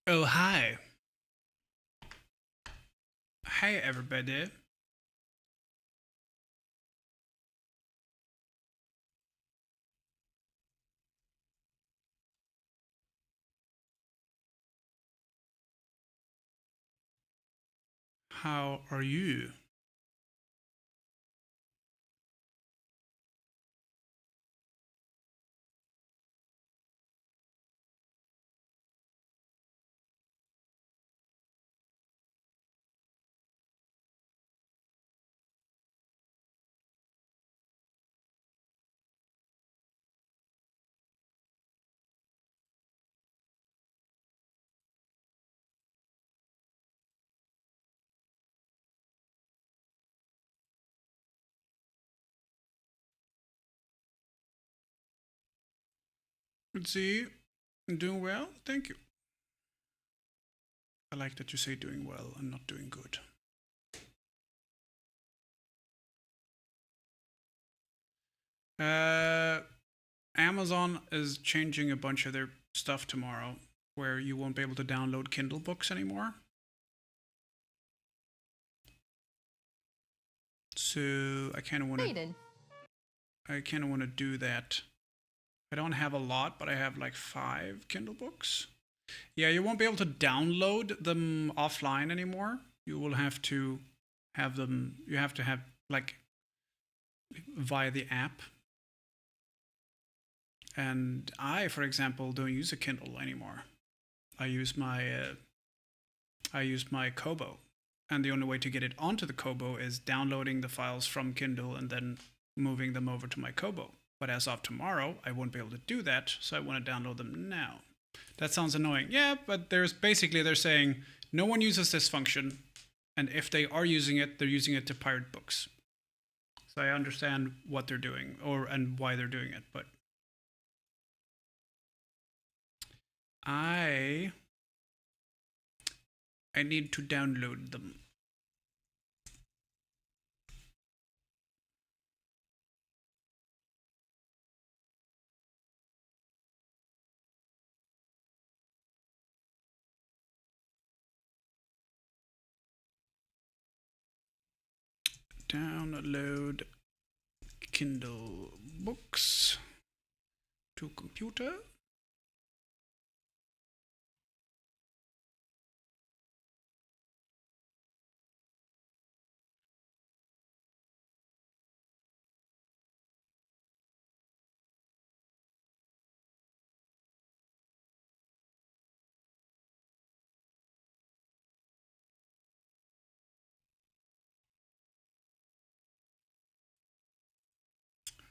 Oh, hi. Hi, everybody. How are you? Let's see. Doing well? Thank you. I like that you say doing well and not doing good. Uh, Amazon is changing a bunch of their stuff tomorrow where you won't be able to download Kindle books anymore. So I kind of want to do that. I don't have a lot, but I have like 5 Kindle books. Yeah, you won't be able to download them offline anymore. You will have to have them. You have to have like via the app. And I, for example, don't use a Kindle anymore. I use my Kobo, and the only way to get it onto the Kobo is downloading the files from Kindle and then moving them over to my Kobo. But as of tomorrow, I won't be able to do that, so I want to download them now. That sounds annoying. Yeah, but they're saying no one uses this function, and if they are using it, they're using it to pirate books. So I understand what they're doing and why they're doing it, but I I need to download them. Download Kindle books to computer.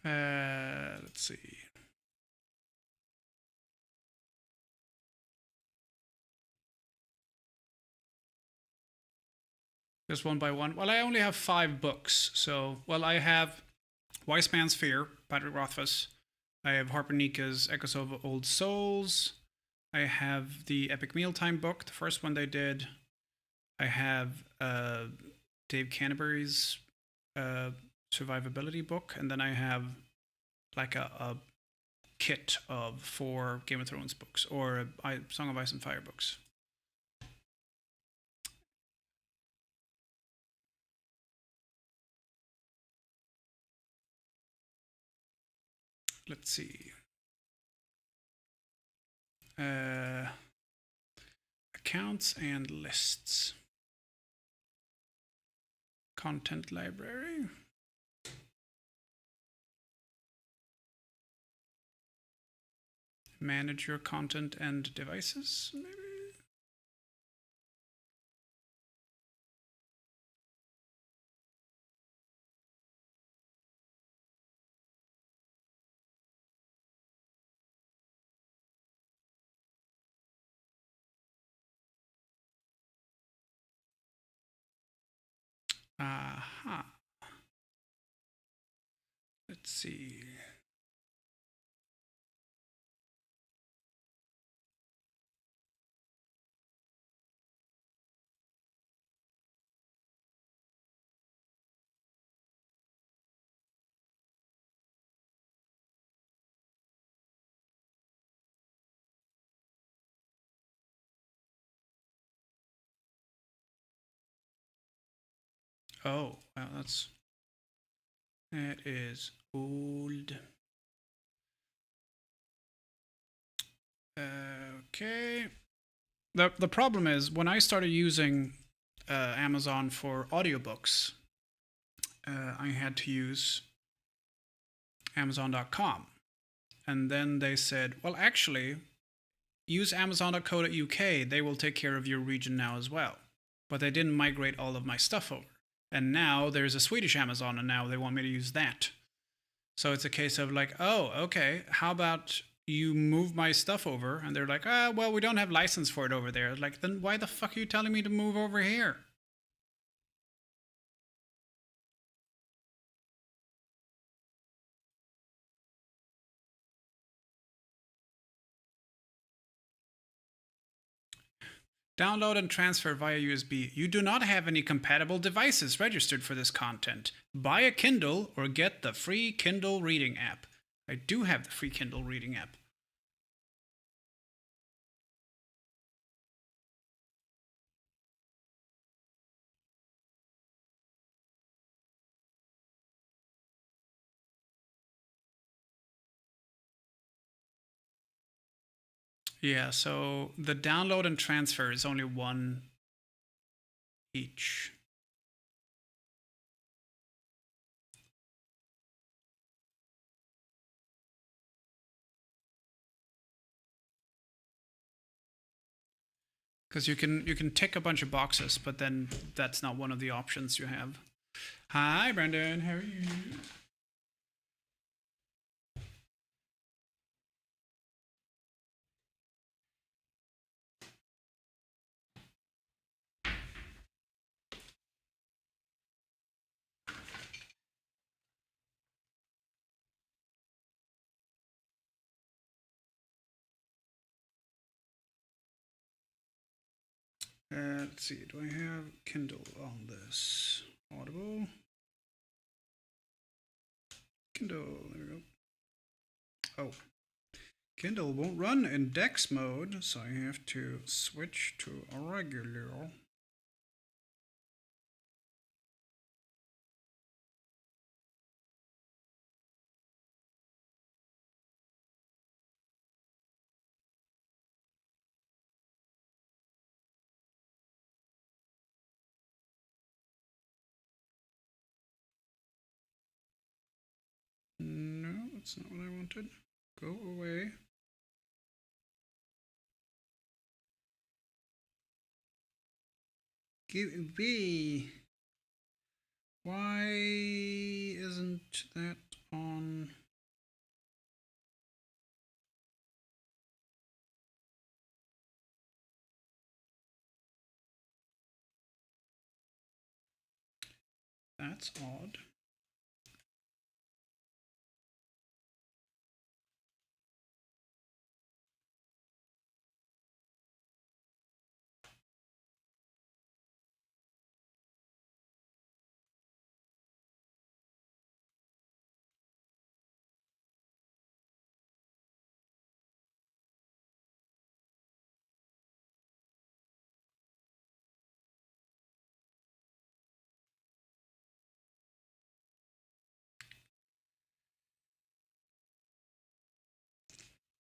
Let's see. Just one by one. Well, I only have 5 books. So, well, I have Wise Man's Fear, Patrick Rothfuss. I have Harper Nika's Echoes of Old Souls. I have the Epic Mealtime book, the first one they did. I have Dave Canterbury's uh, survivability book, and then I have like a kit of 4 Game of Thrones books or Song of Ice and Fire books. Let's see. Uh, Accounts and lists. Content library. Manage your content and devices, maybe? Aha. Let's see. Oh, well, that is old. Okay. The problem is when I started using Amazon for audiobooks, I had to use Amazon.com. And then they said, well, actually, use Amazon.co.uk. They will take care of your region now as well. But they didn't migrate all of my stuff over. And now there's a Swedish Amazon, and now they want me to use that. So it's a case of like, oh, okay, how about you move my stuff over? And they're like, well, we don't have license for it over there. Like, then why the fuck are you telling me to move over here? Download and transfer via USB. You do not have any compatible devices registered for this content. Buy a Kindle or get the free Kindle reading app. I do have the free Kindle reading app. Yeah, so the download and transfer is only one each. Because you can tick a bunch of boxes, but then that's not one of the options you have. Hi, Brendan. How are you? Let's see. Do I have Kindle on this? Audible. Kindle. There we go. Oh. Kindle won't run in DeX mode, so I have to switch to a regular. No, that's not what I wanted. Go away. Give me. Why isn't that on? That's odd.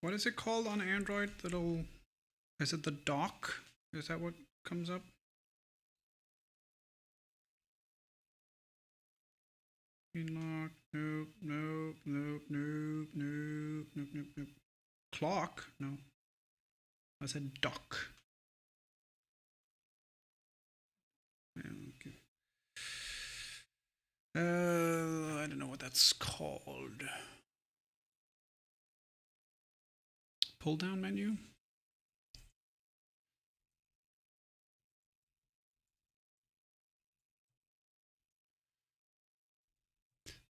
What is it called on Android? Is it the dock? Is that what comes up? Lock. Nope. Nope. Nope. Nope. Nope. Nope. Nope. Nope. Clock? No. I said dock. Okay. I don't know what that's called. Pull down menu?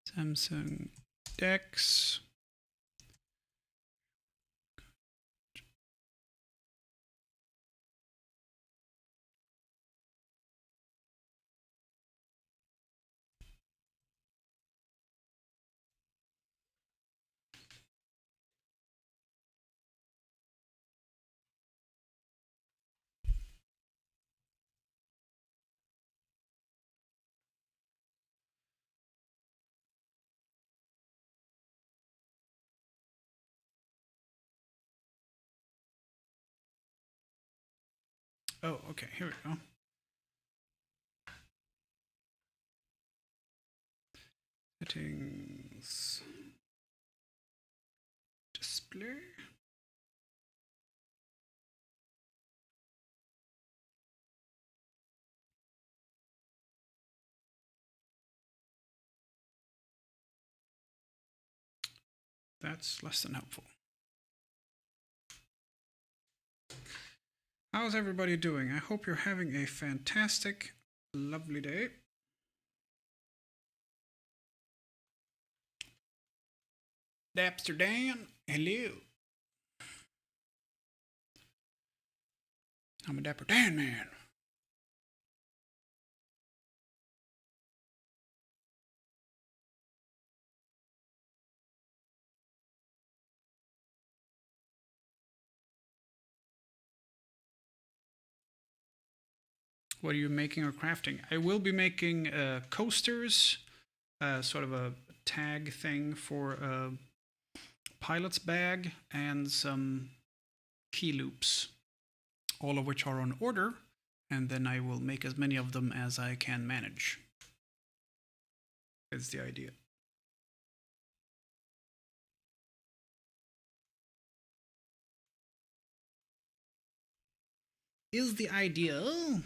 Samsung DeX. Oh, okay, here we go. Settings. Display. That's less than helpful. How's everybody doing? I hope you're having a fantastic, lovely day. Dapster Dan, hello. I'm a Dapper Dan man. What are you making or crafting? I will be making coasters, sort of a tag thing for a pilot's bag, and some key loops, all of which are on order, and then I will make as many of them as I can manage. Is the idea. Is the idea.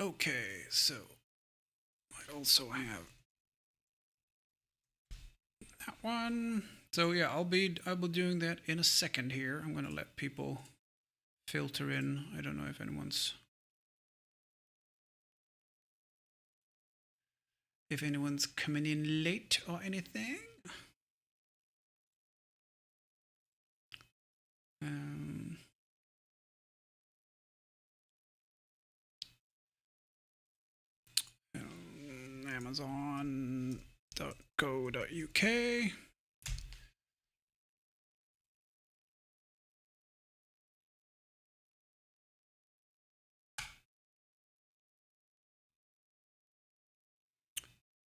Okay, so I also have that one. So yeah, I'll be doing that in a second here. I'm gonna let people filter in. I don't know if anyone's coming in late or anything. Um, Amazon.co.uk.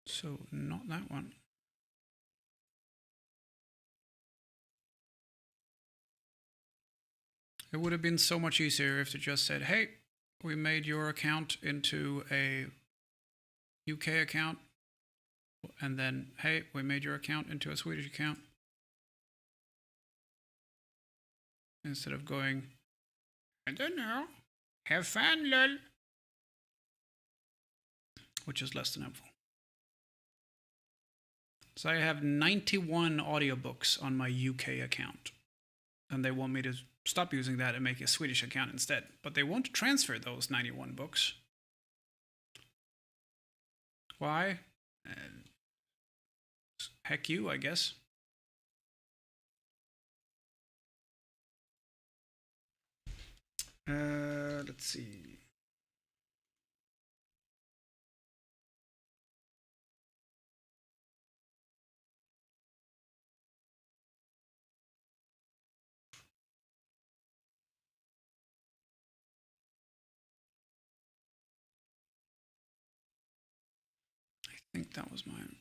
So not that one. It would have been so much easier if they just said, hey, we made your account into a UK account, and then, hey, we made your account into a Swedish account. Instead of going, I don't know, have fun, lol. Which is less than helpful. So I have 91 audiobooks on my UK account. And they want me to stop using that and make a Swedish account instead. But they won't transfer those 91 books. Why? Heck you, I guess. Let's see. I think that was mine.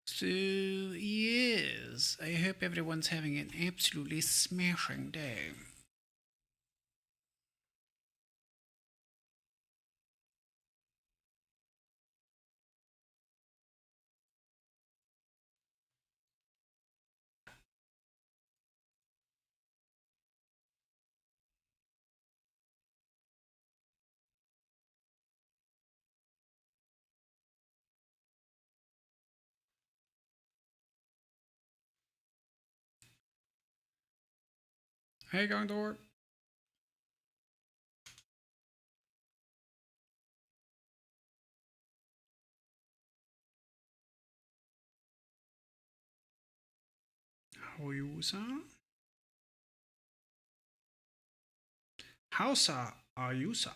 So, yes, I hope everyone's having an absolutely smashing day. Hey, Gondor. Hausa? Hausa Ayusa.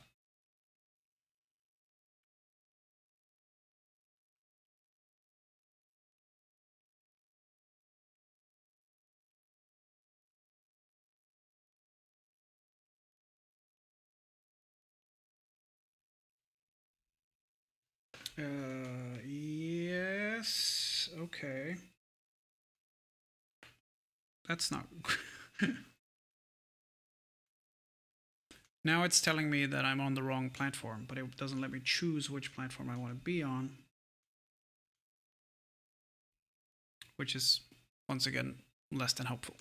Yes. Okay. That's not. Now it's telling me that I'm on the wrong platform, but it doesn't let me choose which platform I want to be on, which is, once again, less than helpful.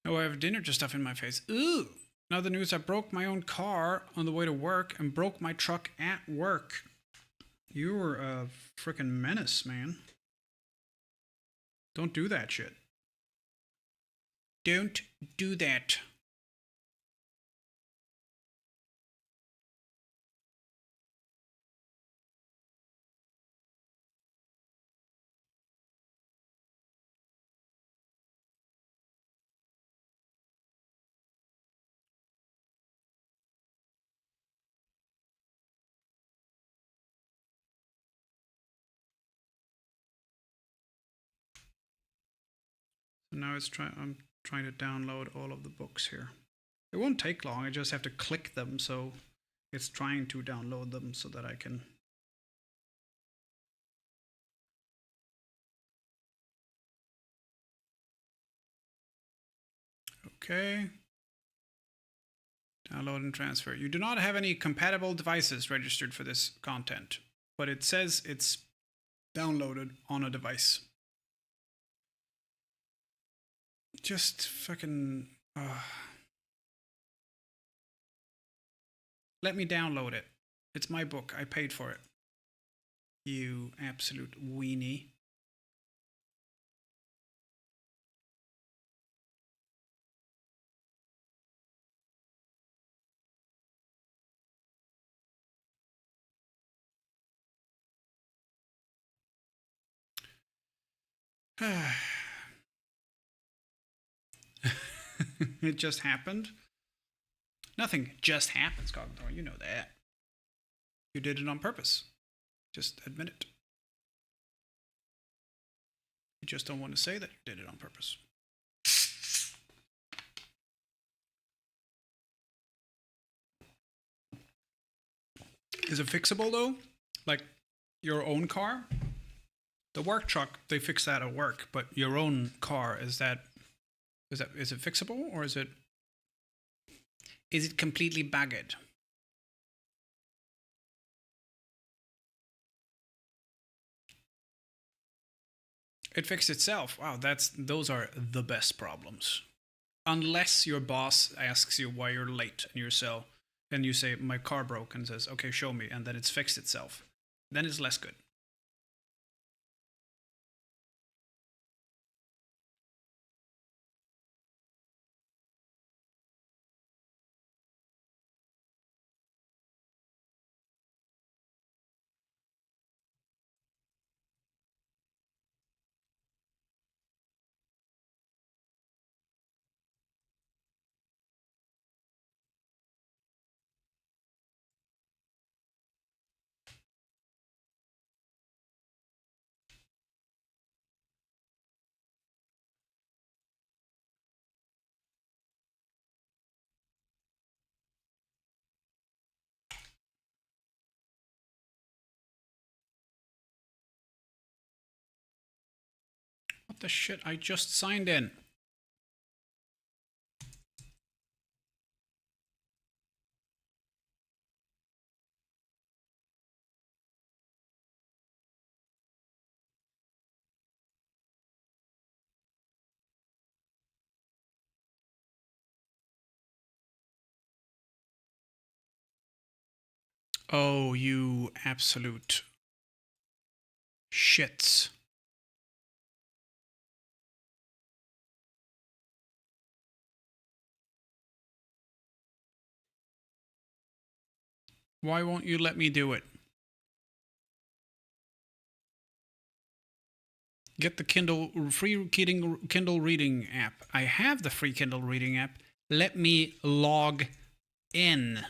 Oh, I have dinner just stuff in my face. Ooh. Now the news, I broke my own car on the way to work and broke my truck at work. You were a freaking menace, man. Don't do that shit. Don't do that. So now I'm trying to download all of the books here. It won't take long. I just have to click them, so it's trying to download them so that I can. Okay. Download and transfer. You do not have any compatible devices registered for this content, but it says it's downloaded on a device. Just fucking. Let me download it. It's my book. I paid for it. You absolute weenie. It just happened. Nothing just happens, Cognitor. You know that. You did it on purpose. Just admit it. You just don't want to say that you did it on purpose. Is it fixable though? Like your own car? The work truck, they fix that at work, but your own car, is it fixable, or is it completely bagged? It fixed itself. Wow, those are the best problems. Unless your boss asks you why you're late and you say my car broke and says, okay, show me, and then it's fixed itself. Then it's less good. What the shit? I just signed in. Oh, you absolute shits. Why won't you let me do it? Get the free Kindle reading app. I have the free Kindle reading app. Let me log in.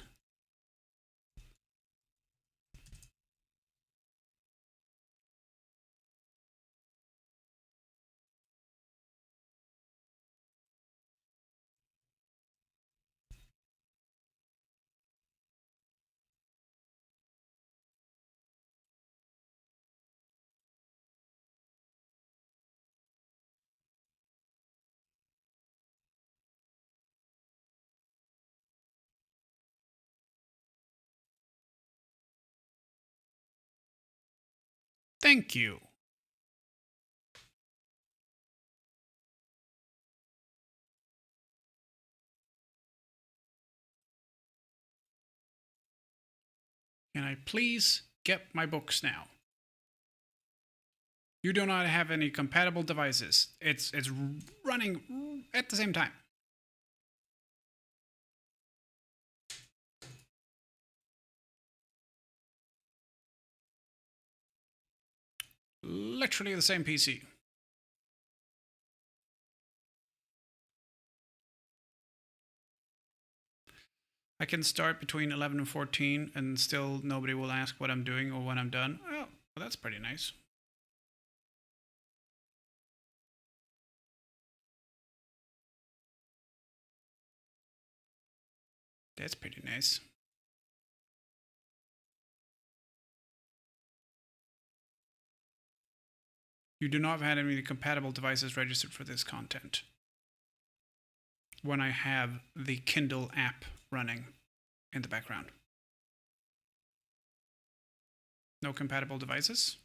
Thank you. Can I please get my books now? You do not have any compatible devices. It's running at the same time. Literally the same PC. I can start between 11 and 14 and still nobody will ask what I'm doing or when I'm done. Oh, well, that's pretty nice. That's pretty nice. You do not have any compatible devices registered for this content. When I have the Kindle app running in the background. No compatible devices?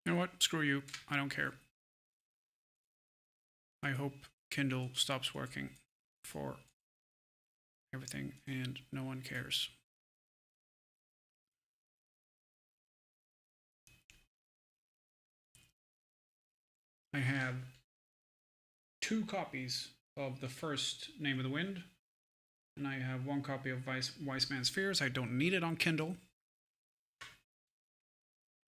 You know what? Screw you. I don't care. I hope Kindle stops working for everything and no one cares. I have 2 copies of the first Name of the Wind, and I have 1 copy of Wise Man's Fears. I don't need it on Kindle.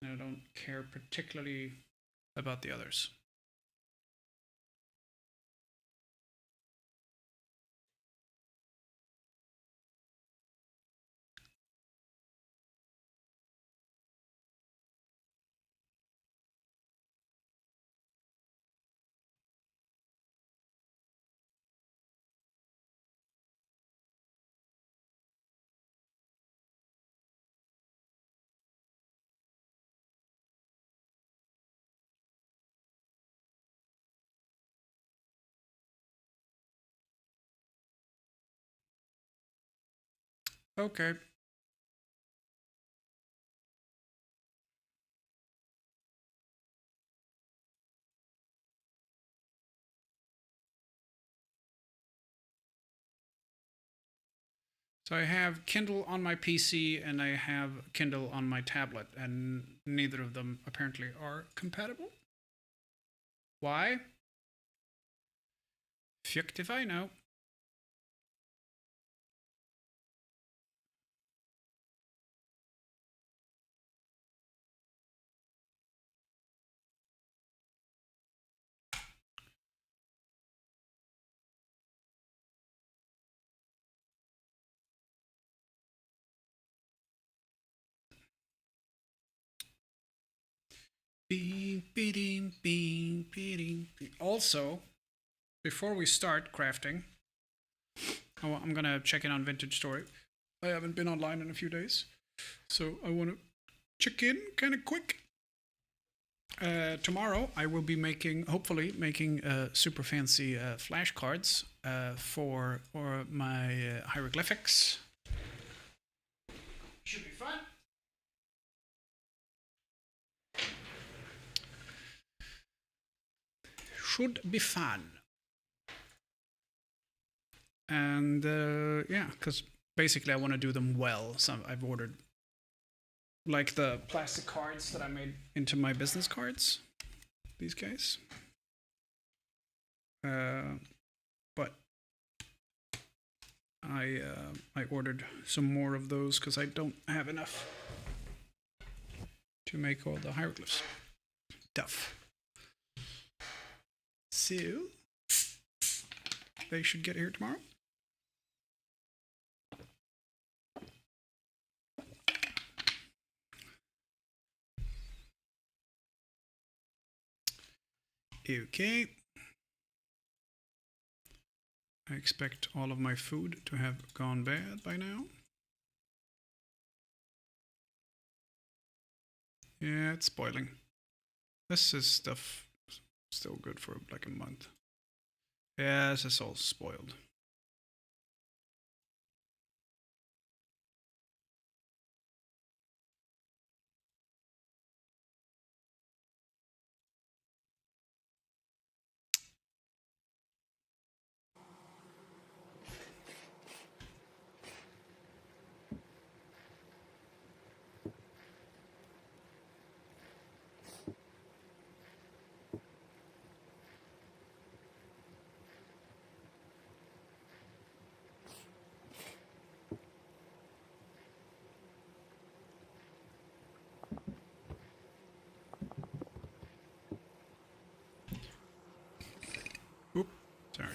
And I don't care particularly about the others. Okay. So I have Kindle on my PC and I have Kindle on my tablet, and neither of them apparently are compatible. Why? Fjuktify now. Also, before we start crafting, I'm gonna check in on Vintage Story. I haven't been online in a few days, so I want to check in kind of quick. Tomorrow I will be hopefully making super fancy flashcards for my hieroglyphics. Should be fun. Should be fun. And yeah, because basically I want to do them well. So I've ordered like the plastic cards that I made into my business cards. These guys. But I ordered some more of those because I don't have enough to make all the hieroglyphs stuff. So they should get here tomorrow. Okay. I expect all of my food to have gone bad by now. Yeah, it's spoiling. This is stuff still good for like a month. Yeah, this is all spoiled. Oop, sorry.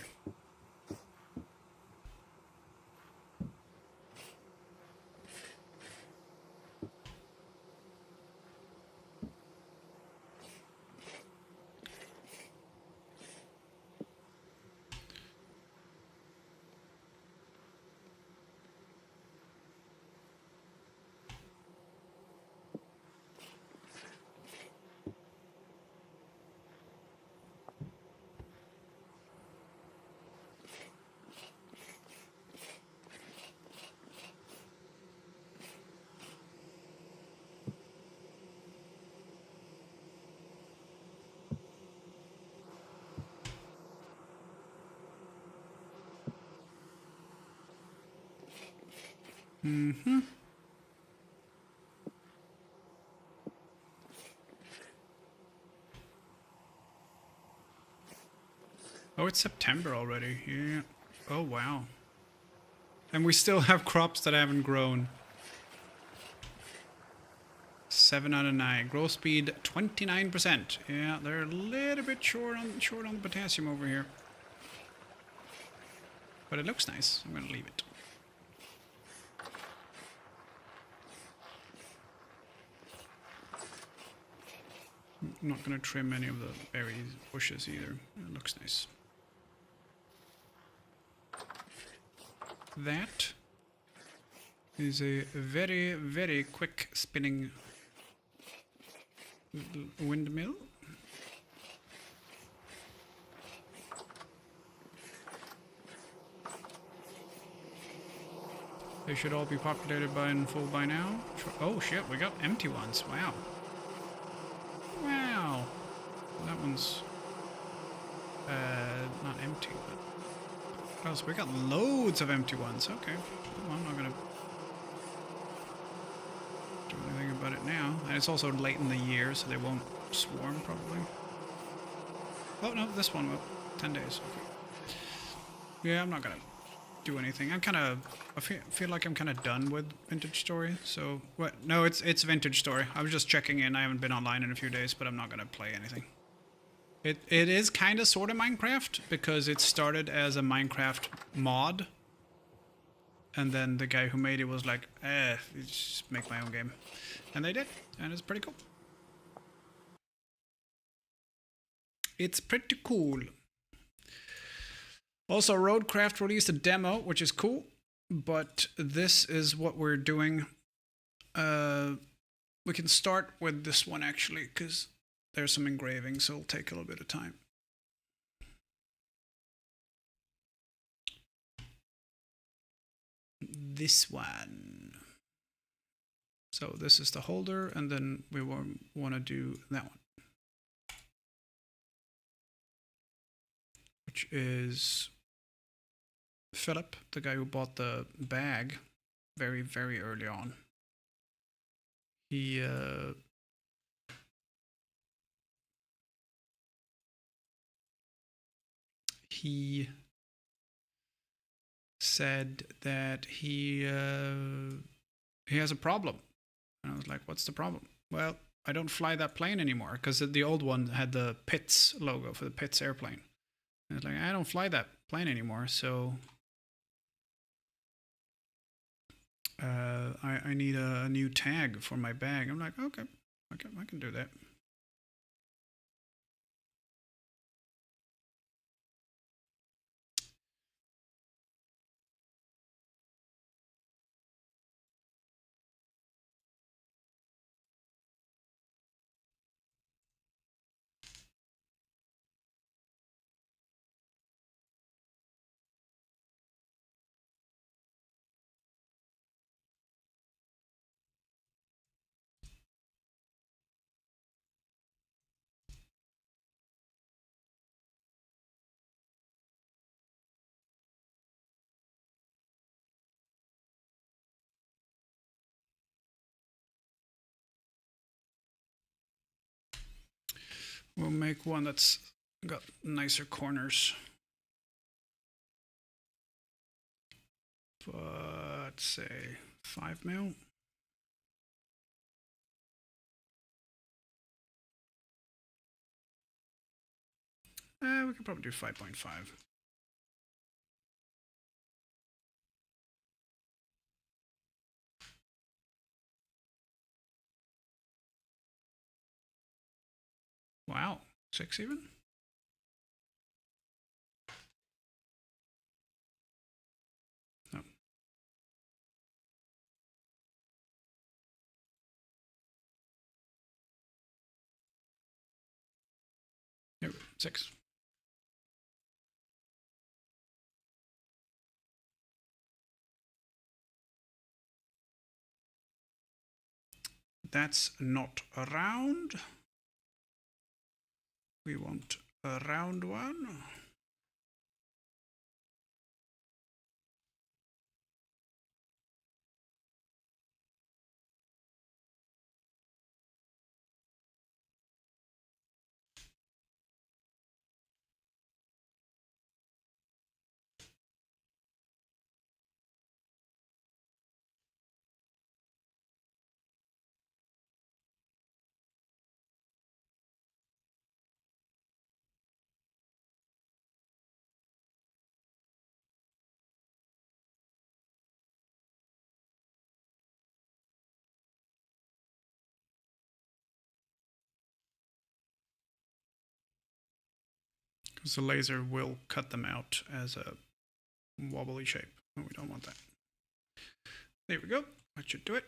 Mm-hmm. Oh, it's September already. Yeah. Oh, wow. And we still have crops that haven't grown. 7 out of 9. Growth speed 29%. Yeah, they're a little bit short on the potassium over here. But it looks nice. I'm gonna leave it. I'm not gonna trim any of the berry bushes either. It looks nice. That is a very, very quick spinning windmill. They should all be populated in full by now. Oh shit, we got empty ones. Wow. Wow. That one's not empty, but... Oh, so we got loads of empty ones. Okay. Well, I'm not gonna do anything about it now. And it's also late in the year, so they won't swarm, probably. Oh, no, this one will. 10 days. Okay. Yeah, I'm not gonna do anything. I feel like I'm kind of done with Vintage Story. So what? No, it's Vintage Story. I was just checking in. I haven't been online in a few days, but I'm not gonna play anything. It is kind of sort of Minecraft because it started as a Minecraft mod, and then the guy who made it was like, just make my own game, and they did, and it's pretty cool. It's pretty cool. Also, Roadcraft released a demo, which is cool, but this is what we're doing. We can start with this one actually, because there's some engraving, so it'll take a little bit of time. This one. So this is the holder, and then we want to do that one, which is Philip, the guy who bought the bag very, very early on. He said that he has a problem, and I was like, "What's the problem?" Well, I don't fly that plane anymore because the old one had the Pitts logo for the Pitts airplane. And it's like, I don't fly that plane anymore, so I need a new tag for my bag. I'm like, okay, I can do that. We'll make one that's got nicer corners. But let's say 5 mil. We could probably do 5.5. Wow, 6 even? No. Nope, 6. That's not a round. We want a round one. Because the laser will cut them out as a wobbly shape. And we don't want that. There we go. That should do it.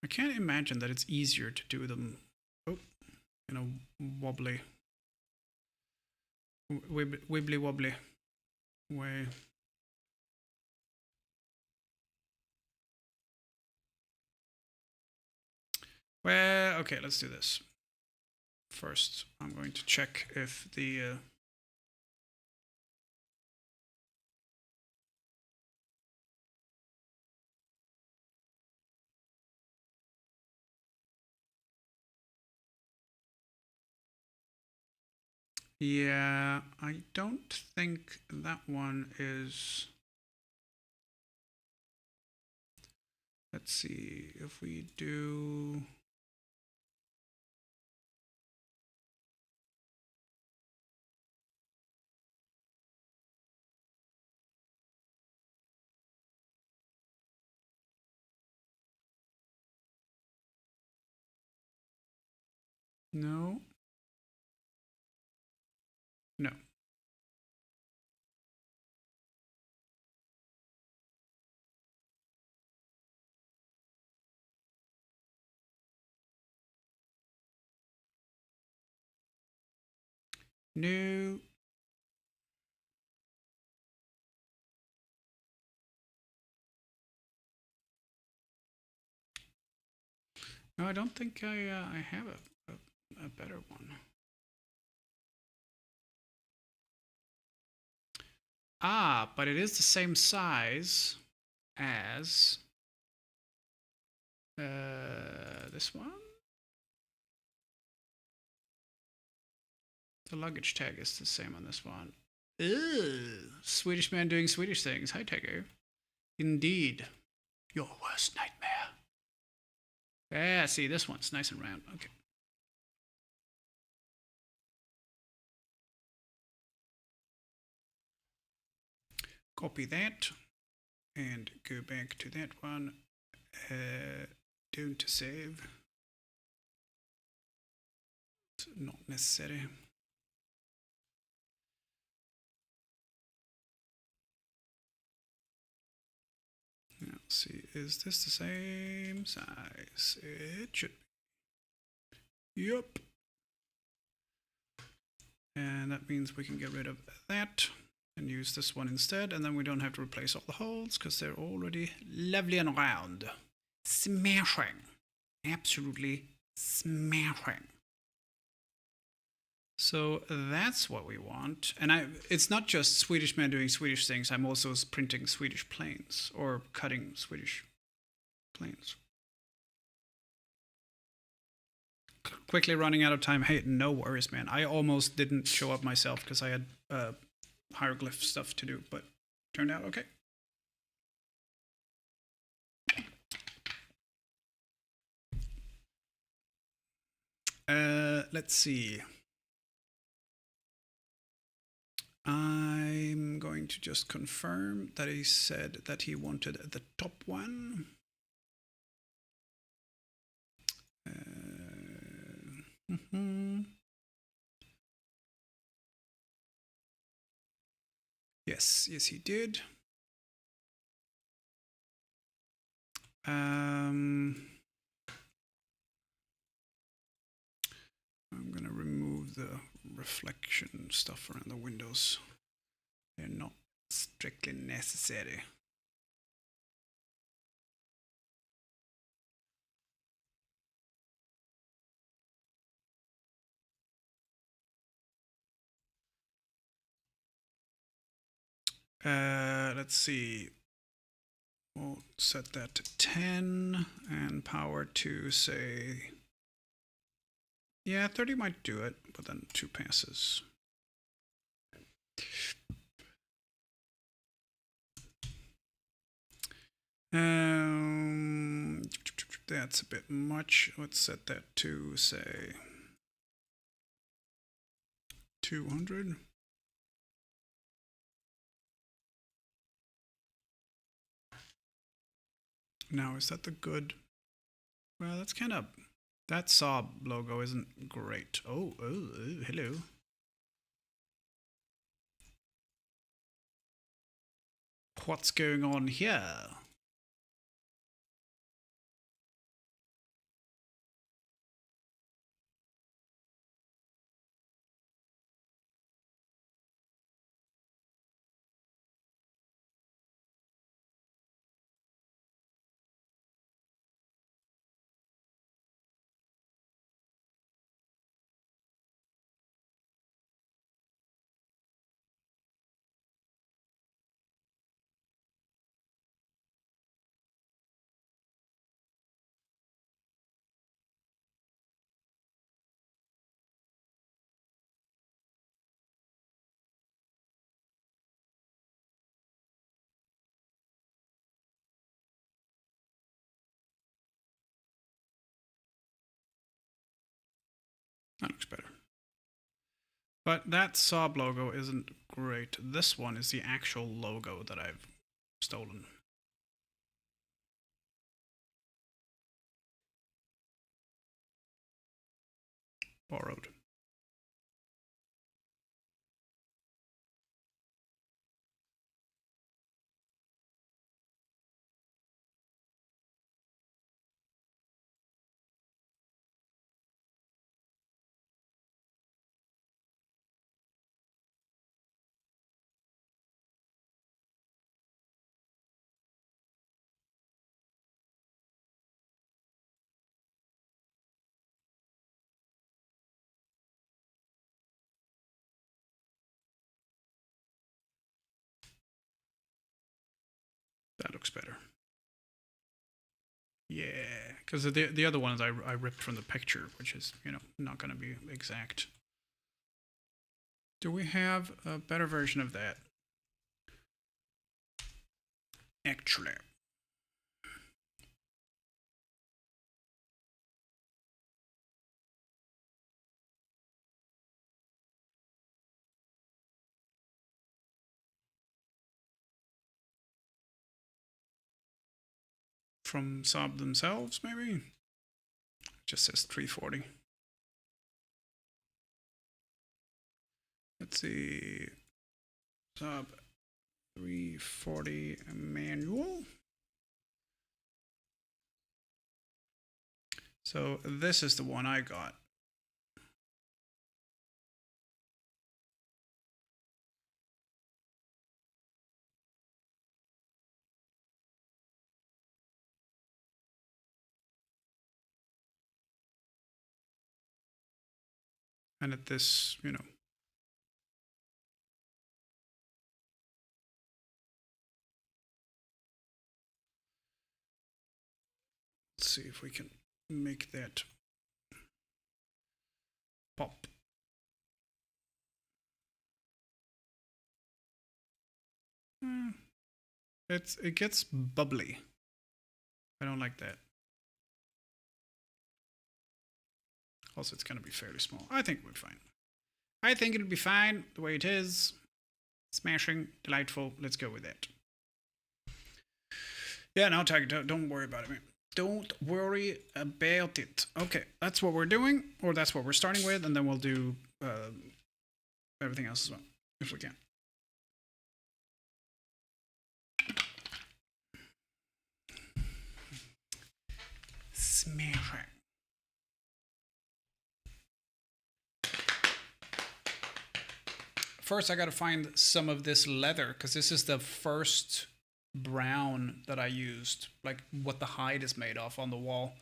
I can't imagine that it's easier to do them in a wobbly, wibbly wobbly way. Well, okay, let's do this. First, I'm going to check if the Yeah, I don't think that one is. Let's see if we do. No, no. No. No, I don't think I have a better one. Ah, but it is the same size as this one. The luggage tag is the same on this one. Ugh. Swedish man doing Swedish things. Hi, Tiger. Indeed. Your worst nightmare. Yeah, see, this one's nice and round. Okay. Copy that and go back to that one. Don't save. It's not necessary. Now, let's see, is this the same size? It should be. Yup. And that means we can get rid of that and use this one instead, and then we don't have to replace all the holes because they're already lovely and round. Smashing. Absolutely smashing. So that's what we want. And it's not just Swedish men doing Swedish things. I'm also printing Swedish planes or cutting Swedish planes. Quickly running out of time. Hey, no worries, man. I almost didn't show up myself because I had hieroglyph stuff to do, but turned out okay. Let's see. I'm going to just confirm that he said that he wanted the top one. Yes, he did. I'm gonna remove the reflection stuff around the windows. They're not strictly necessary. Let's see. We'll set that to 10 and power to say, yeah, 30 might do it, but then 2 passes. That's a bit much. Let's set that to say 200. Now, is that the good? Well, that's kind of, that Saab logo isn't great. Oh, hello. What's going on here? That looks better. But that Saab logo isn't great. This one is the actual logo that I've stolen. Borrowed. That looks better. Yeah, because the other ones I ripped from the picture, which is, you know, not going to be exact. Do we have a better version of that? Actually. From Saab themselves, maybe? Just says 340. Let's see. Saab 340 manual. So this is the one I got. And at this, you know, let's see if we can make that pop. It gets bubbly. I don't like that. Also, it's going to be fairly small. I think we'll be fine. I think it'll be fine the way it is. Smashing, delightful. Let's go with that. Yeah, no, Tiger, don't worry about it, man. Don't worry about it. Okay, that's what we're doing, or that's what we're starting with, and then we'll do everything else as well, if we can. Smash it. First, I gotta find some of this leather, because this is the first brown that I used, like what the hide is made of on the wall.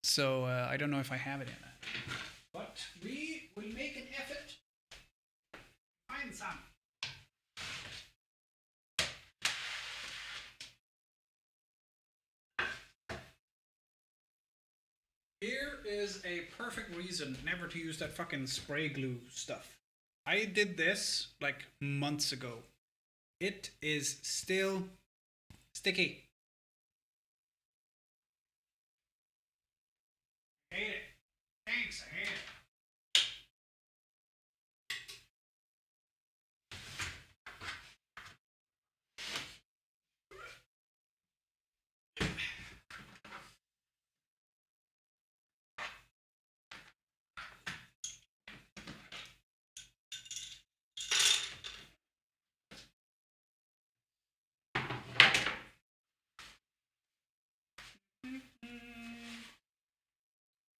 So I don't know if I have it in it. But we will make an effort to find some. Here is a perfect reason never to use that fucking spray glue stuff. I did this like months ago. It is still sticky. I hate it. Thanks, I hate it.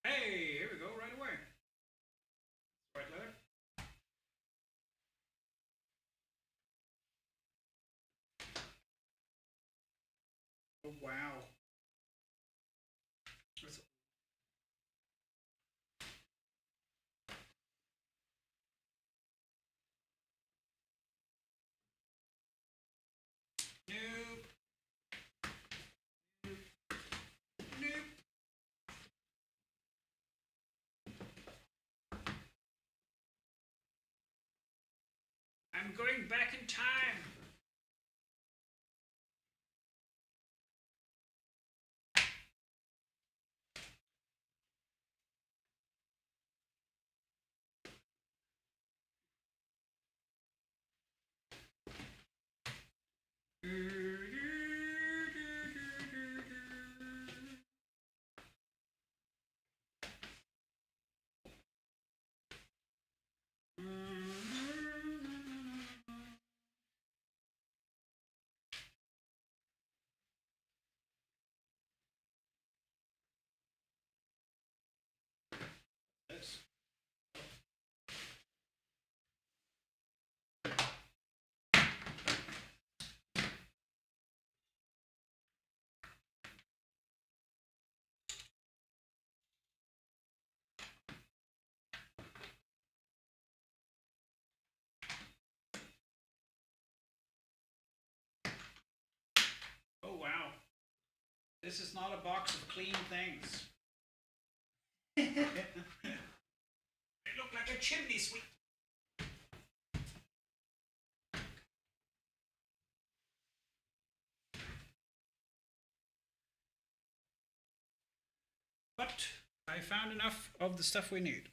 Hey, here we go, right away. Right letter. Oh, wow. That's nope. Nope. I'm going back in time. This is not a box of clean things. They look like a chimney sweep. But I found enough of the stuff we need.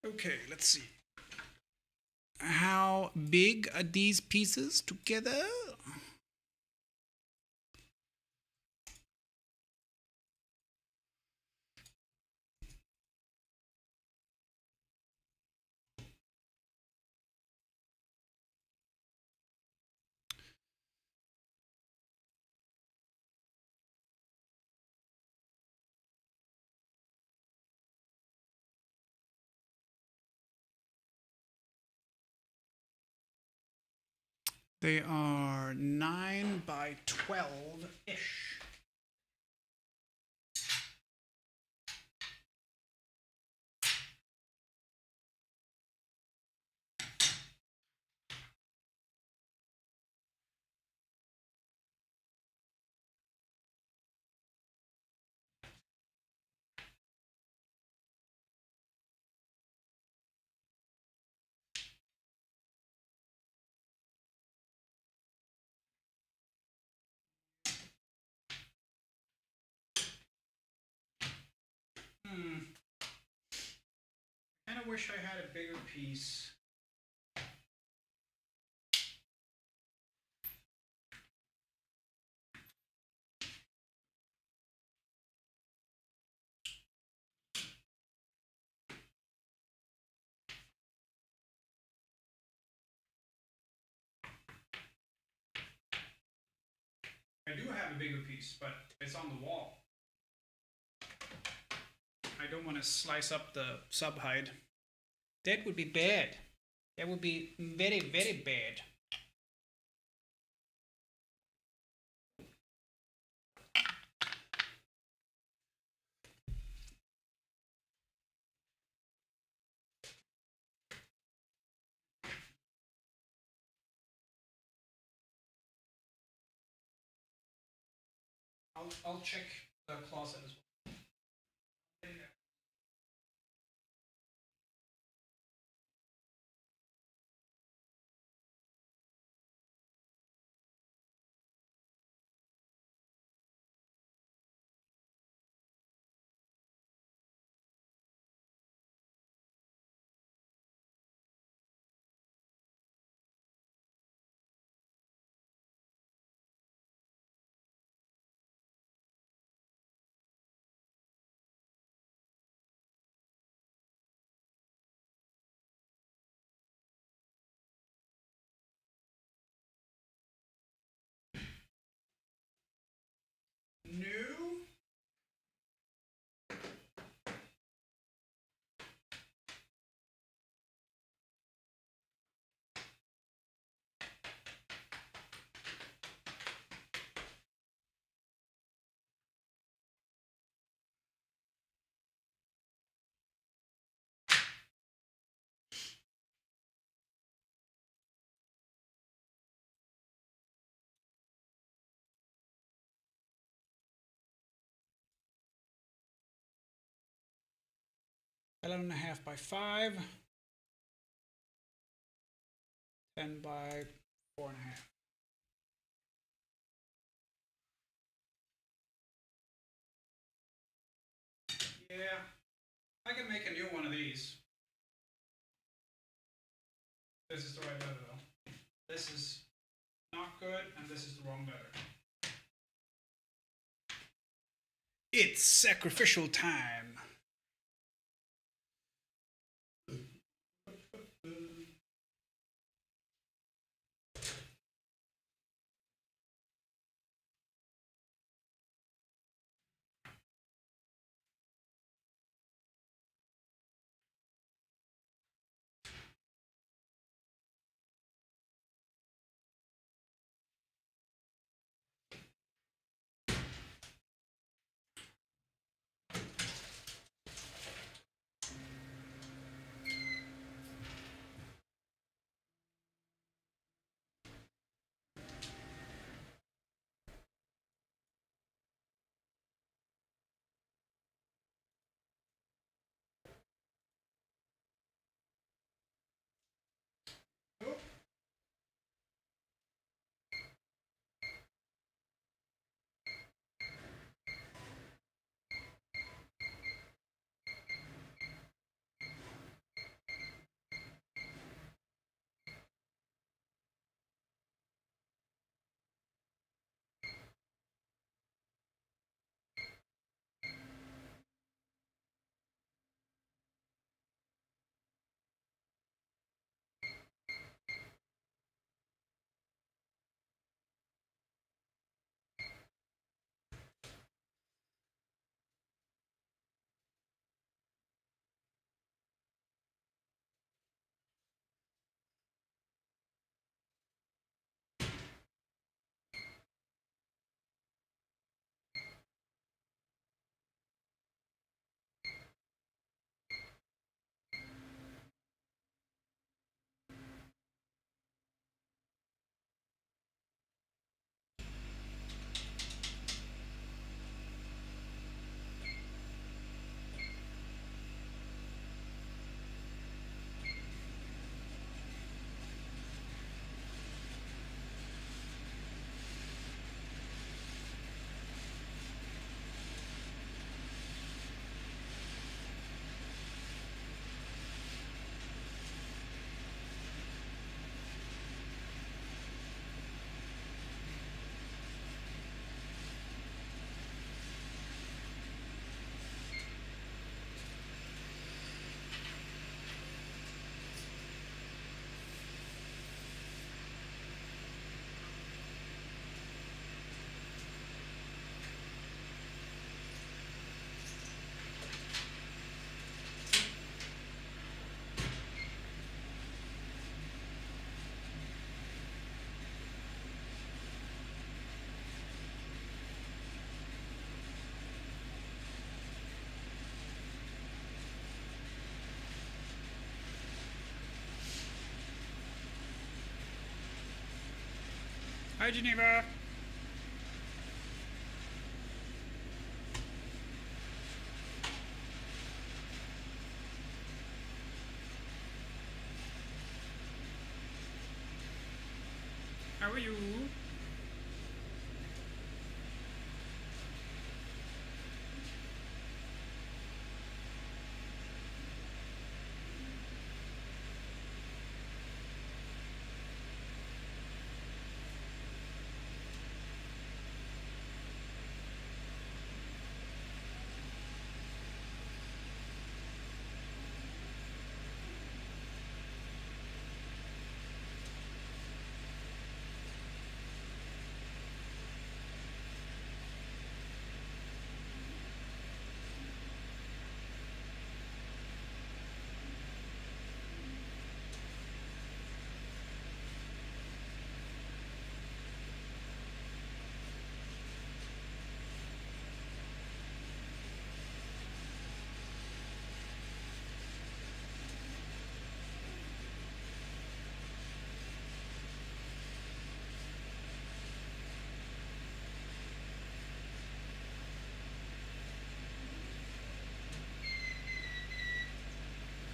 Okay, let's see. How big are these pieces together? They are 9 by 12-ish. I kind of wish I had a bigger piece. I do have a bigger piece, but it's on the wall. I don't want to slice up the subhide. That would be bad. That would be very, very bad. I'll check the closet as well. Yeah. 11.5 by 5. 10 by 4.5. Yeah, I can make a new one of these. This is the right letter though. This is not good, and this is the wrong letter. It's sacrificial time. Hi, Geneva. How are you?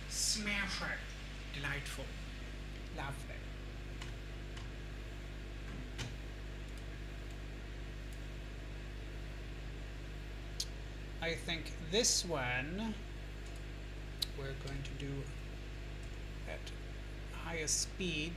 Smash it. Delightful. Lovely. I think this one we're going to do at highest speed.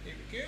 Here we go.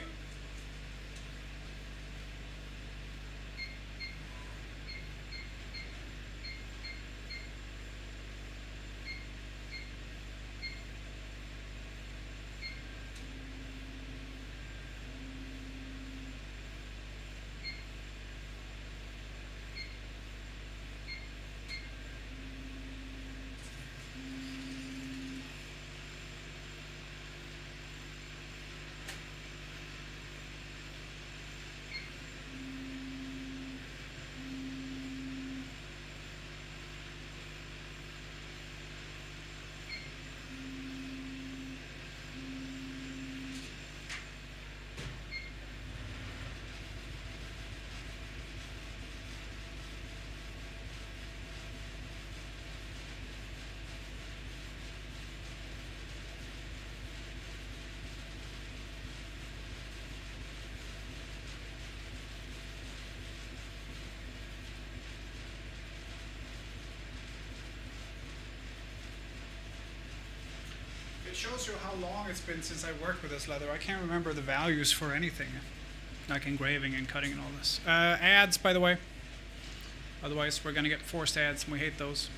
It shows you how long it's been since I worked with this leather. I can't remember the values for anything, like engraving and cutting and all this. Ads, by the way. Otherwise, we're going to get forced ads, and we hate those.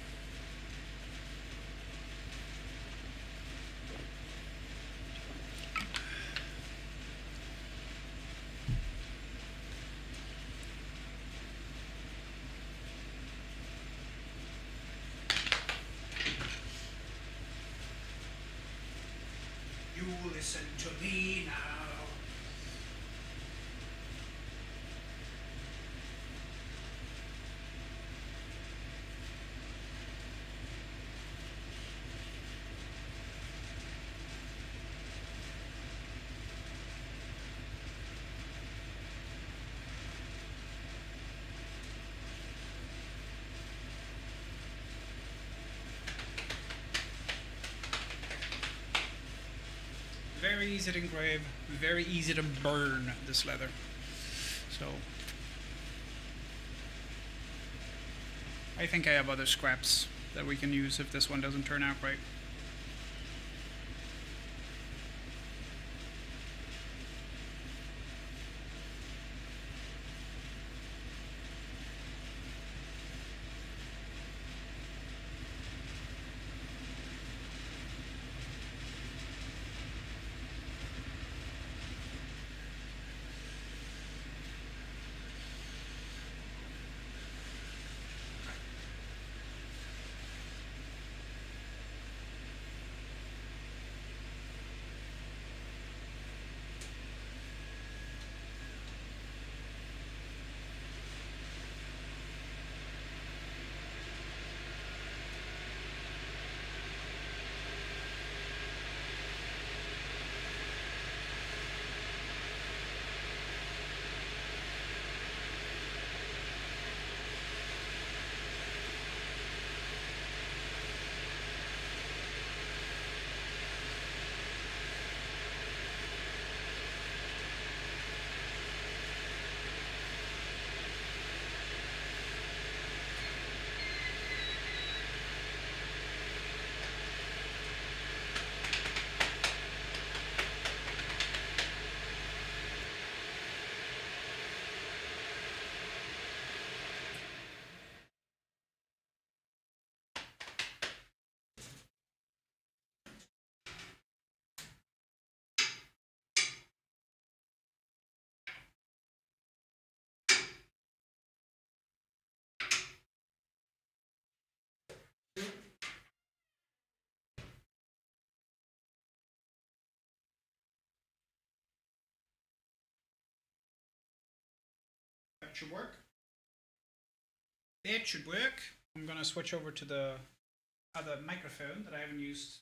You listen to me now. Very easy to engrave, very easy to burn this leather. So I think I have other scraps that we can use if this one doesn't turn out right. That should work. That should work. I'm gonna switch over to the other microphone that I haven't used.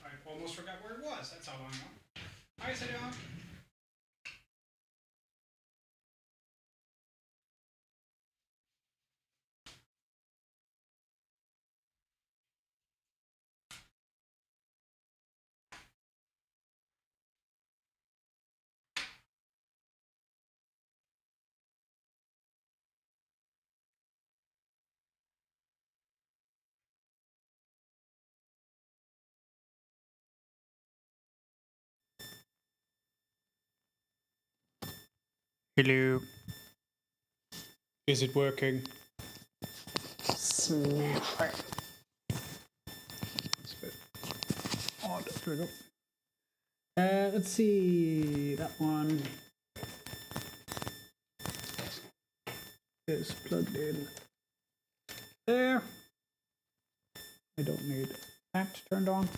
I almost forgot where it was. That's how long ago. Hi, Sarah. Hello. Is it working? Smash. It's a bit odd. There we go. Let's see. That one is plugged in there. I don't need that turned on.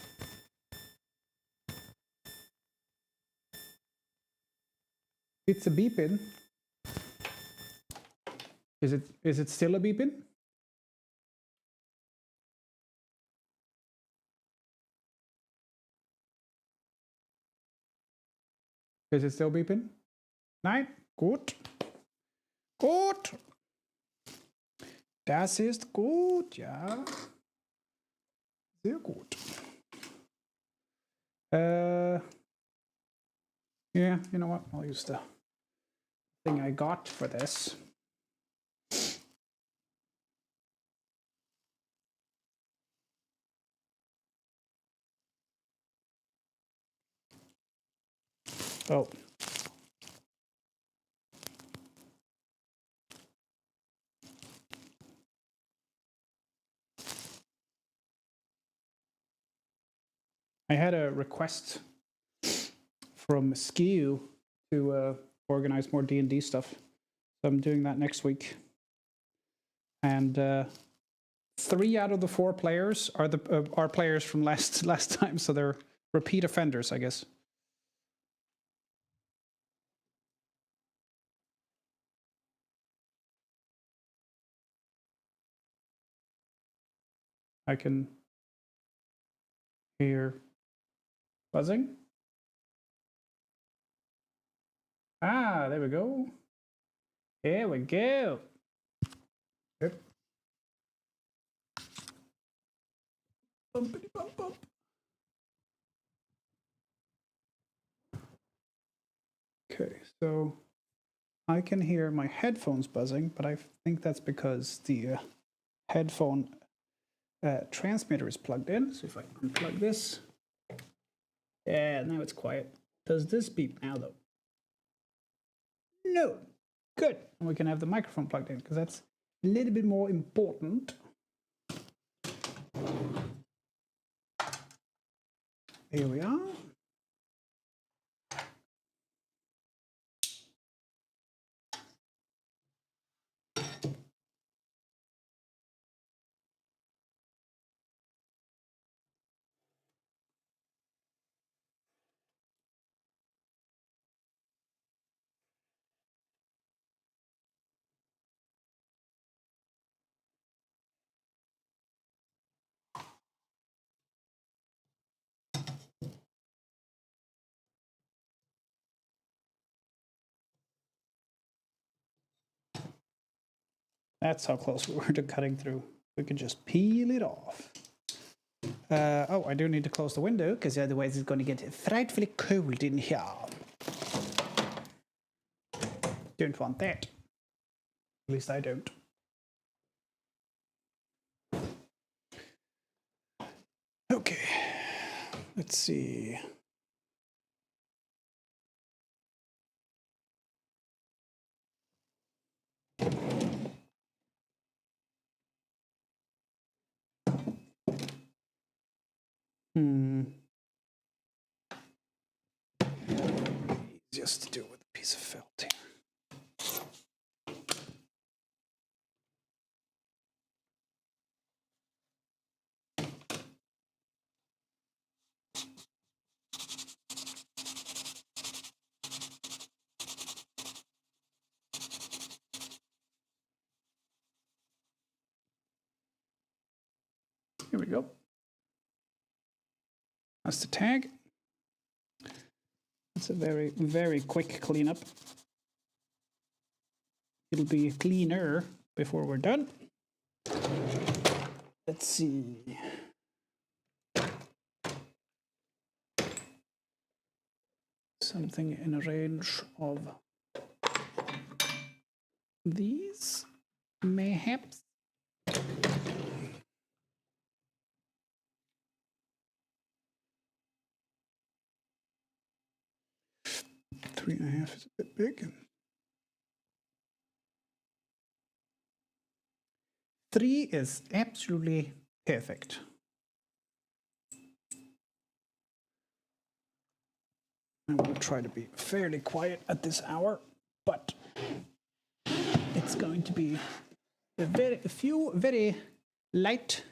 It's a beeping. Is it still a beeping? Is it still beeping? Nein? Gut. Gut. Das ist gut, ja. Sehr gut. Yeah, you know what? I'll use the thing I got for this. Oh. I had a request from Skew to organize more D&D stuff. So I'm doing that next week. And 3 out of the 4 players are players from last time, so they're repeat offenders, I guess. I can hear buzzing. Ah, there we go. There we go. Yep. Bumpity bump bump. Okay, so I can hear my headphones buzzing, but I think that's because the headphone transmitter is plugged in. So if I unplug this, yeah, now it's quiet. Does this beep now though? No. Good. And we can have the microphone plugged in because that's a little bit more important. Here we are. That's how close we were to cutting through. We could just peel it off. Oh, I do need to close the window because otherwise it's going to get frightfully cold in here. Don't want that. At least I don't. Okay, let's see. Easiest to do with a piece of felt here. Here we go. That's the tag. It's a very, very quick cleanup. It'll be cleaner before we're done. Let's see. Something in a range of these, mayhaps. 3.5 is a bit big. 3 is absolutely perfect. I will try to be fairly quiet at this hour, but it's going to be a few very light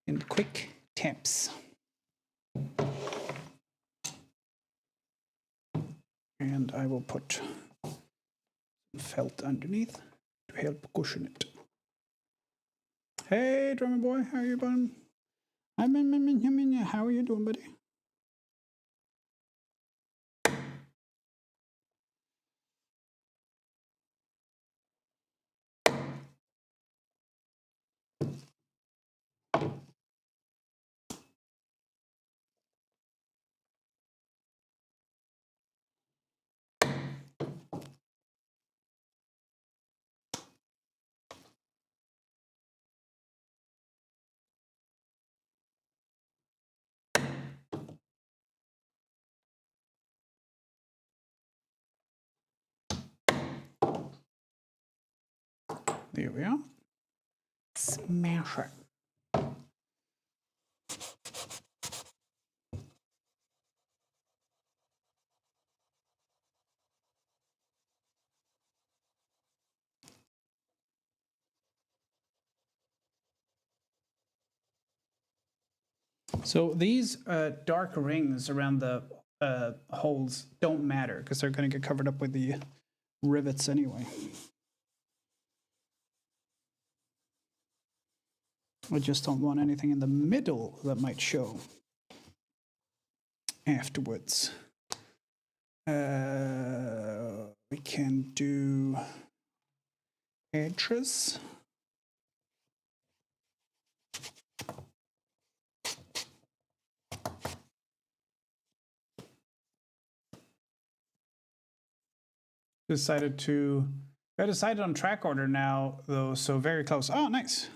and quick taps. And I will put some felt underneath to help cushion it. Hey, drummer boy, how are you doing? How are you doing, buddy? There we are. Smash it. So these dark rings around the holes don't matter because they're going to get covered up with the rivets anyway. I just don't want anything in the middle that might show afterwards. We can do edges. I decided on track order now, though, so very close. Oh, nice.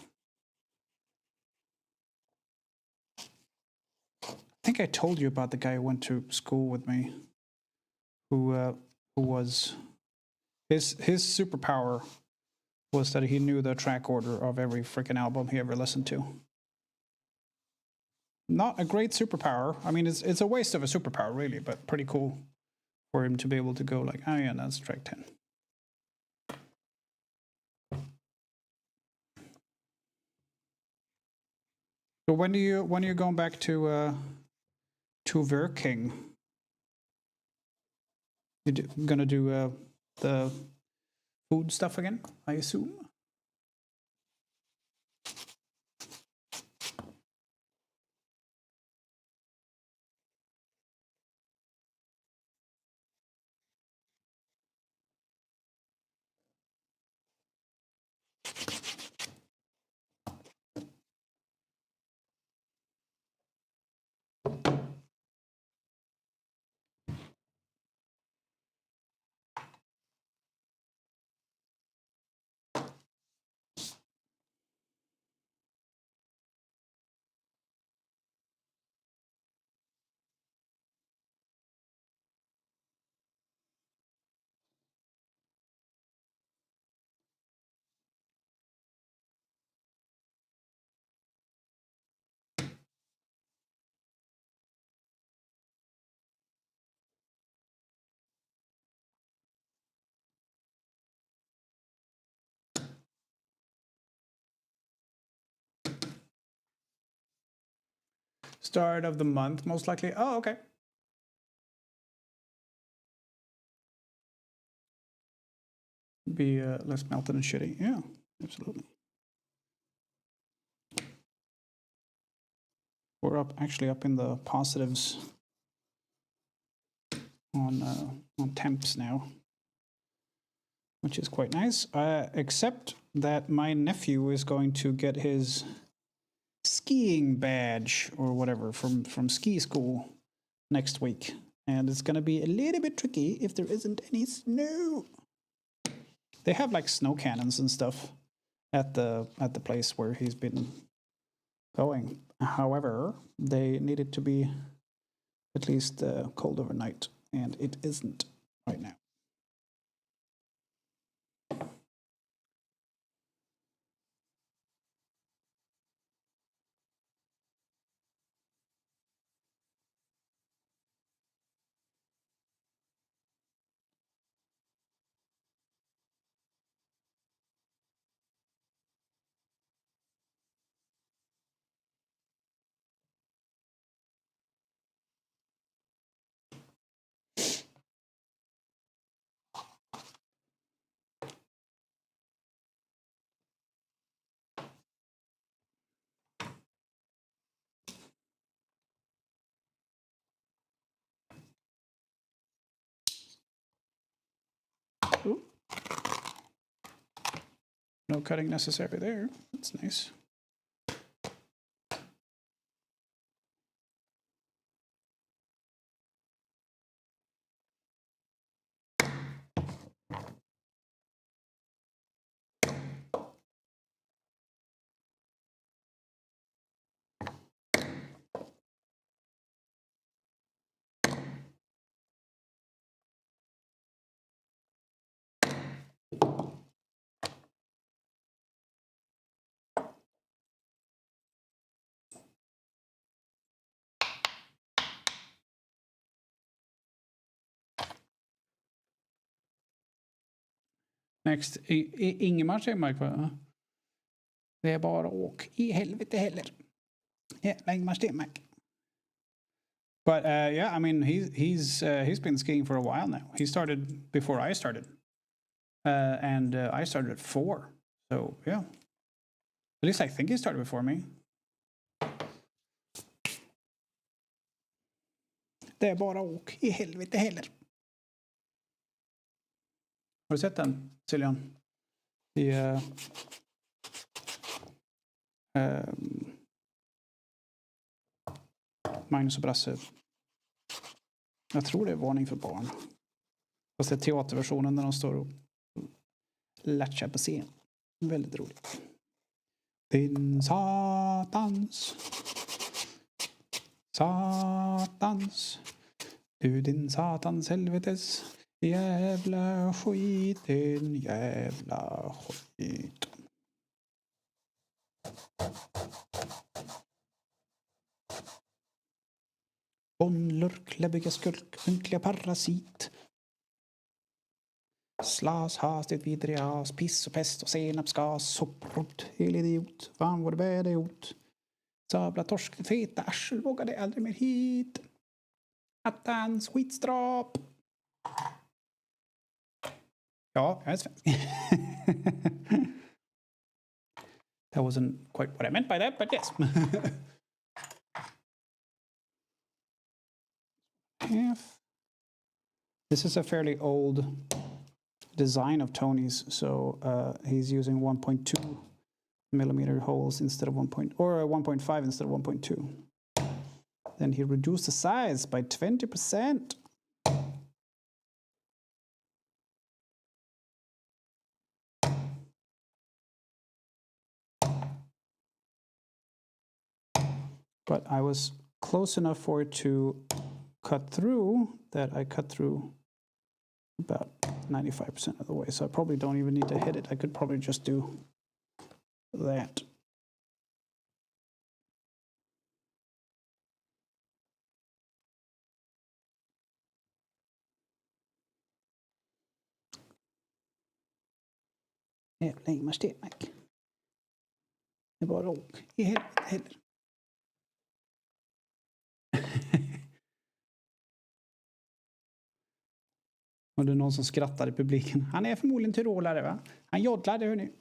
I think I told you about the guy who went to school with me, who was his superpower was that he knew the track order of every freaking album he ever listened to. Not a great superpower. I mean, it's a waste of a superpower, really, but pretty cool for him to be able to go like, oh yeah, that's track 10. So when are you going back to working? You're gonna do the food stuff again, I assume? Start of the month, most likely. Oh, okay. Be less melted and shitty. Yeah, absolutely. We're actually up in the positives on temps now, which is quite nice. Except that my nephew is going to get his skiing badge or whatever from ski school next week, and it's going to be a little bit tricky if there isn't any snow. They have like snow cannons and stuff at the place where he's been going. However, they need it to be at least cold overnight, and it isn't right now. Ooh. No cutting necessary there. That's nice. Next, Ingemar Stenmark, va? Det är bara åk i helvete heller. Jävla Ingemar Stenmark. But yeah, I mean, he's been skiing for a while now. He started before I started, and I started at 4. So yeah, at least I think he started before me. Det är bara åk i helvete heller. Har du sett den, Cillian? I Magnus och Brasse. Jag tror det är Varning för barn. Fast det är teaterversionen där de står och latchar på scen. Väldigt roligt. Din satans. Satans. Du din satans helvetes. Jävla skit. Din jävla skit. Bonlurk, läbbiga skulk, muntliga parasit. Slas, hastigt, vidriga, piss och pest och senapsgas, sopprott, hel idiot, fan vad det är idiot. Sabla torsk, feta arsel, vågade aldrig mer hit. Attans, skitstrap. Ja, jag är svensk. That wasn't quite what I meant by that, but yes. This is a fairly old design of Tony's, so he's using 1.2 millimeter holes instead of 1.5 instead of 1.2. Then he reduced the size by 20%. But I was close enough for it to cut through that I cut through about 95% of the way. So I probably don't even need to hit it. I could probably just do that. Jävla Ingemar Stenmark. Det var åk i helvete heller. Och det är någon som skrattar i publiken. Han är förmodligen tyrolare, va? Han joddlade, hörni.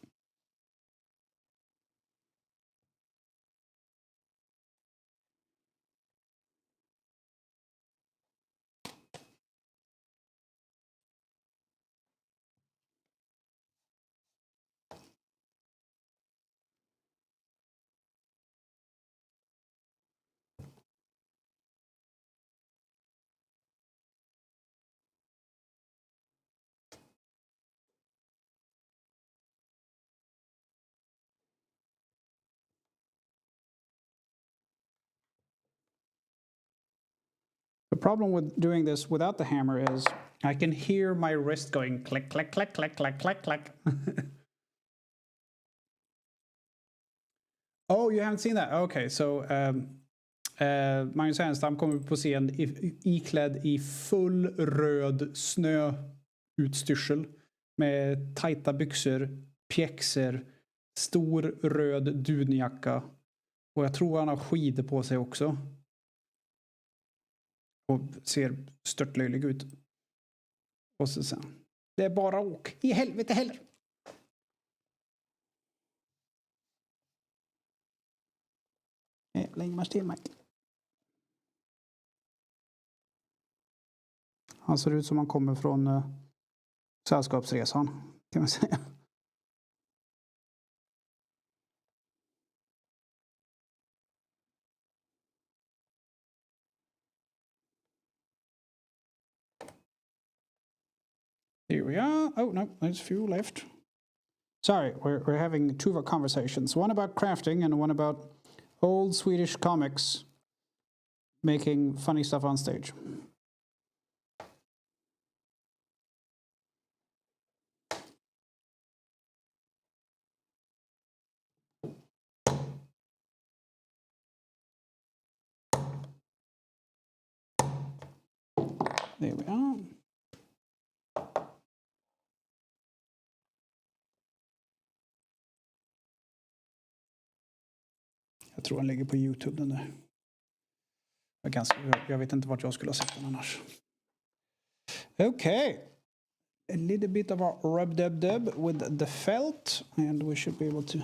The problem with doing this without the hammer is I can hear my wrist going click, click, click, click, click, click, click. Oh, you haven't seen that? Okay, so Magnus Härenstam kommer på scen iklädd i full röd snöutstyrsel med tajta byxor, pjäxor, stor röd dunjacka och jag tror han har skidor på sig också. Och ser störtlöjlig ut. Och så sen. Det är bara åk. I helvete heller. Lägg mars till mig. Han ser ut som han kommer från Sällskapsresan, kan man säga. Here we are. Oh, no, there's a few left. Sorry, we're having two conversations. One about crafting and one about old Swedish comics making funny stuff on stage. There we are. Jag tror han ligger på YouTube den där. Jag vet inte vart jag skulle ha sett den annars. Okay. A little bit of a rub-dub-dub with the felt and we should be able to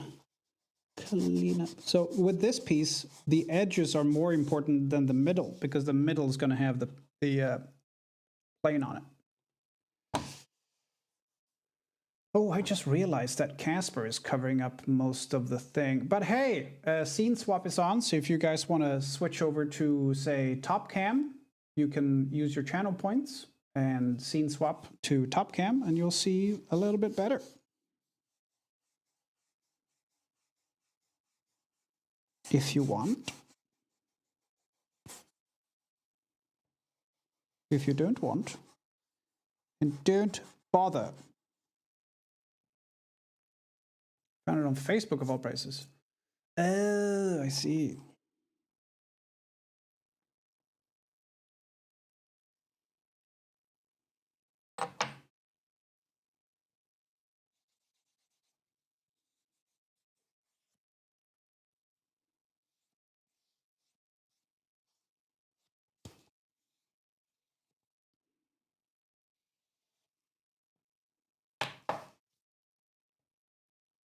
clean up. So with this piece, the edges are more important than the middle because the middle is going to have the plane on it. Oh, I just realized that Casper is covering up most of the thing. But hey, scene swap is on. So if you guys want to switch over to, say, top cam, you can use your channel points and scene swap to top cam, and you'll see a little bit better. If you want. If you don't want, and don't bother. Found it on Facebook of all places. Oh, I see.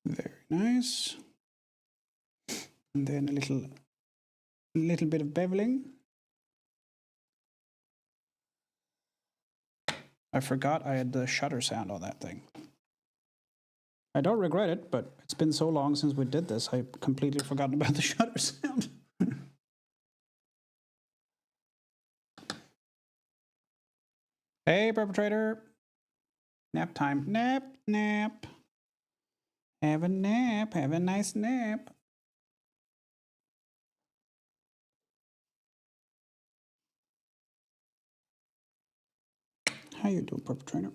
Very nice. And then a little bit of beveling. I forgot I had the shutter sound on that thing. I don't regret it, but it's been so long since we did this, I completely forgotten about the shutter sound. Hey, perpetrator. Nap time. Nap, nap. Have a nap. Have a nice nap. How you doing, perpetrator?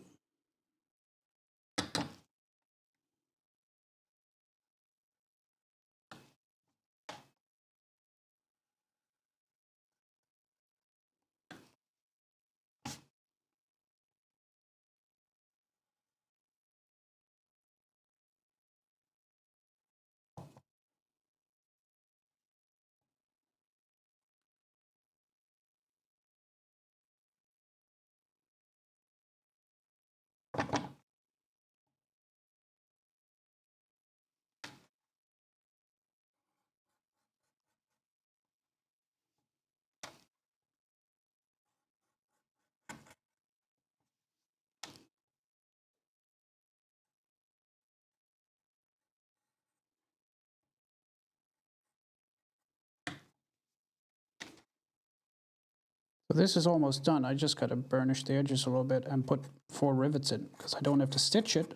So this is almost done. I just got to burnish the edges a little bit and put 4 rivets in because I don't have to stitch it.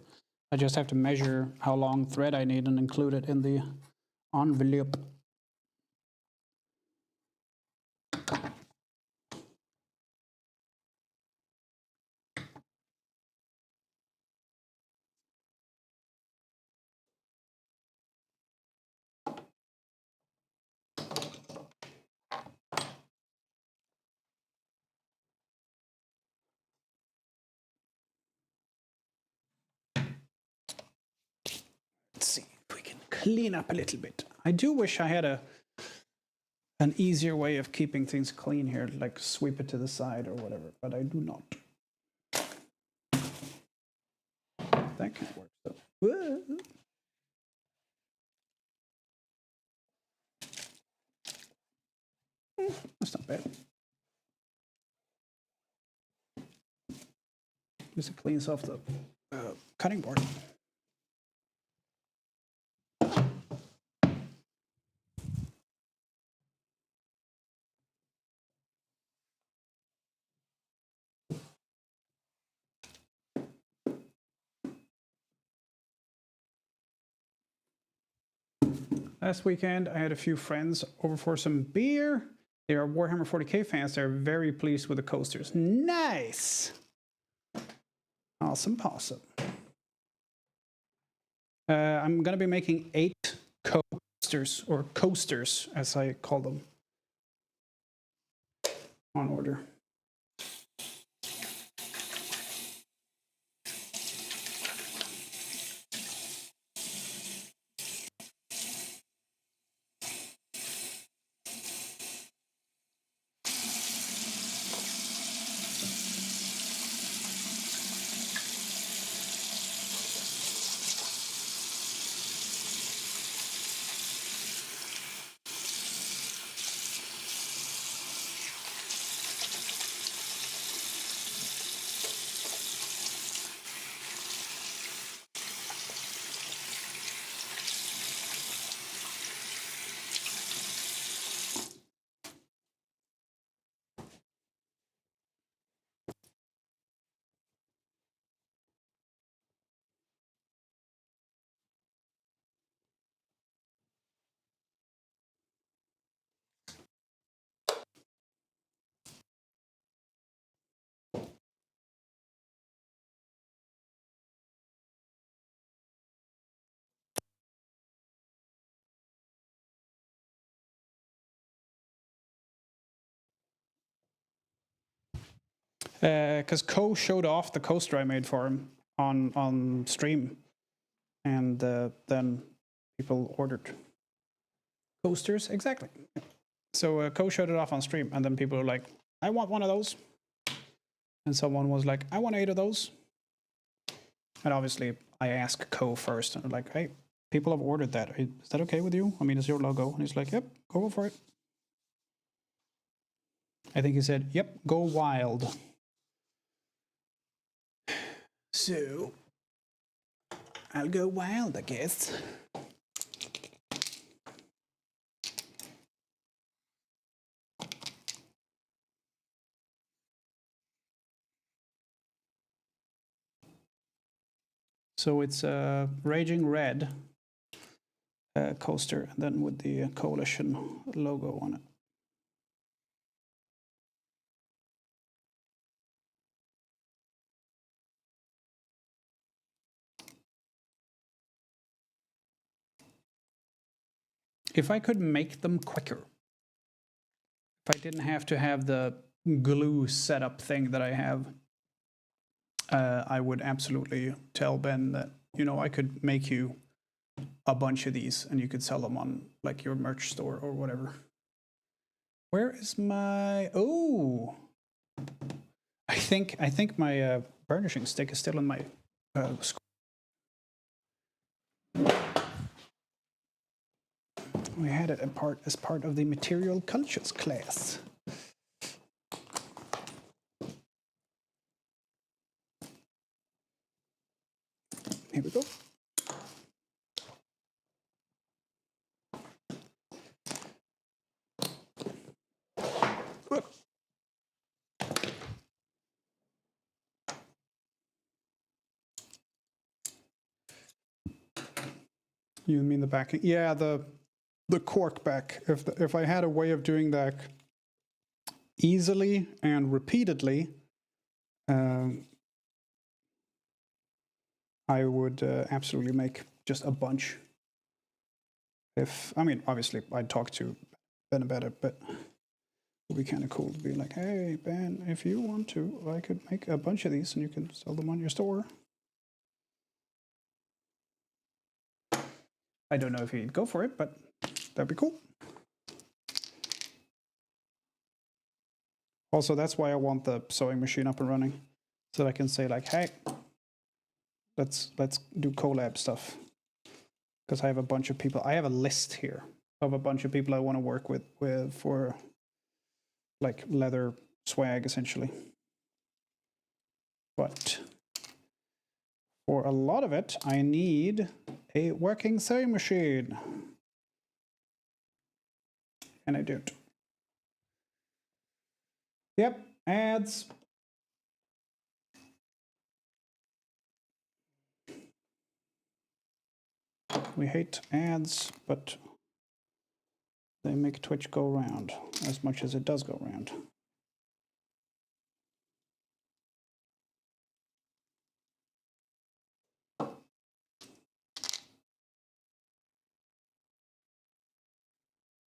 I just have to measure how long thread I need and include it in the envelope. clean up a little bit. I do wish I had an easier way of keeping things clean here, like sweep it to the side or whatever, but I do not. That can work though. Whoa. That's not bad. At least it cleans off the cutting board. Last weekend, I had a few friends over for some beer. They are Warhammer 40k fans. They're very pleased with the coasters. Nice! Awesome possum. I'm going to be making 8 coasters, or coasters, as I call them, on order. Because Ko showed off the coaster I made for him on stream, and then people ordered coasters. Exactly. So Ko showed it off on stream, and then people were like, "I want one of those," and someone was like, "I want 8 of those." And obviously, I asked Ko first, and I'm like, "Hey, people have ordered that. Is that okay with you? I mean, it's your logo." And he's like, "Yep, go for it." I think he said, "Yep, go wild." So, I'll go wild, I guess. So it's a Raging Red coaster, and then with the Coalition logo on it. If I could make them quicker, if I didn't have to have the glue setup thing that I have, I would absolutely tell Ben that, you know, I could make you a bunch of these and you could sell them on like your merch store or whatever. Where is my... Oh! I think my burnishing stick is still in my screw. We had it as part of the material cultures class. Here we go. You mean the backing? Yeah, the cork back. If I had a way of doing that easily and repeatedly, I would absolutely make just a bunch. I mean, obviously, I'd talk to Ben about it, but it would be kind of cool to be like, hey, Ben, if you want to, I could make a bunch of these and you can sell them on your store. I don't know if he'd go for it, but that'd be cool. Also, that's why I want the sewing machine up and running, so that I can say like, hey, let's do collab stuff. Because I have a bunch of people. I have a list here of a bunch of people I want to work with for like leather swag, essentially. But for a lot of it, I need a working sewing machine. And I don't. Yep, ads. We hate ads, but they make Twitch go round as much as it does go round.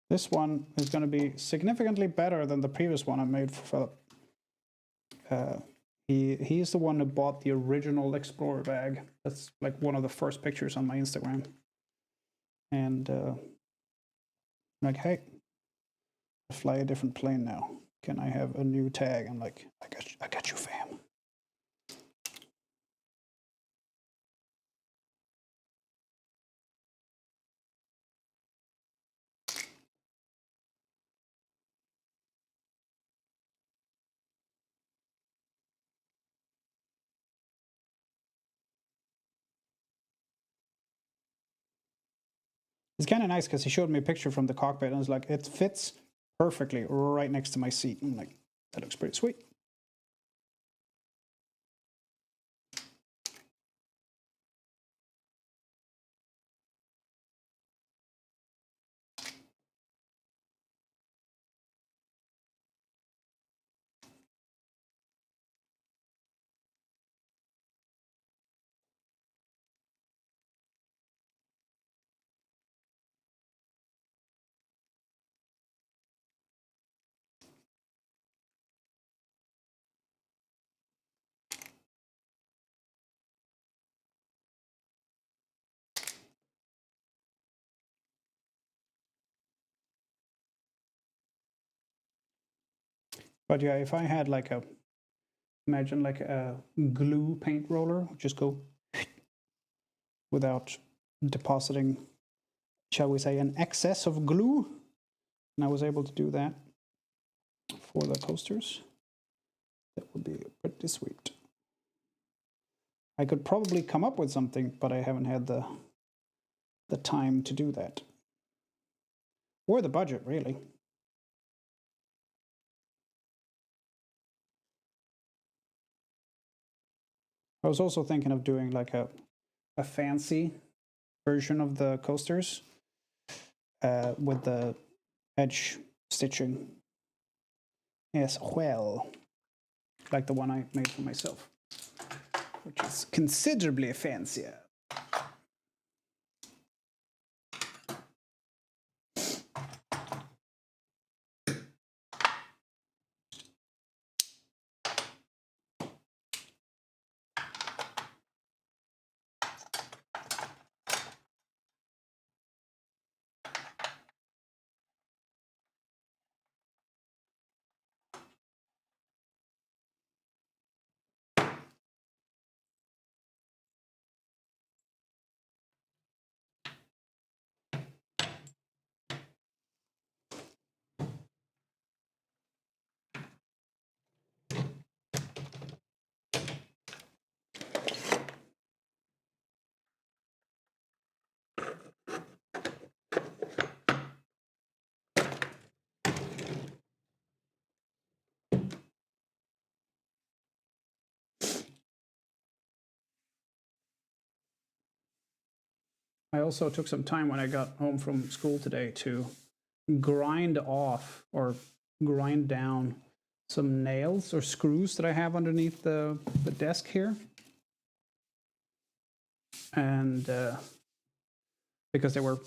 This one is going to be significantly better than the previous one I made for Philip. He's the one who bought the original Explorer bag. That's like one of the first pictures on my Instagram. And like, hey, I fly a different plane now. Can I have a new tag? I'm like, I got you, fam. It's kind of nice because he showed me a picture from the cockpit and was like, it fits perfectly right next to my seat. And I'm like, that looks pretty sweet. But yeah, if I had like imagine like a glue paint roller, just go without depositing, shall we say, an excess of glue. And I was able to do that for the coasters. That would be pretty sweet. I could probably come up with something, but I haven't had the time to do that. Or the budget, really. I was also thinking of doing like a fancy version of the coasters with the edge stitching as well, like the one I made for myself, which is considerably fancier. I also took some time when I got home from school today to grind off or grind down some nails or screws that I have underneath the desk here. And because they were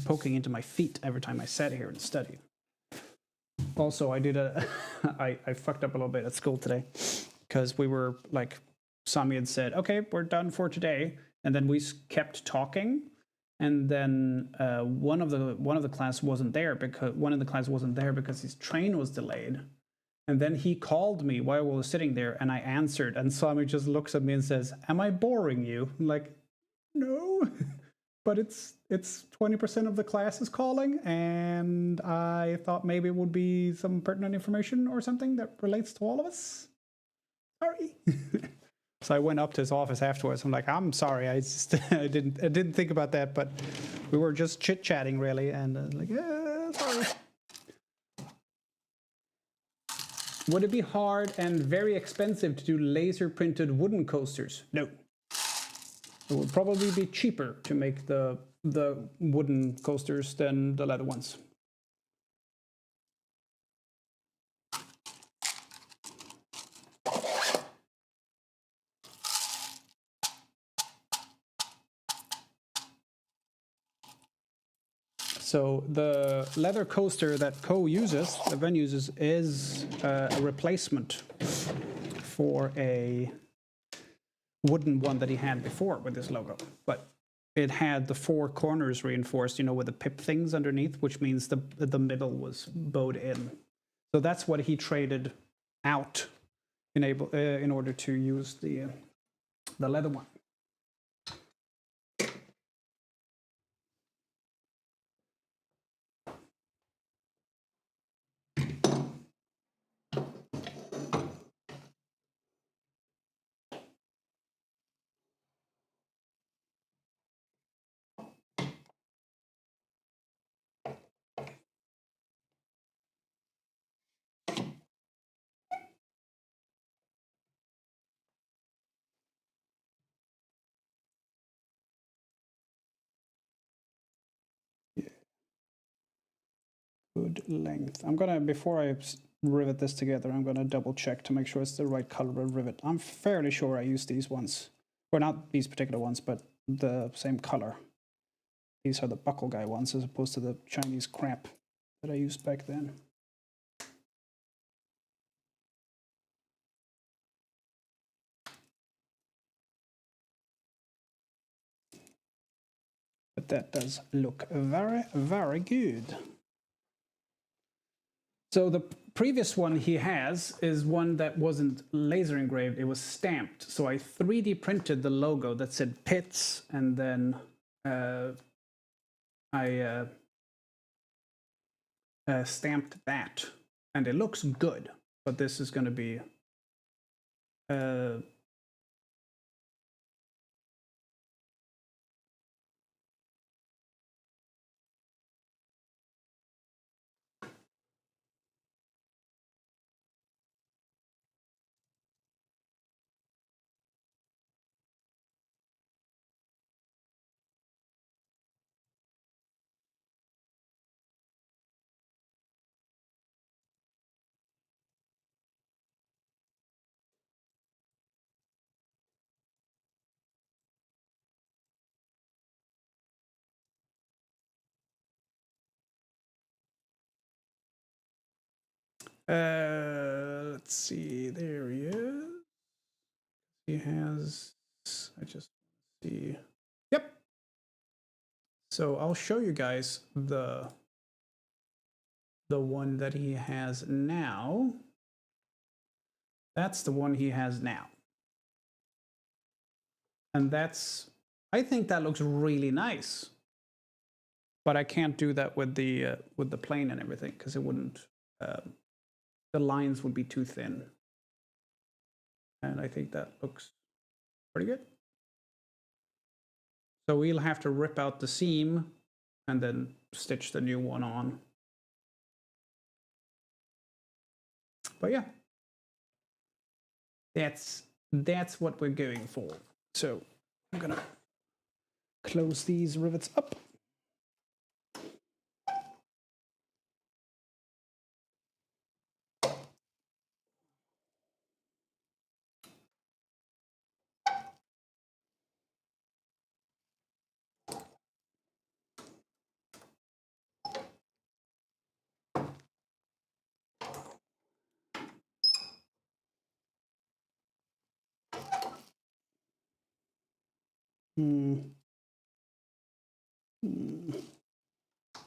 poking into my feet every time I sat here and studied. Also, I did I fucked up a little bit at school today because we were like, Sami had said, okay, we're done for today. And then we kept talking. and then one of the class wasn't there because his train was delayed. And then he called me while we were sitting there, and I answered. And Swami just looks at me and says, "Am I boring you?" I'm like, no, but it's 20% of the class is calling, and I thought maybe it would be some pertinent information or something that relates to all of us. Sorry. So I went up to his office afterwards. I'm like, I'm sorry, I just I didn't think about that, but we were just chit chatting really, and like, sorry. Would it be hard and very expensive to do laser printed wooden coasters? No. It would probably be cheaper to make the wooden coasters than the leather ones. So the leather coaster that Ko uses, the Ven uses, is a replacement for a wooden one that he had before with this logo. But it had the four corners reinforced, you know, with the pip things underneath, which means the middle was bowed in. So that's what he traded out in order to use the leather one. Good length. I'm gonna, before I rivet this together, I'm gonna double check to make sure it's the right color of rivet. I'm fairly sure I used these ones, or not these particular ones, but the same color. These are the buckle guy ones as opposed to the Chinese crap that I used back then. But that does look very, very good. So the previous one he has is one that wasn't laser engraved, it was stamped. So I 3D printed the logo that said Pitts, and then I stamped that. And it looks good, but this is going to be let's see, there he is. He has, I just see, yep. So I'll show you guys the one that he has now. That's the one he has now. And that's, I think that looks really nice. But I can't do that with the plane and everything, because it wouldn't, the lines would be too thin. And I think that looks pretty good. So we'll have to rip out the seam and then stitch the new one on. But yeah, that's what we're going for. So I'm gonna close these rivets up.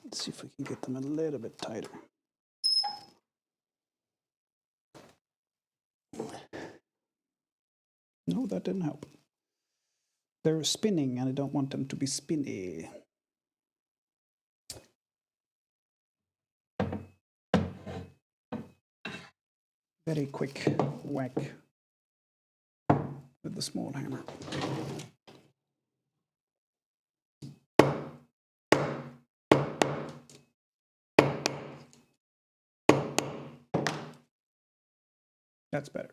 Let's see if we can get them a little bit tighter. No, that didn't help. They're spinning and I don't want them to be spinny. Very quick whack with the small hammer. That's better.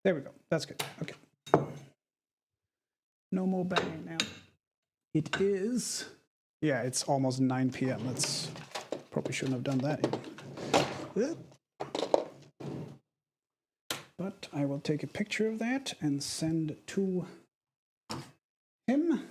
There we go. That's good. Okay. No more banging now. It is, yeah, it's almost 9 p.m. That's probably shouldn't have done that even. But I will take a picture of that and send to him.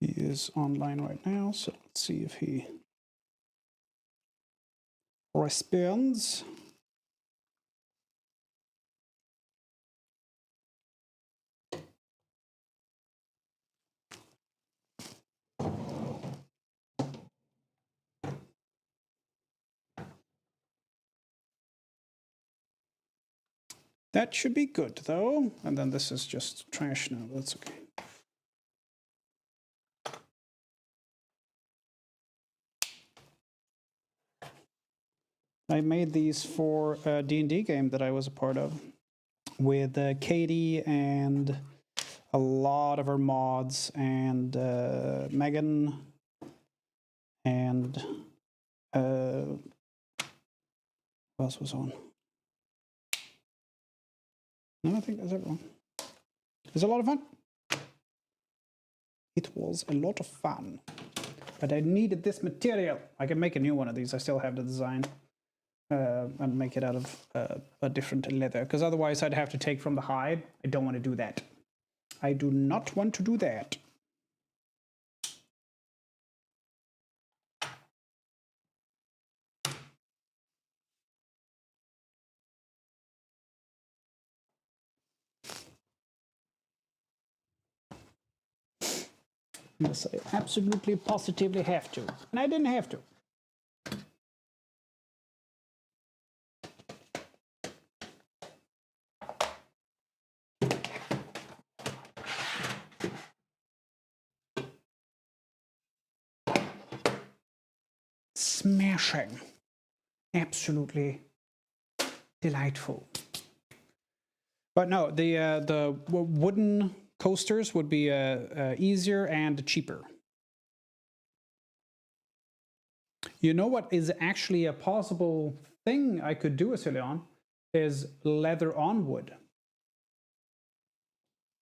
He is online right now, so let's see if he responds. That should be good though. And then this is just trash now, that's okay. I made these for a D&D game that I was a part of with Katie and a lot of her mods and Megan and who else was on? No, I think that's everyone. It was a lot of fun. It was a lot of fun. But I needed this material. I can make a new one of these. I still have the design. And make it out of a different leather. Because otherwise I'd have to take from the hide. I don't want to do that. I do not want to do that. Yes, I absolutely, positively have to. And I didn't have to. Smashing. Absolutely delightful. But no, the wooden coasters would be easier and cheaper. You know what is actually a possible thing I could do, Asilion, is leather on wood.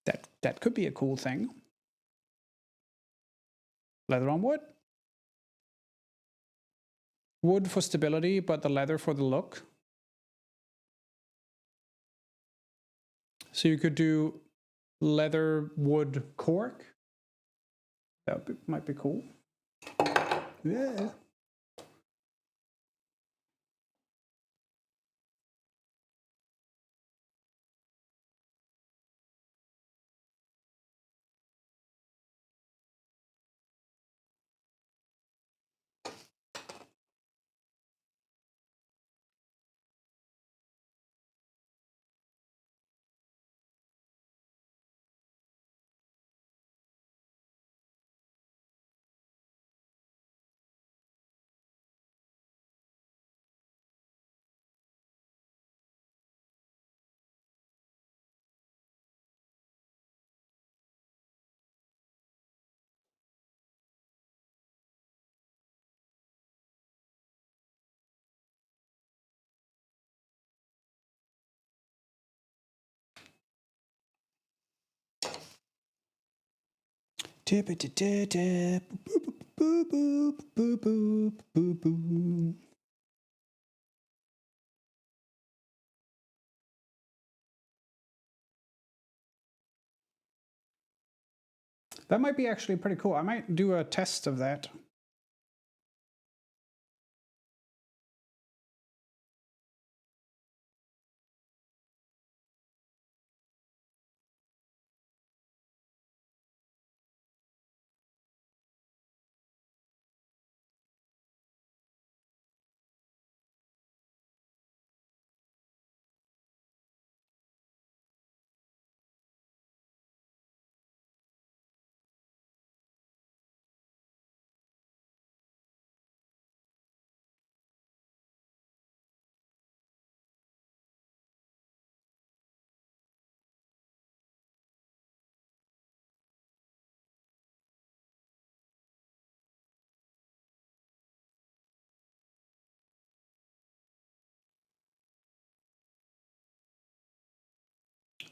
That could be a cool thing. Leather on wood. Wood for stability, but the leather for the look. So you could do leather wood cork. That might be cool. Yeah. That might be actually pretty cool. I might do a test of that.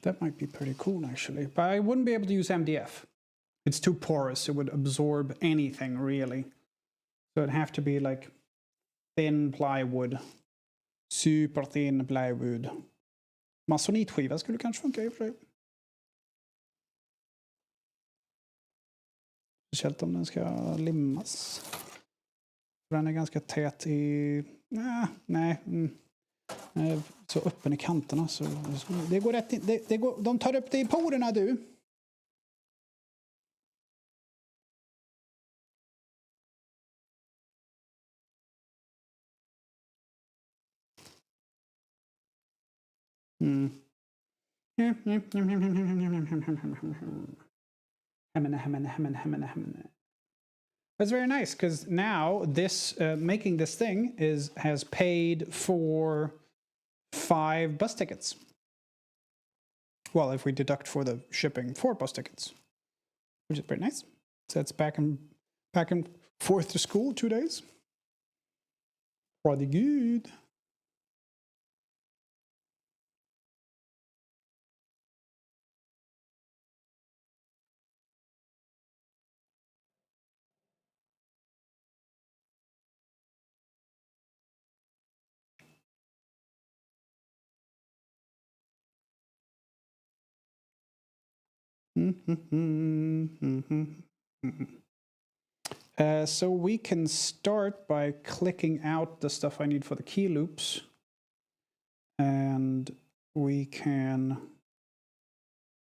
That might be pretty cool, actually. But I wouldn't be able to use MDF. It's too porous. It would absorb anything, really. So it'd have to be like thin plywood. Super thin plywood. Masonitskiva skulle kanske funka i och för sig. Speciellt om den ska limmas. För den är ganska tät i... Nej. Så öppen i kanterna. Så det går rätt in. Det går, de tar upp det i porerna, du. That's very nice, because now this making this thing has paid for 5 bus tickets. Well, if we deduct for the shipping 4 bus tickets, which is pretty nice. So it's back and forth to school 2 days. Pretty good. So we can start by clicking out the stuff I need for the key loops. And we can...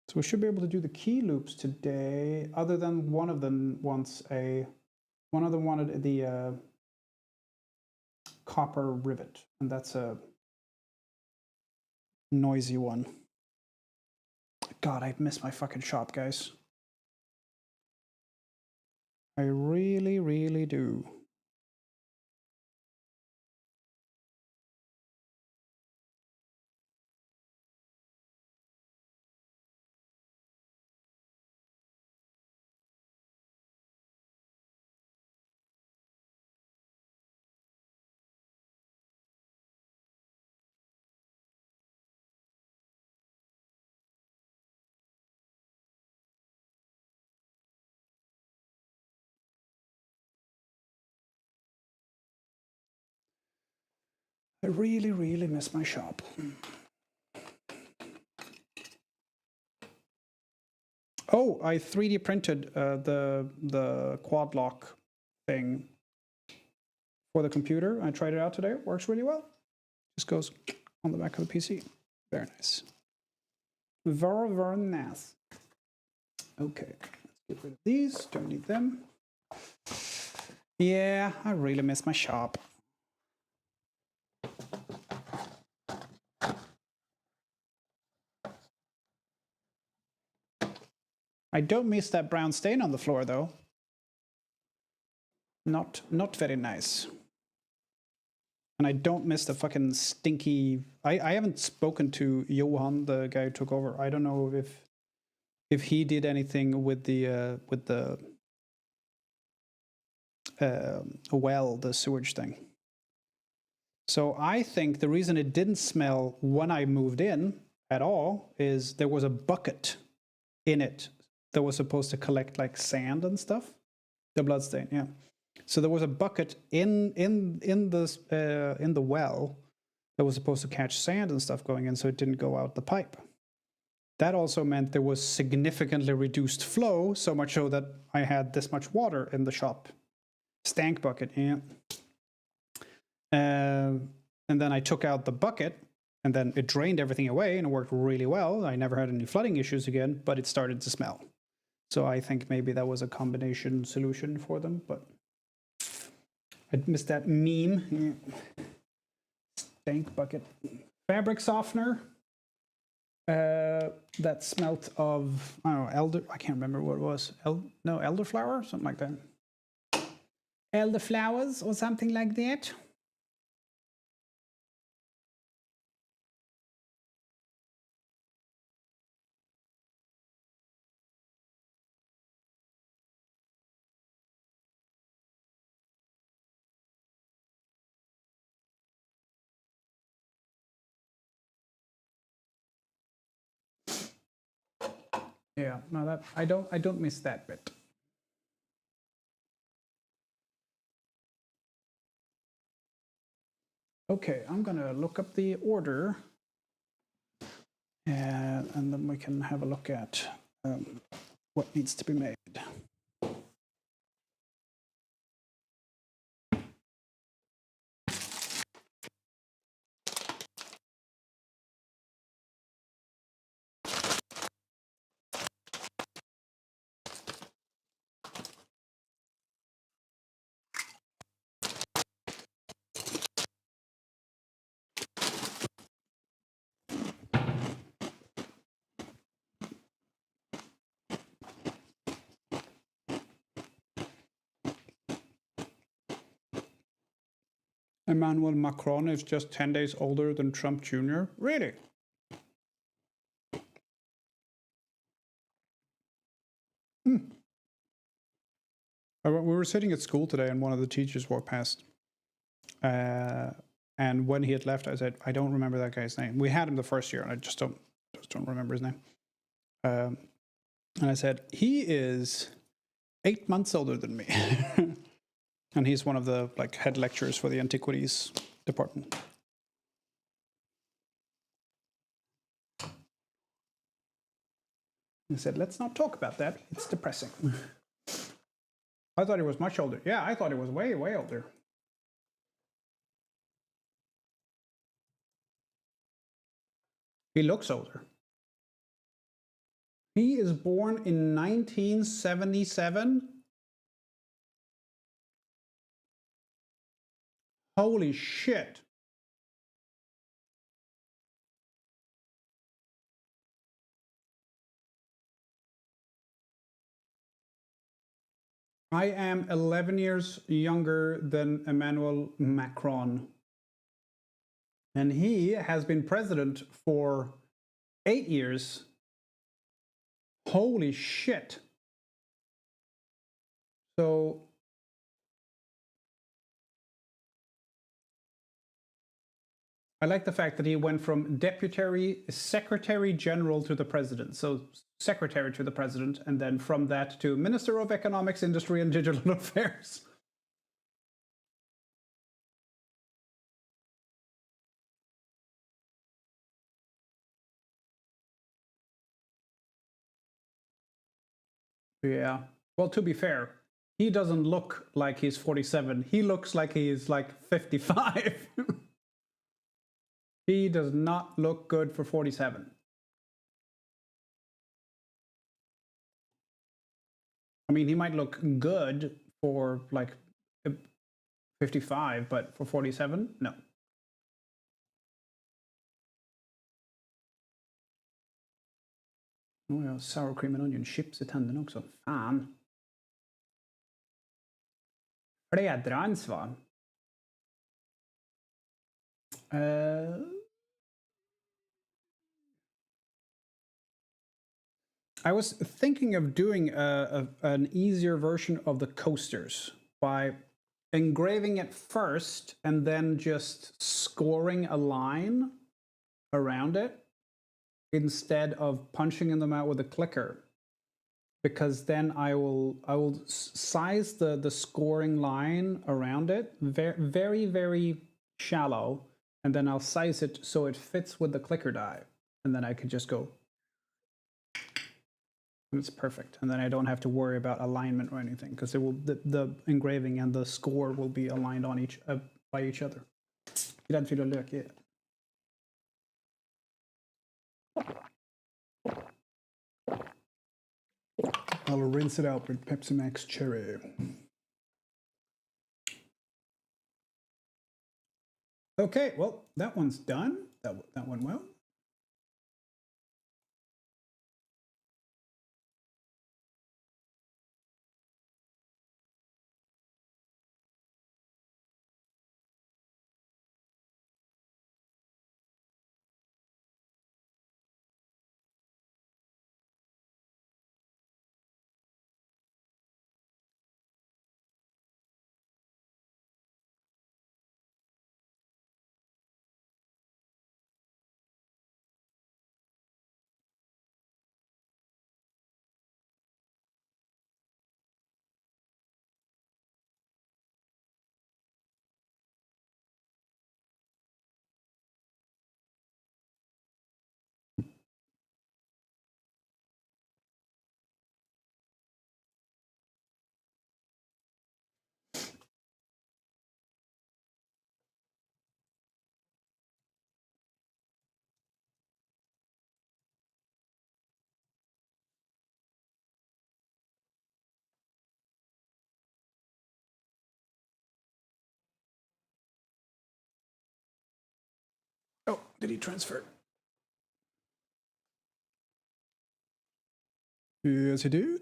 So we should be able to do the key loops today, other than one of them wants one of them wanted the copper rivet, and that's a noisy one. God, I miss my fucking shop, guys. I really, really do. I really, really miss my shop. Oh, I 3D printed the quad lock thing for the computer. I tried it out today. It works really well. Just goes on the back of the PC. Very nice. Very, very nice. Okay, let's get rid of these. Don't need them. Yeah, I really miss my shop. I don't miss that brown stain on the floor, though. Not very nice. And I don't miss the fucking stinky... I haven't spoken to Johan, the guy who took over. I don't know if he did anything with the well, the sewage thing. So I think the reason it didn't smell when I moved in at all is there was a bucket in it that was supposed to collect like sand and stuff. The blood stain, yeah. So there was a bucket in the well that was supposed to catch sand and stuff going in, so it didn't go out the pipe. That also meant there was significantly reduced flow, so much so that I had this much water in the shop. Stank bucket, yeah. And then I took out the bucket, and then it drained everything away, and it worked really well. I never had any flooding issues again, but it started to smell. So I think maybe that was a combination solution for them, but I missed that meme. Stank bucket. Fabric softener. That smelt of, I don't know, elder. I can't remember what it was. Elderflower, something like that. Elderflowers or something like that. Yeah, no, that I don't miss that bit. Okay, I'm gonna look up the order, and then we can have a look at what needs to be made. Emmanuel Macron is just 10 days older than Trump Jr. Really? We were sitting at school today, and one of the teachers walked past. And when he had left, I said, "I don't remember that guy's name." We had him the first year, and I just don't remember his name. And I said, "He is 8 months older than me." And he's one of the like head lecturers for the antiquities department. He said, "Let's not talk about that. It's depressing." I thought he was much older. Yeah, I thought he was way, way older. He looks older. He is born in 1977. Holy shit. I am 11 years younger than Emmanuel Macron. And he has been president for 8 years. Holy shit. So I like the fact that he went from deputy secretary general to the president. So secretary to the president, and then from that to Minister of Economics, Industry and Digital Affairs. Yeah. Well, to be fair, he doesn't look like he's 47. He looks like he's like 55. He does not look good for 47. I mean, he might look good for like 55, but for 47, no. Oh, jag har sour cream and onion chips i tänderna också. Fan. Flädrans va? I was thinking of doing an easier version of the coasters by engraving it first and then just scoring a line around it instead of punching them out with a clicker. because then I will size the scoring line around it very, very shallow, and then I'll size it so it fits with the clicker die, and then I could just go. It's perfect, and then I don't have to worry about alignment or anything, because it will the engraving and the score will be aligned on by each other. Gräddfil och lök, yeah. I'll rinse it out with Pepsi Max Cherry. Okay, well, that one's done. That went well. Oh, did he transfer? Yes, he did.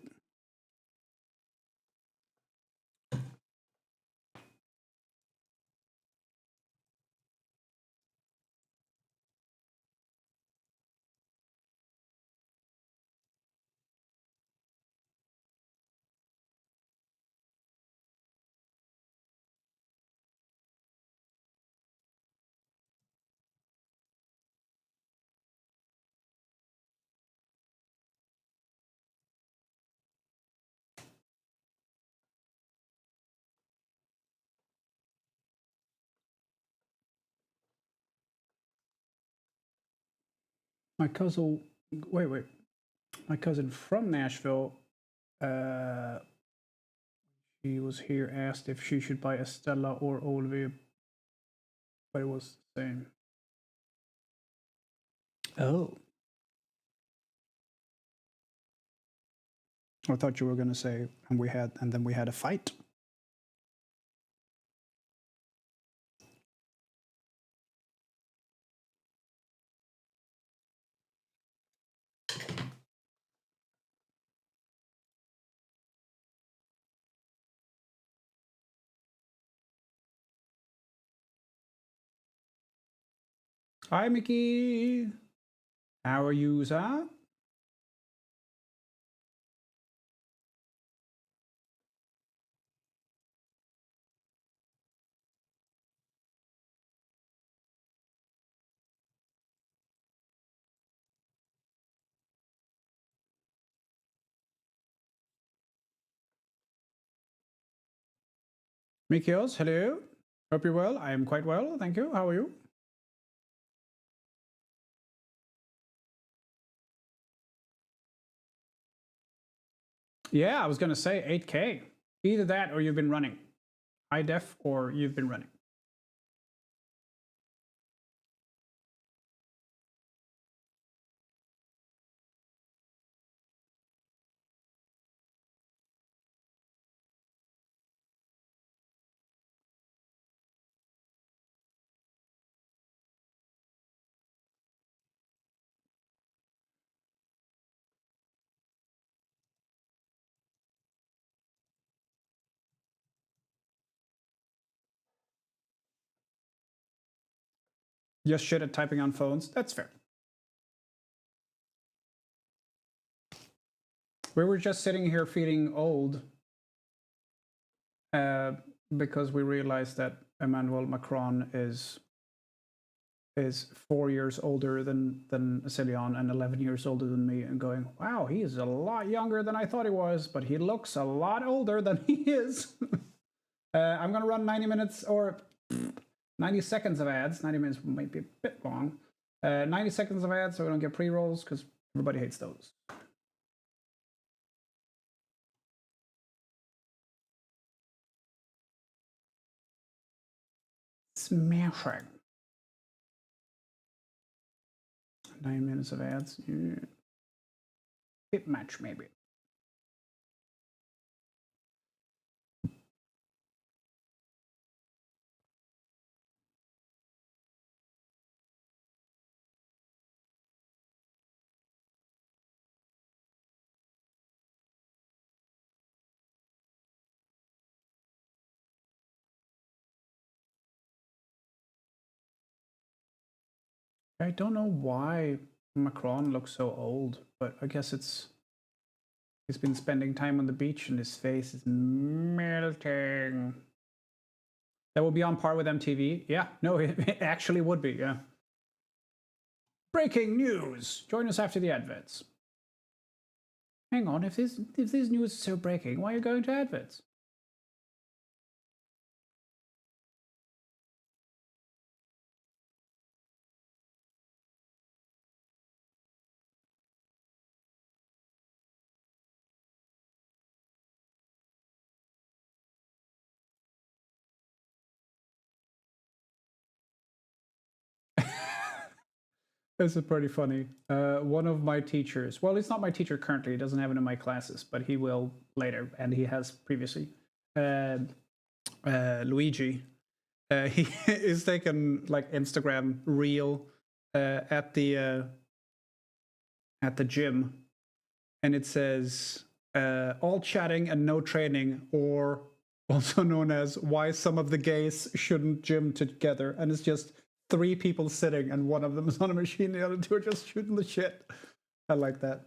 My cousin, wait. My cousin from Nashville, she was here, asked if she should buy a Stella or Olvi, but it was the same. Oh. I thought you were gonna say, and then we had a fight. Hi, Mickey. How are you, sir? Mikios, hello. Hope you're well. I am quite well, thank you. How are you? Yeah, I was gonna say 8K. Either that or you've been running. High def or you've been running. Just shit at typing on phones. That's fair. We were just sitting here feeling old because we realized that Emmanuel Macron is is 4 years older than Cillian and 11 years older than me, and going, wow, he is a lot younger than I thought he was, but he looks a lot older than he is. I'm gonna run 90 minutes or 90 seconds of ads. 90 minutes might be a bit long. 90 seconds of ads so we don't get pre-rolls, because everybody hates those. Smashing. 9 minutes of ads. Yeah. Bit much, maybe. I don't know why Macron looks so old, but I guess he's been spending time on the beach and his face is melting. That would be on par with MTV. Yeah, no, it actually would be, yeah. Breaking news! Join us after the adverts. Hang on, if this news is so breaking, why are you going to adverts? This is pretty funny. One of my teachers, well, he's not my teacher currently, he doesn't have it in my classes, but he will later, and he has previously. Luigi, he is taking like Instagram reel at the gym, and it says all chatting and no training, or also known as why some of the gays shouldn't gym together, and it's just 3 people sitting and one of them is on a machine, the other 2 are just shooting the shit. I like that.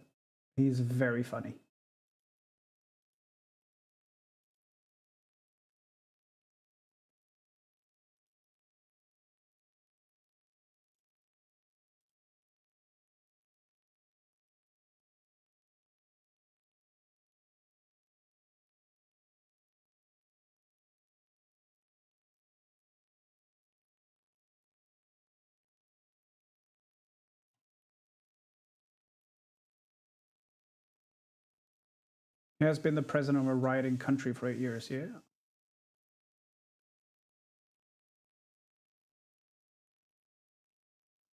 He's very funny. He has been the president of a rioting country for 8 years, yeah.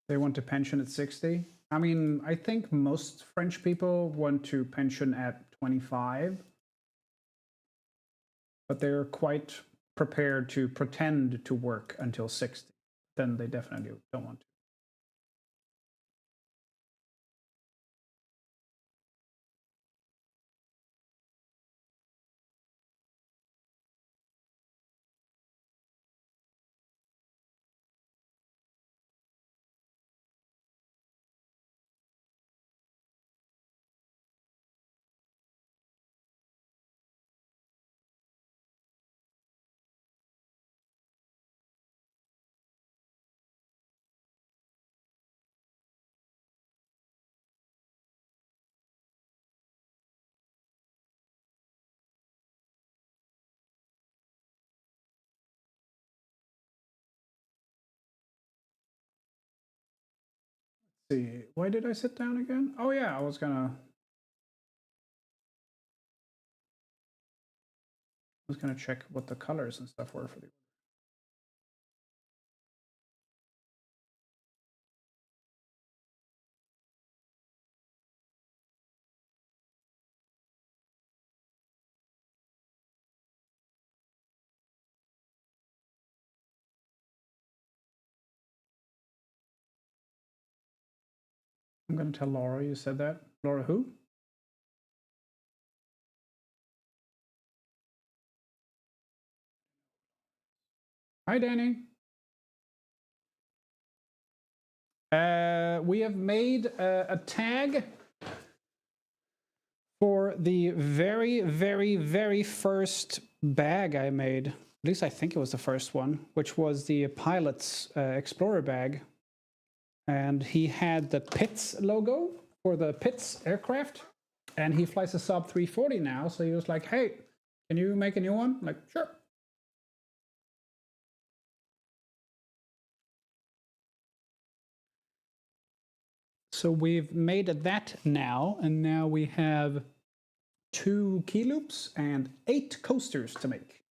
They want to pension at 60. I mean, I think most French people want to pension at 25, but they're quite prepared to pretend to work until 60. Then they definitely don't want to. See, why did I sit down again? Oh yeah, I was gonna check what the colors and stuff were for the. I'm gonna tell Laura you said that. Laura who? Hi, Danny. We have made a tag for the very, very, very first bag I made. At least I think it was the first one, which was the Pilot's Explorer bag. And he had the Pitts logo for the Pitts aircraft, and he flies a Saab 340 now. So he was like, "Hey, can you make a new one?" I'm like, sure. So we've made that now, and now we have 2 key loops and 8 coasters to make.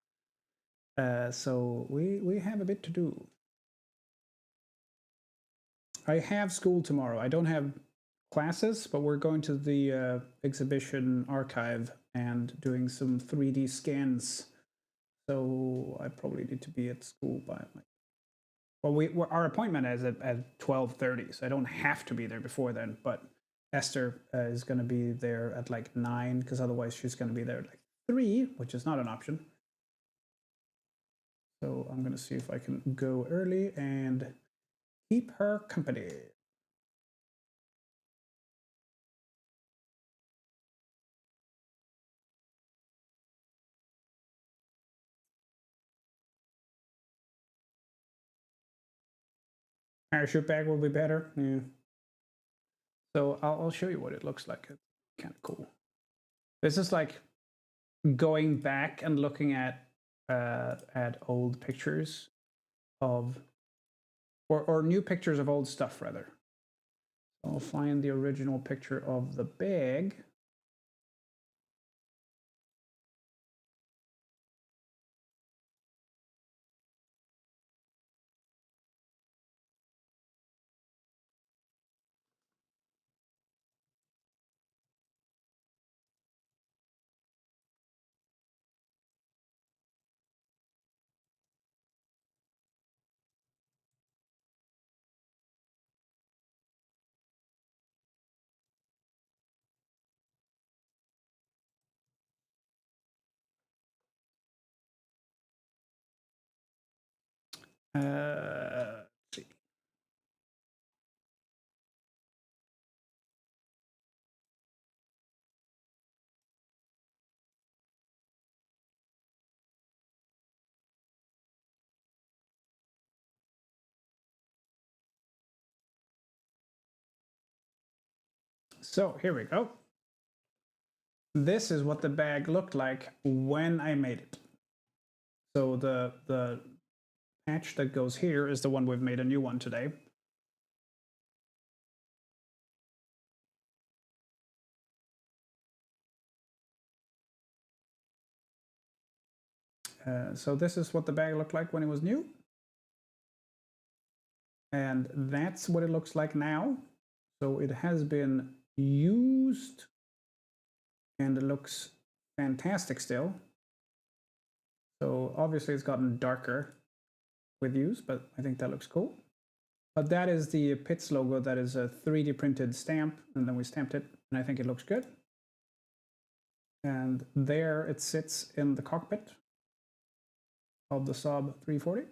So we have a bit to do. I have school tomorrow. I don't have classes, but we're going to the exhibition archive and doing some 3D scans. So I probably need to be at school by like. Well, our appointment is at 12:30, so I don't have to be there before then. But Esther is going to be there at like 9, because otherwise she's going to be there at like 3, which is not an option. So I'm going to see if I can go early and keep her company. Parachute bag will be better. Yeah. So I'll show you what it looks like. It's kind of cool. This is like going back and looking at old pictures of, or new pictures of old stuff rather. So I'll find the original picture of the bag. Let's see. So here we go. This is what the bag looked like when I made it. So the patch that goes here is the one we've made a new one today. So this is what the bag looked like when it was new. And that's what it looks like now. So it has been used and it looks fantastic still. So obviously it's gotten darker with use, but I think that looks cool. But that is the Pitts logo. That is a 3D printed stamp, and then we stamped it, and I think it looks good. And there it sits in the cockpit of the Saab 340.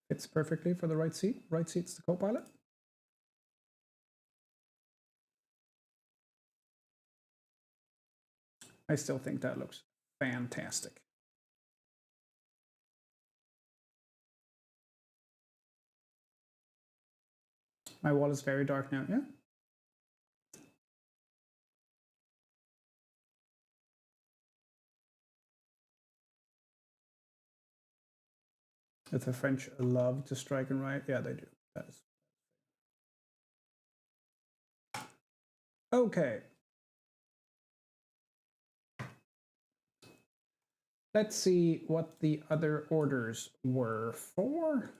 Fits perfectly for the right seat. Right seat's the co-pilot. I still think that looks fantastic. My wall is very dark now, yeah? If the French love to strike and write, yeah, they do. That is. Okay. Let's see what the other orders were for.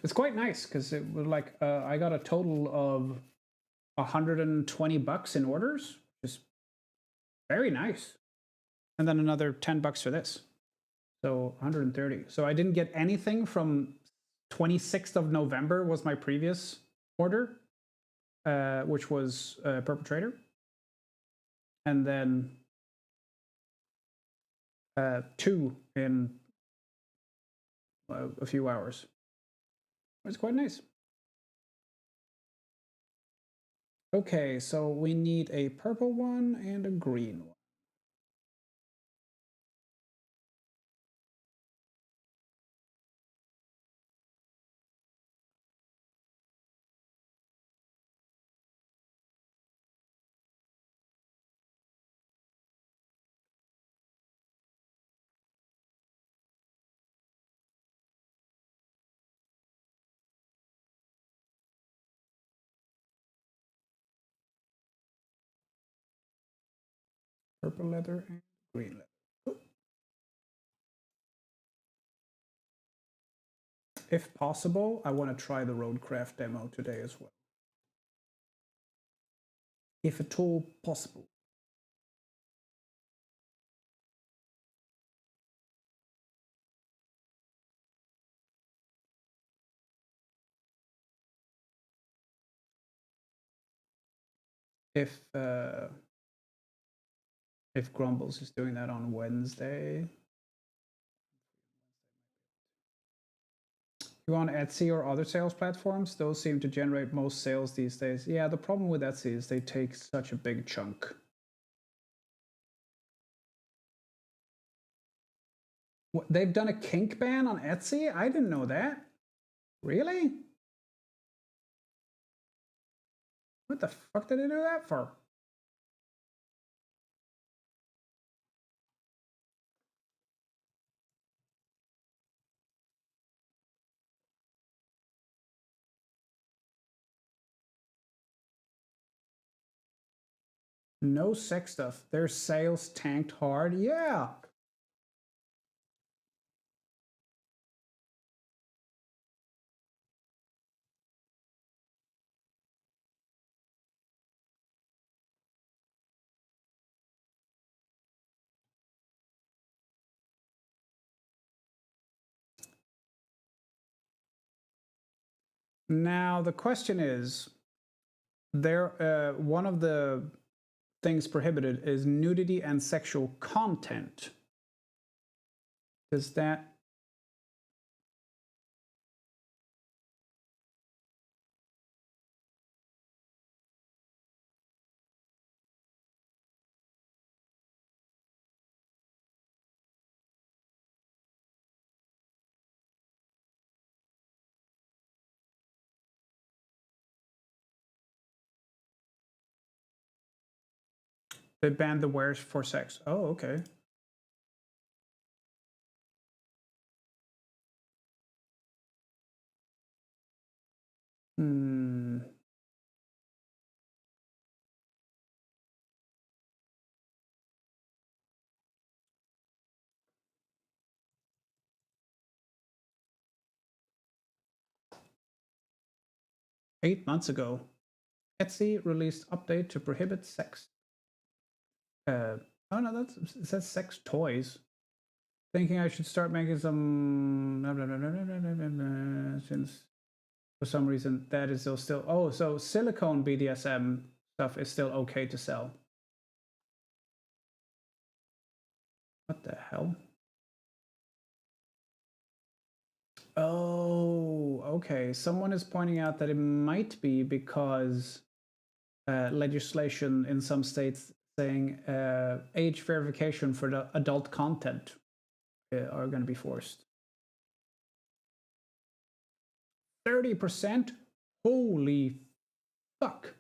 It's quite nice because it was like I got a total of $120 in orders, which is very nice, and then another $10 for this, so 130. So I didn't get anything from 26th of November was my previous order, which was Perpetrator, and then 2 in a few hours. It's quite nice. Okay, so we need a purple one and a green one. Purple leather and green leather. Oh. If possible, I want to try the Roadcraft demo today as well. If at all possible. If Grumbles is doing that on Wednesday. You on Etsy or other sales platforms? Those seem to generate most sales these days. Yeah, the problem with Etsy is they take such a big chunk. What, they've done a kink ban on Etsy? I didn't know that. Really? What the fuck did they do that for? No sex stuff. Their sales tanked hard. Yeah. Now the question is, there one of the things prohibited is nudity and sexual content. Does that they banned the wares for sex? Oh, okay. Hmm. Eight months ago, Etsy released update to prohibit sex. Oh no, that's it says sex toys. Thinking I should start making some since for some reason that is still oh, so silicone BDSM stuff is still okay to sell. What the hell? Oh, okay. Someone is pointing out that it might be because legislation in some states saying age verification for the adult content are going to be forced. 30%? Holy fuck.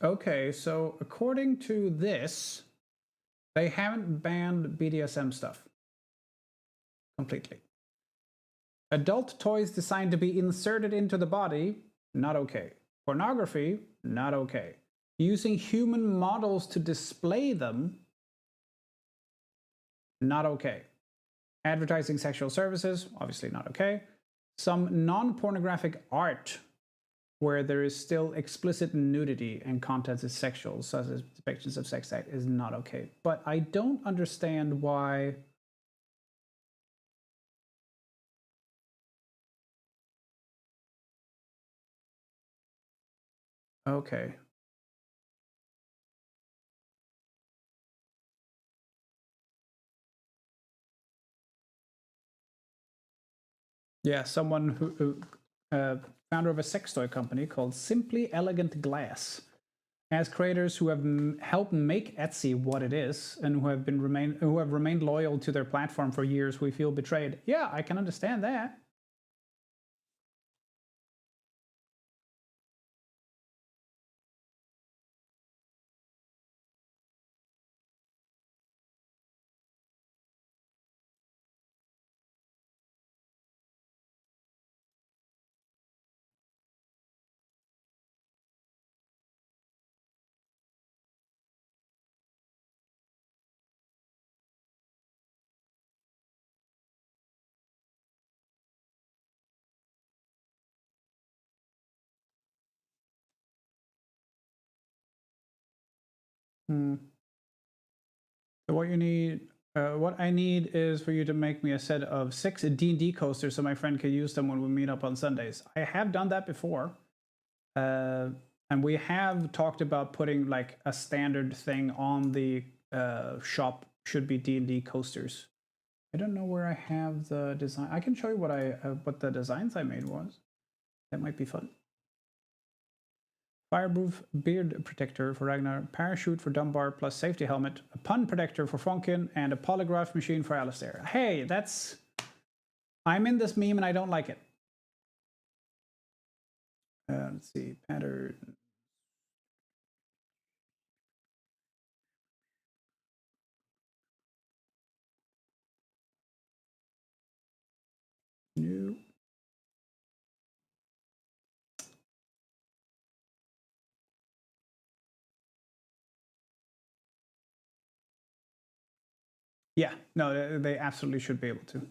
Okay, so according to this, they haven't banned BDSM stuff completely. Adult toys designed to be inserted into the body, not okay. Pornography, not okay. Using human models to display them, not okay. Advertising sexual services, obviously not okay. Some non-pornographic art where there is still explicit nudity and content is sexual, such as depictions of sex act, is not okay. But I don't understand why Okay. Yeah, someone who founder of a sex toy company called Simply Elegant Glass. As creators who have helped make Etsy what it is and who have remained loyal to their platform for years, we feel betrayed. Yeah, I can understand that. Hmm. So what I need is for you to make me a set of 6 D&D coasters so my friend can use them when we meet up on Sundays. I have done that before. And we have talked about putting like a standard thing on the shop should be D&D coasters. I don't know where I have the design. I can show you what the designs I made was. That might be fun. Fireproof beard protector for Ragnar, parachute for Dunbar plus safety helmet, a pun protector for Fonkin, and a polygraph machine for Alistair. Hey, that's... I'm in this meme and I don't like it. Let's see, pattern. New. Yeah, no, they absolutely should be able to.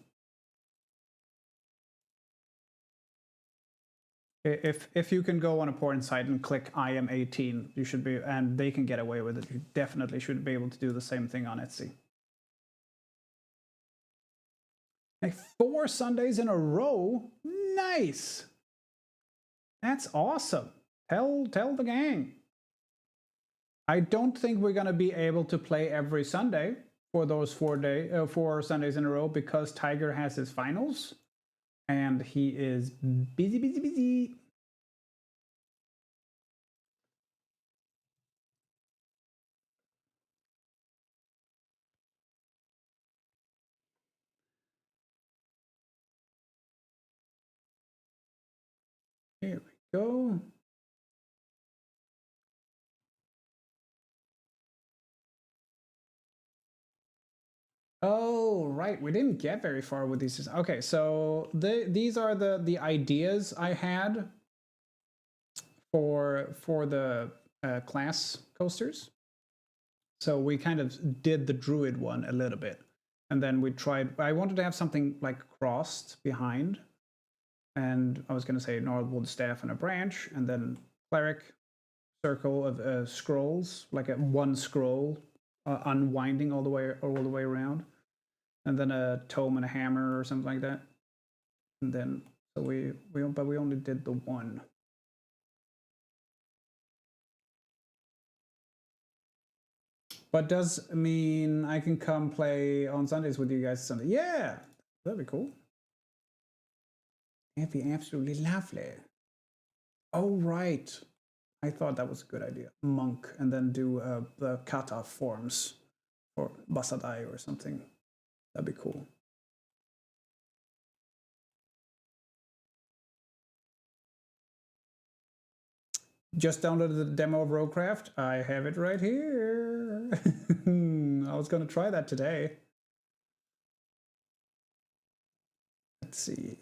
If you can go on a porn site and click I am 18, you should be, and they can get away with it. You definitely should be able to do the same thing on Etsy. Like 4 Sundays in a row? Nice. That's awesome. Tell the gang. I don't think we're gonna be able to play every Sunday for those 4 Sundays in a row because Tiger has his finals and he is busy. Here we go. Oh, right. We didn't get very far with these. Okay, so these are the ideas I had for the class coasters. So we kind of did the druid one a little bit, and then we tried. I wanted to have something like crossed behind, and I was going to say Gnarled staff and a branch, and then cleric circle of scrolls, like a one scroll unwinding all the way around, and then a tome and a hammer or something like that. And then so we only did the one. But does mean I can come play on Sundays with you guys Sunday? Yeah, that'd be cool. That'd be absolutely lovely. Oh right, I thought that was a good idea. Monk, and then do the kata forms or basadai or something. That'd be cool. Just downloaded the demo of Roguecraft. I have it right here. I was going to try that today. Let's see.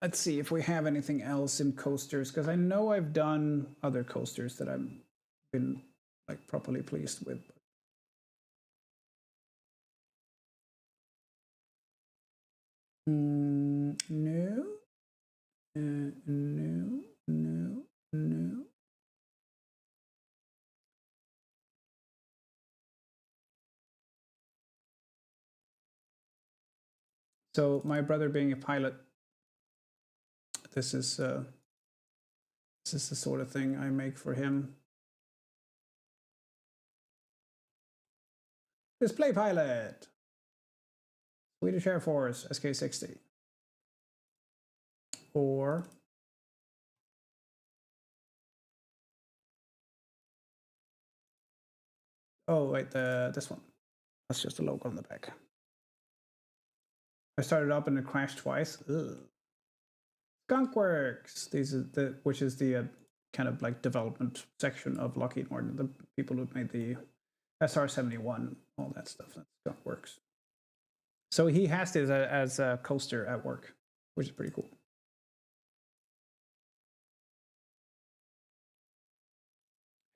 Let's see if we have anything else in coasters, because I know I've done other coasters that I've been like properly pleased with. No. No. So my brother being a pilot, this is the sort of thing I make for him. Display pilot, Swedish Air Force SK60, or oh wait, this one. That's just a logo on the back. I started up and it crashed twice. Ugh. Skunkworks. These are which is the kind of like development section of Lockheed Martin. The people who made the SR-71, all that stuff. That's Skunkworks. So he has this as a coaster at work, which is pretty cool.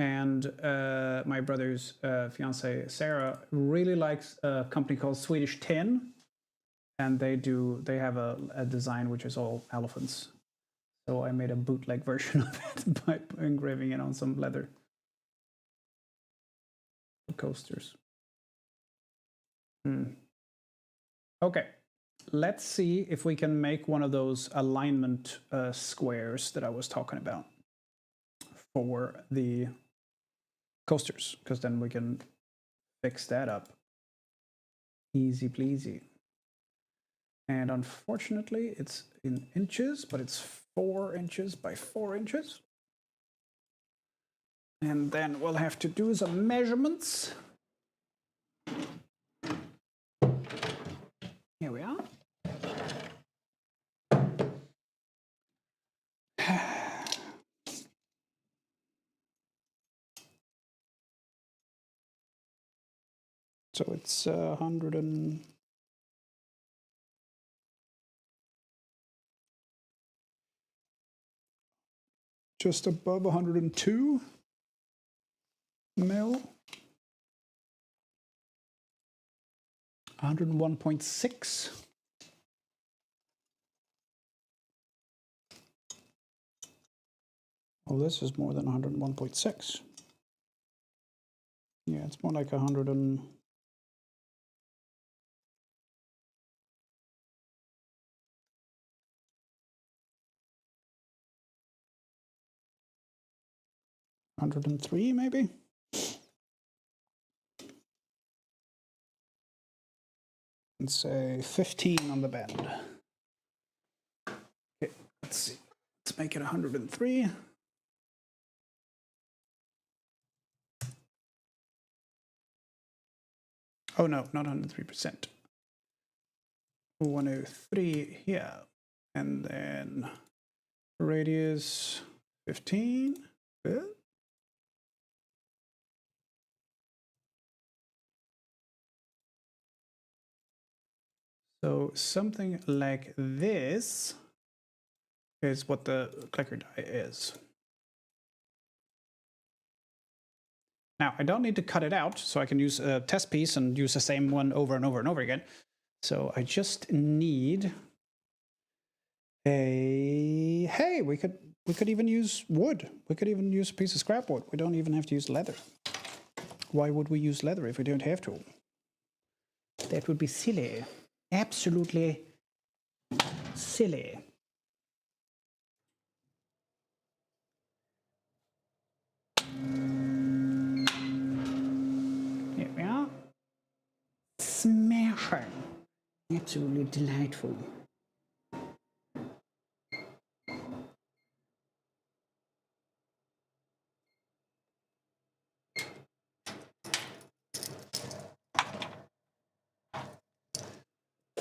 And my brother's fiance Sarah really likes a company called Swedish Tin, and they have a design which is all elephants. So I made a bootleg version of it by engraving it on some leather coasters. Okay, let's see if we can make one of those alignment squares that I was talking about for the coasters, because then we can fix that up. Easy pleasy. And unfortunately, it's in inches, but it's 4 inches by 4 inches. And then we'll have to do some measurements. Here we are. So it's 100 and just above 102 mil. 101.6. Oh, this is more than 101.6. Yeah, it's more like 100 and... $103 maybe? And say 15 on the bend. Okay, let's see. Let's make it 103. Oh no, not 103%. 103 here. And then radius 15. Good. So something like this is what the clicker die is. Now, I don't need to cut it out, so I can use a test piece and use the same one over and over and over again. So I just need a... Hey, we could even use wood. We could even use a piece of scrap wood. We don't even have to use leather. Why would we use leather if we don't have to? That would be silly. Absolutely silly. Here we are. Smashing. Absolutely delightful.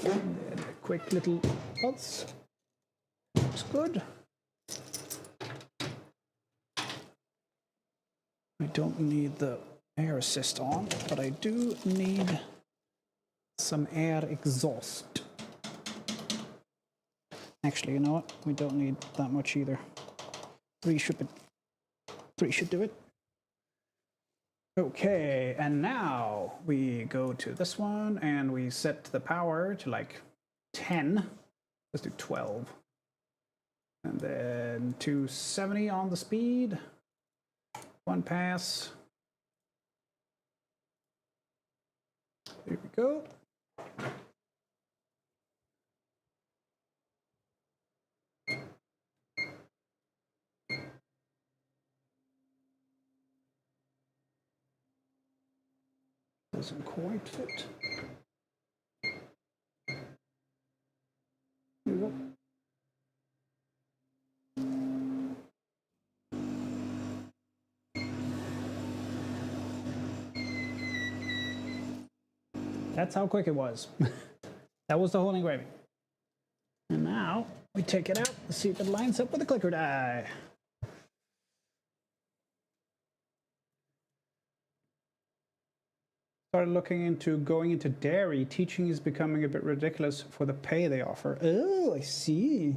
And then a quick little pulse. Looks good. I don't need the air assist on, but I do need some air exhaust. Actually, you know what? We don't need that much either. 3 should do it. Okay, and now we go to this one and we set the power to like 10. Let's do 12. And then 270 on the speed. 1 pass. There we go. doesn't quite fit. Here we go. That's how quick it was. That was the whole engraving. And now we take it out and see if it lines up with the clicker die. Started looking into going into dairy. Teaching is becoming a bit ridiculous for the pay they offer. Oh, I see.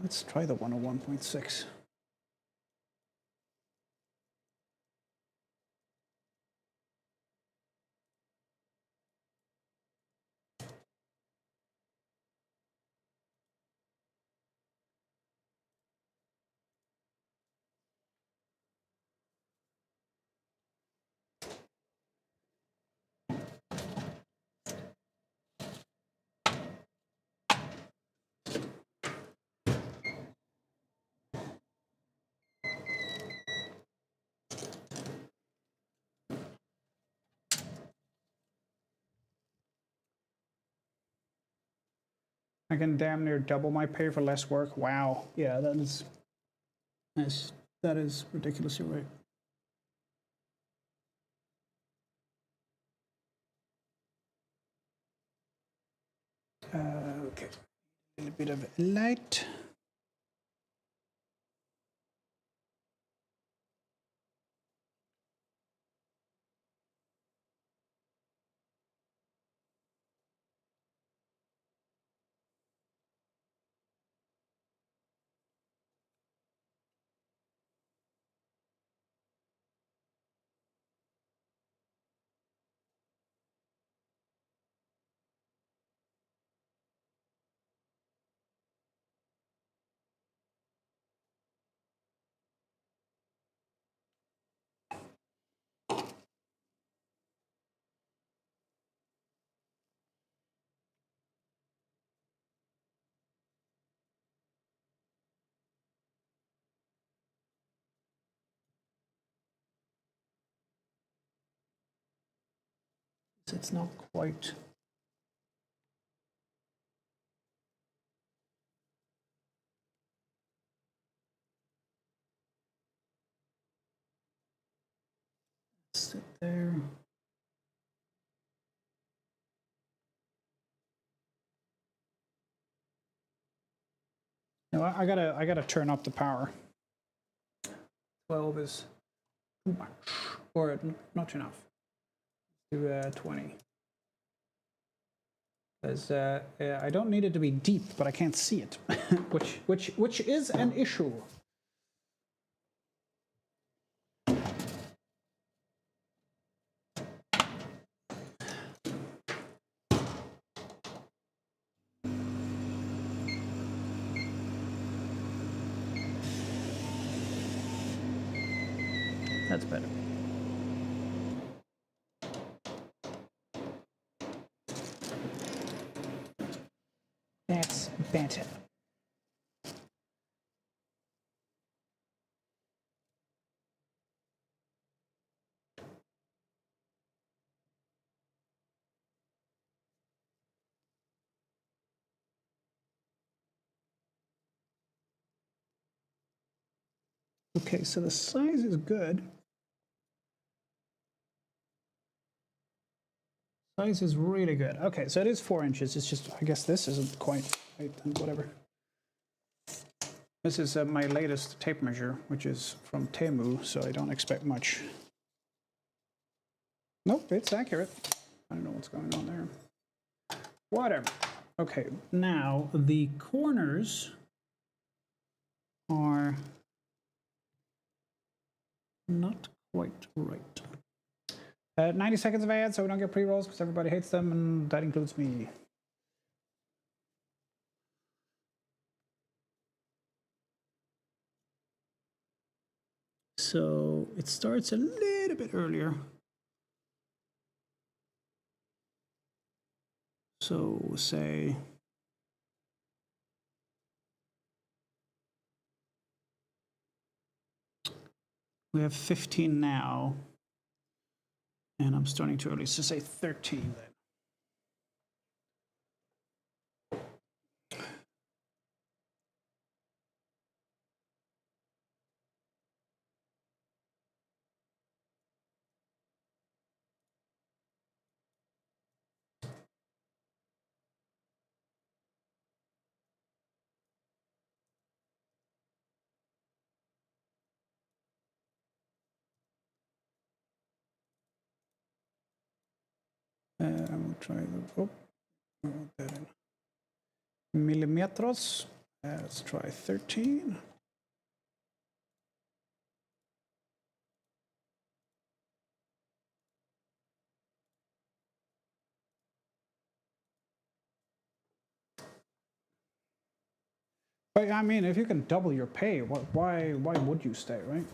Let's try the 101.6. I can damn near double my pay for less work. Wow. Yeah, that is ridiculously right. Okay. A little bit of light. It's not quite. Sit there. No, I gotta turn up the power. 12 is too much, or not enough. Let's do 20. Because I don't need it to be deep, but I can't see it, which is an issue. That's better. That's better. Okay, so the size is good. Size is really good. Okay, so it is 4 inches. It's just, I guess this isn't quite right, then whatever. This is my latest tape measure, which is from Temu, so I don't expect much. Nope, it's accurate. I don't know what's going on there. Whatever. Okay, now the corners are not quite right. 90 seconds of ads so we don't get pre-rolls because everybody hates them, and that includes me. So it starts a little bit earlier. So say We have 15 now. And I'm starting too early, so say 13 then. I'm gonna try the, I want that in millimeters. Let's try 13. But I mean, if you can double your pay, why would you stay, right?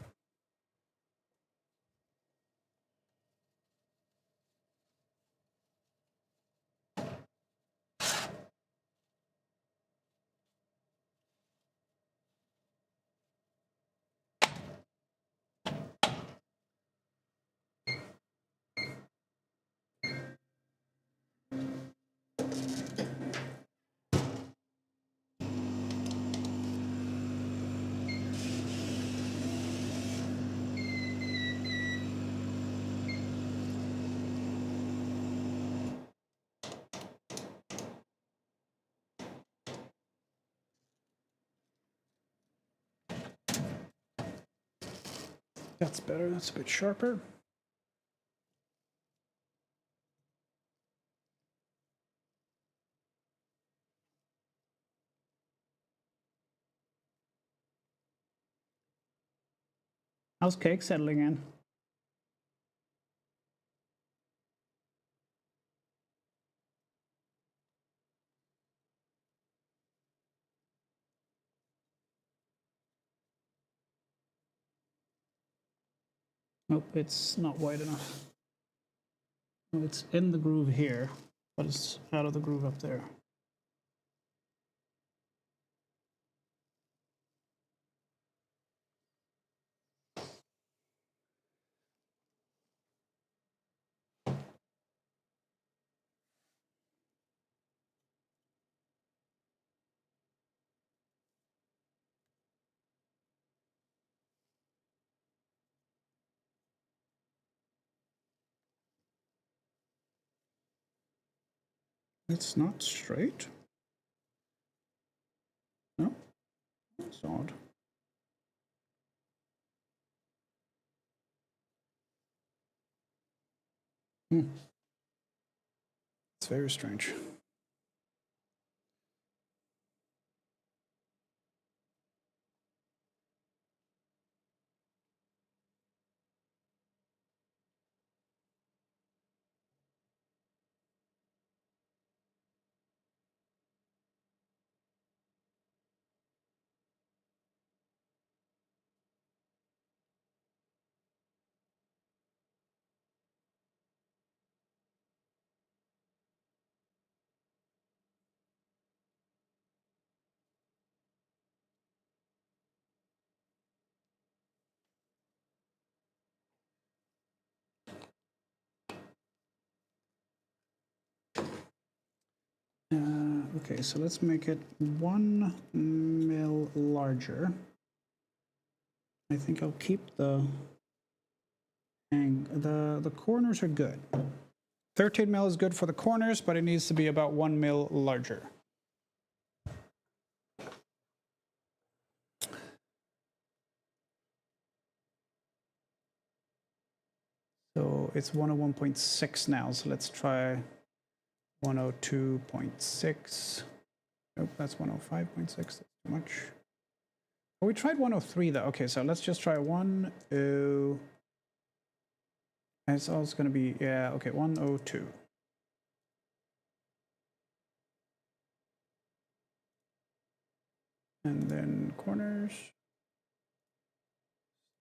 That's better. That's a bit sharper. How's cake settling in? Nope, it's not wide enough. It's in the groove here, but it's out of the groove up there. It's not straight. No, that's odd. It's very strange. Okay, so let's make it 1 mil larger. I think I'll keep the corners are good. 13 mil is good for the corners, but it needs to be about 1 mil larger. So it's 101.6 now, so let's try 102.6. Nope, that's 105.6. That's too much. Oh, we tried 103 though. Okay, so let's just try 102. It's also going to be, yeah, okay, 102. And then corners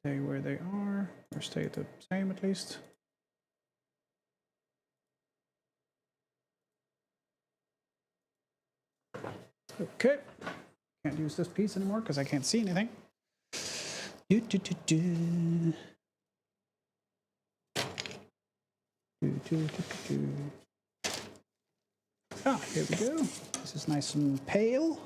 stay where they are, or stay the same at least. Okay, can't use this piece anymore because I can't see anything. Do, do, do, do. Do, do, do, do, do. Ah, here we go. This is nice and pale.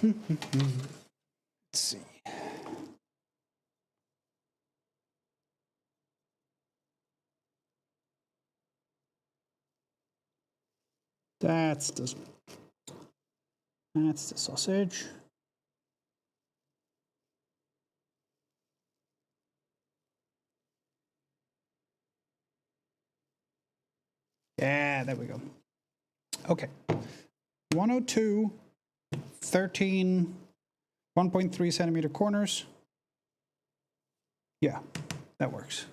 Let's see. That's the sausage. Yeah, there we go. Okay. 102, 13, 1.3 centimeter corners. Yeah, that works.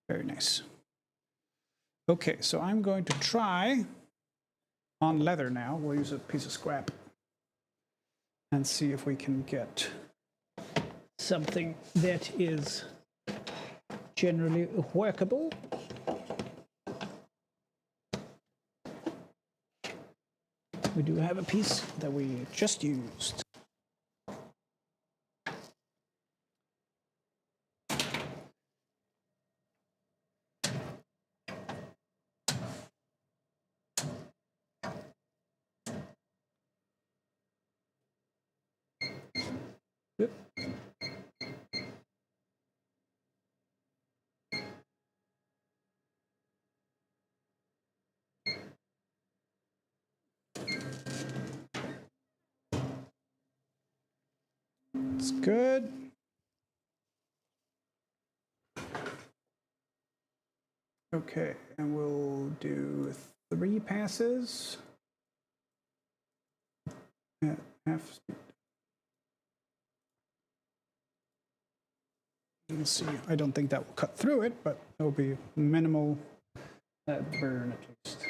Very nice. Okay, so I'm going to try on leather now. We'll use a piece of scrap and see if we can get something that is generally workable. We do have a piece that we just used. Yep. It's good. Okay, and we'll do 3 passes at half speed. Let's see, I don't think that will cut through it, but it will be minimal burn at least.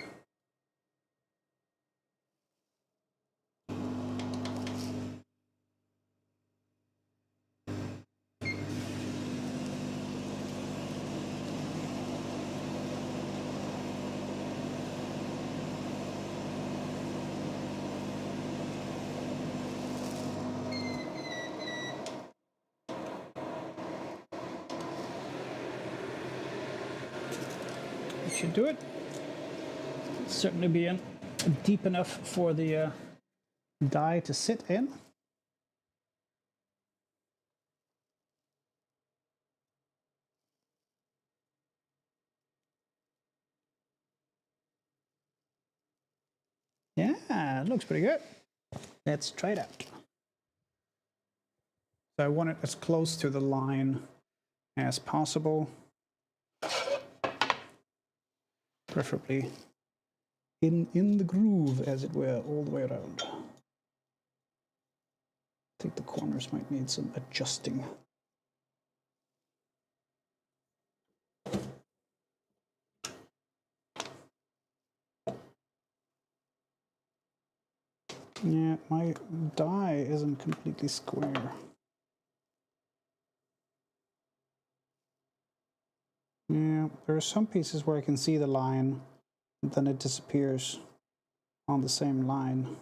Should do it. Certainly be deep enough for the die to sit in. Yeah, it looks pretty good. Let's try it out. So I want it as close to the line as possible. Preferably in the groove, as it were, all the way around. I think the corners might need some adjusting. Yeah, my die isn't completely square. Yeah, there are some pieces where I can see the line, and then it disappears on the same line.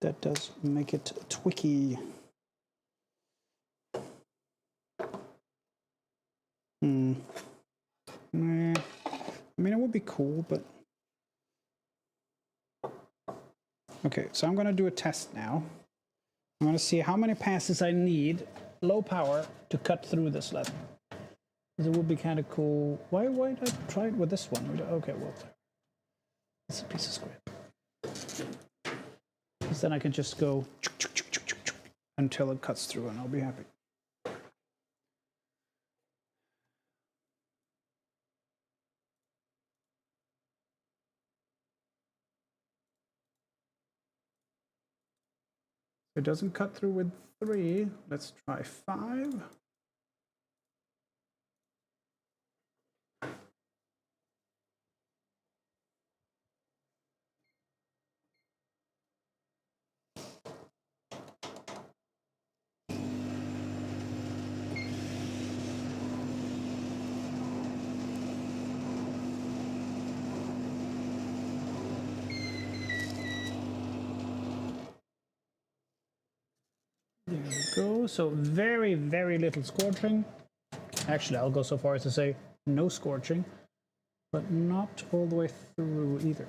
That does make it twicky. Nah. I mean, it would be cool, but... Okay, so I'm going to do a test now. I'm going to see how many passes I need, low power, to cut through this leather. It would be kind of cool. Why did I try it with this one? Okay, well, let's That's a piece of scrap. Because then I can just go until it cuts through and I'll be happy. If it doesn't cut through with 3, let's try 5. There we go. So very, very little scorching. Actually, I'll go so far as to say no scorching, but not all the way through either.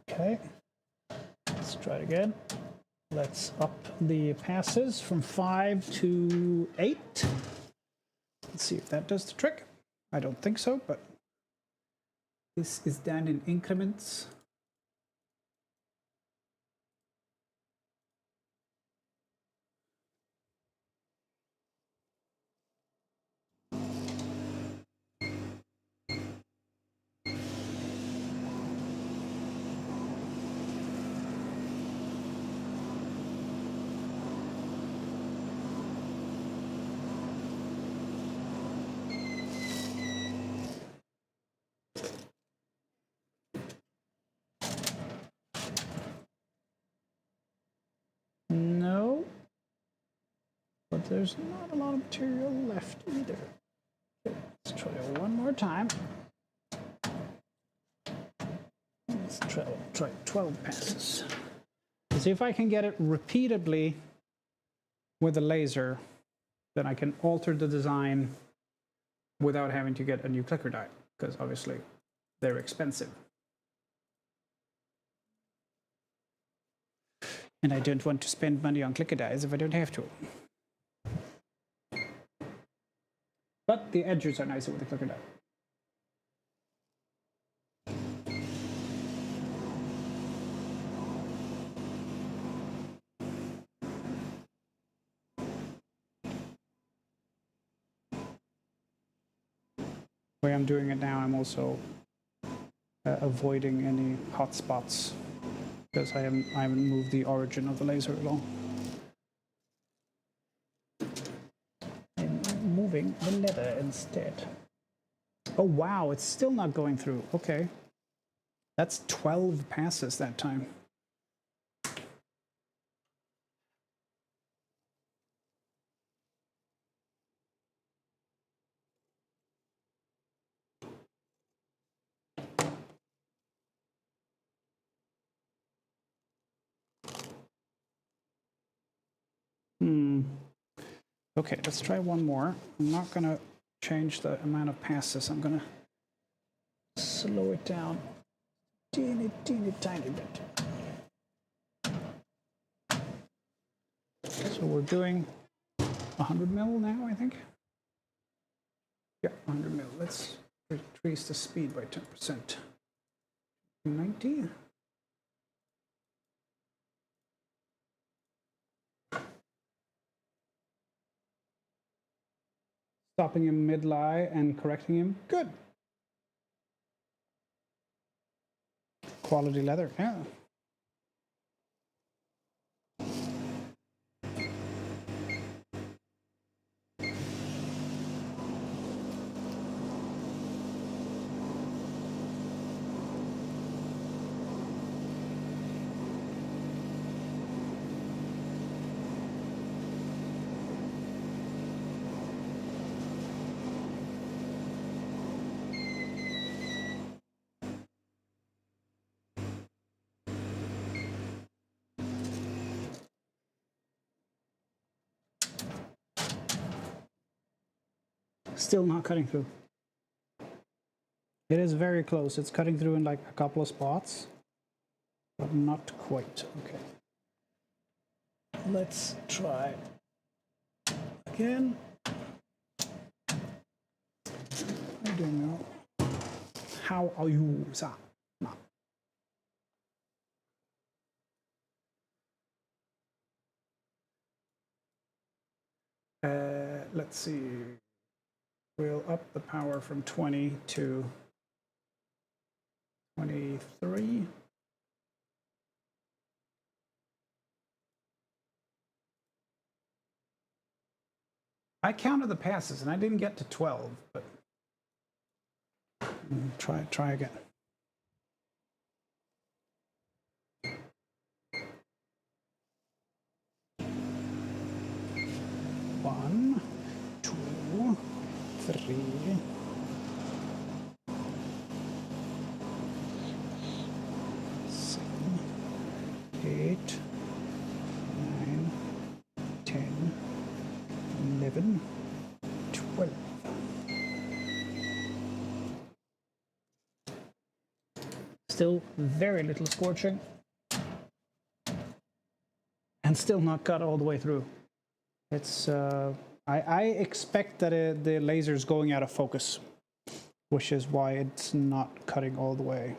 Okay. Let's try it again. Let's up the passes from 5 to 8. Let's see if that does the trick. I don't think so, but this is done in increments. No, but there's not a lot of material left either. Okay, let's try one more time. Let's try 12 passes. See if I can get it repeatedly with a laser, then I can alter the design without having to get a new clicker die, because obviously they're expensive. And I don't want to spend money on clicker dies if I don't have to. But the edges are nicer with the clicker die. The way I'm doing it now, I'm also avoiding any hot spots because I haven't moved the origin of the laser at all. I'm moving the leather instead. Oh wow, it's still not going through. Okay. That's 12 passes that time. Okay, let's try one more. I'm not going to change the amount of passes. I'm going to slow it down teeny tiny bit. So we're doing 100 mil now, I think. Yeah, 100 mil. Let's increase the speed by 10%. 90. Stopping him mid-lie and correcting him. Good. Quality leather, yeah. Still not cutting through. It is very close. It's cutting through in like a couple of spots, but not quite. Okay. Let's try again. I don't know. How are you, sir? No. Let's see. We'll up the power from 20 to 23. I counted the passes and I didn't get to 12, but try again. One, two, three. Seven, 8, 9, 10, 11, 12. Still very little scorching. And still not cut all the way through. It's I expect that the laser is going out of focus, which is why it's not cutting all the way.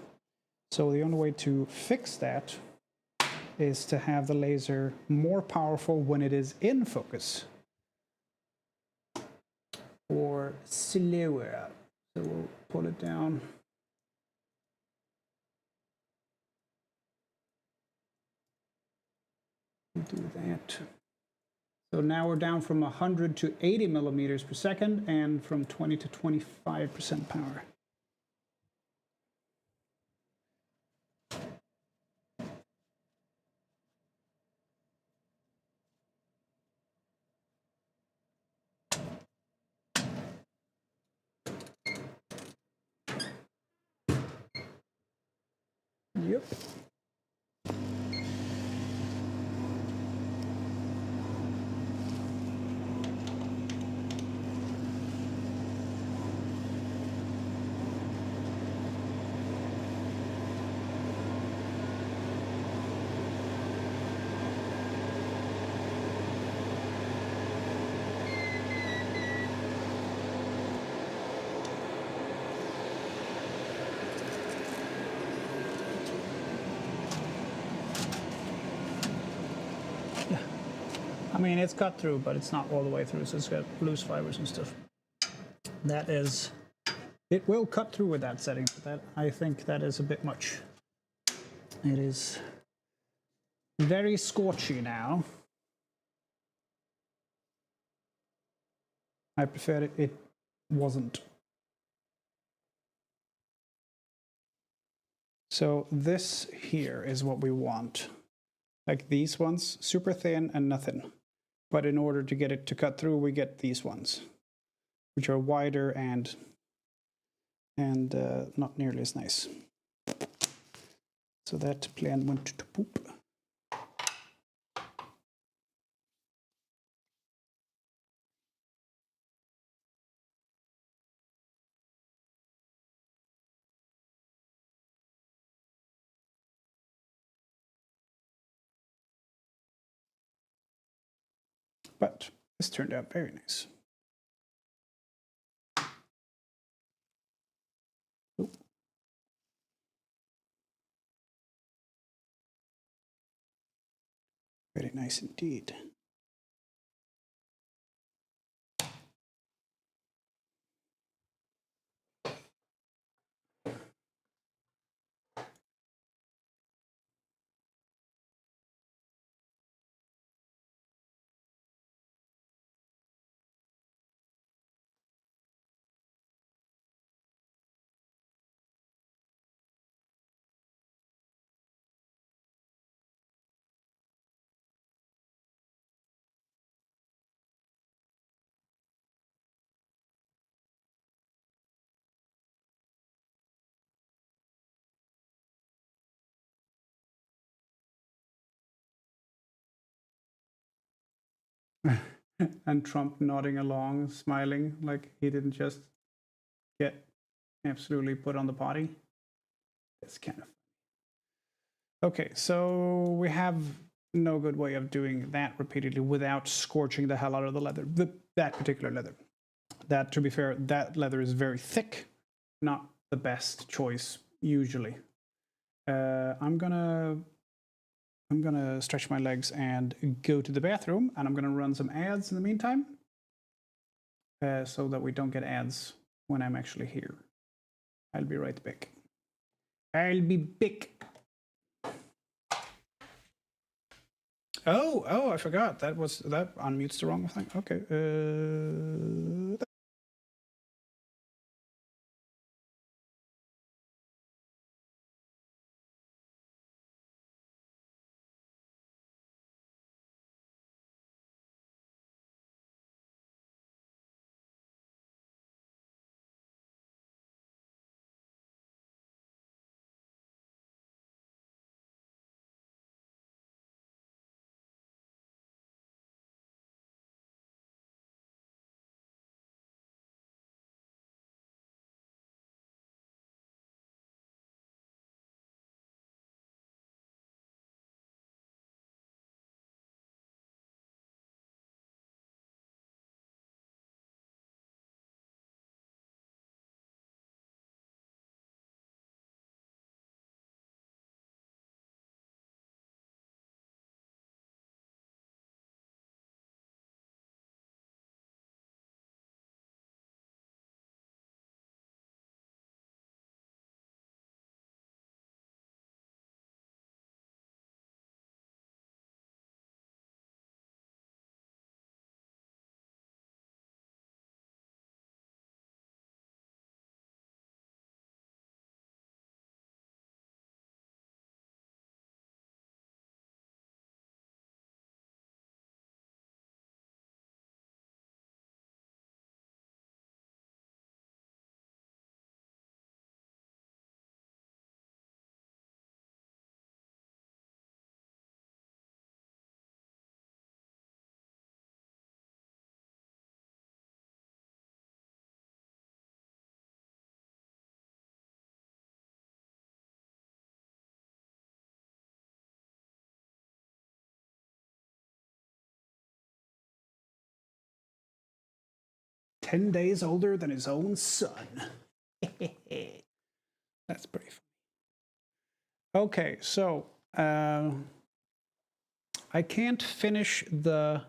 So the only way to fix that is to have the laser more powerful when it is in focus, or slower. So we'll pull it down. Do that. So now we're down from 100 to 80 millimeters per second and from 20 to 25% power. Yep. I mean, it's cut through, but it's not all the way through, so it's got loose fibers and stuff. That is, it will cut through with that setting, but that, I think that is a bit much. It is very scorchy now. I prefer it wasn't. So this here is what we want. Like these ones, super thin and nothing. But in order to get it to cut through, we get these ones, which are wider and not nearly as nice. So that plan went to poop. But this turned out very nice. Oh. Very nice indeed. And Trump nodding along, smiling like he didn't just get absolutely put on the potty. That's kind of okay. So we have no good way of doing that repeatedly without scorching the hell out of the leather. That particular leather. That, to be fair, that leather is very thick, not the best choice usually. I'm gonna stretch my legs and go to the bathroom, and I'm gonna run some ads in the meantime. so that we don't get ads when I'm actually here. I'll be right back. I'll be back. Oh, I forgot. That unmutes the wrong thing. Okay. "10 days older than his own son." That's pretty funny. Okay, so I can't finish the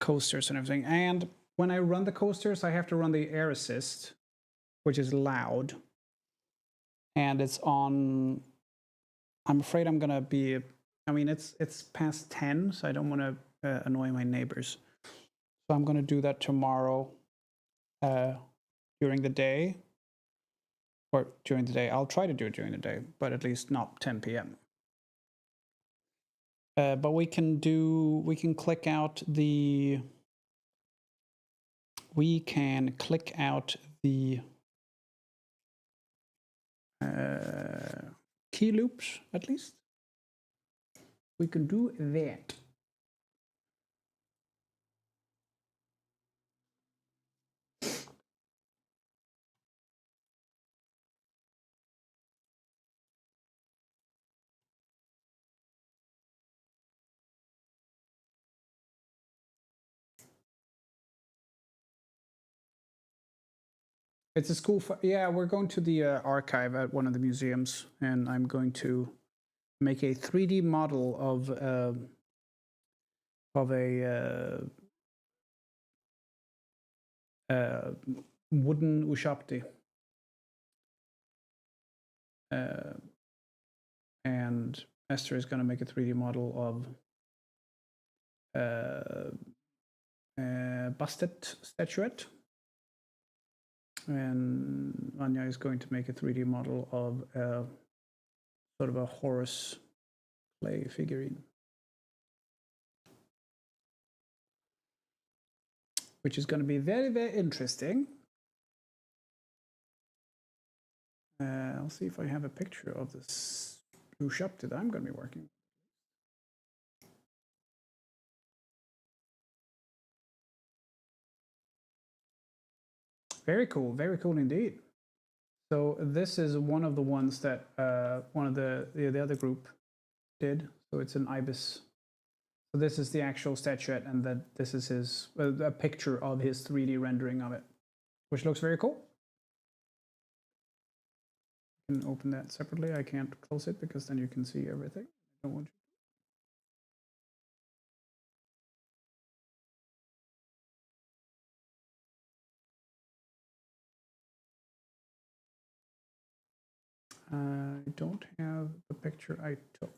coasters and everything. And when I run the coasters, I have to run the air assist, which is loud. And it's on. I'm afraid I'm gonna be. I mean, it's past 10, so I don't want to annoy my neighbors. So I'm gonna do that tomorrow during the day. Or during the day. I'll try to do it during the day, but at least not 10 p.m. But we can click out the key loops, at least. We can do that. It's a school. Yeah, we're going to the archive at one of the museums, and I'm going to make a 3D model of a wooden Ushabti. And Esther is going to make a 3D model of busted statuette. And Anya is going to make a 3D model of sort of a Horus clay figurine, which is going to be very, very interesting. I'll see if I have a picture of this Ushabti that I'm going to be working. Very cool indeed. So this is one of the ones that one of the other group did. So it's an ibis. So this is the actual statuette, and that this is his a picture of his 3D rendering of it, which looks very cool. You can open that separately. I can't close it because then you can see everything. I don't want you. I don't have the picture I took.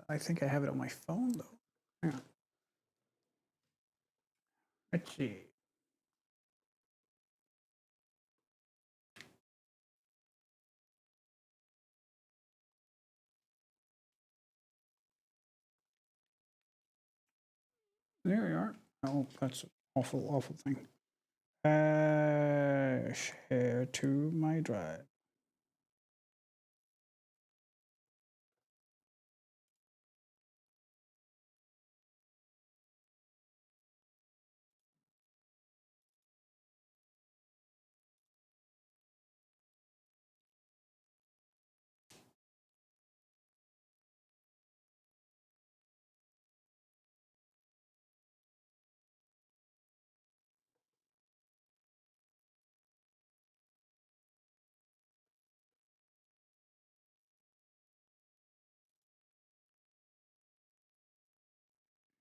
I think I have it on my phone though. Hang on. Let's see. There we are. Oh, that's an awful, awful thing. Share to my drive.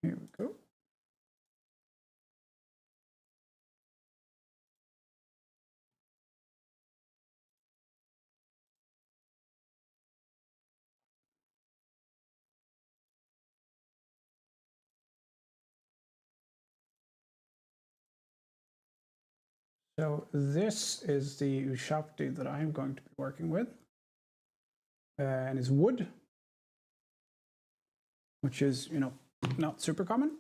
Here we go. So this is the Ushabti that I'm going to be working with. And it's wood, which is, you know, not super common.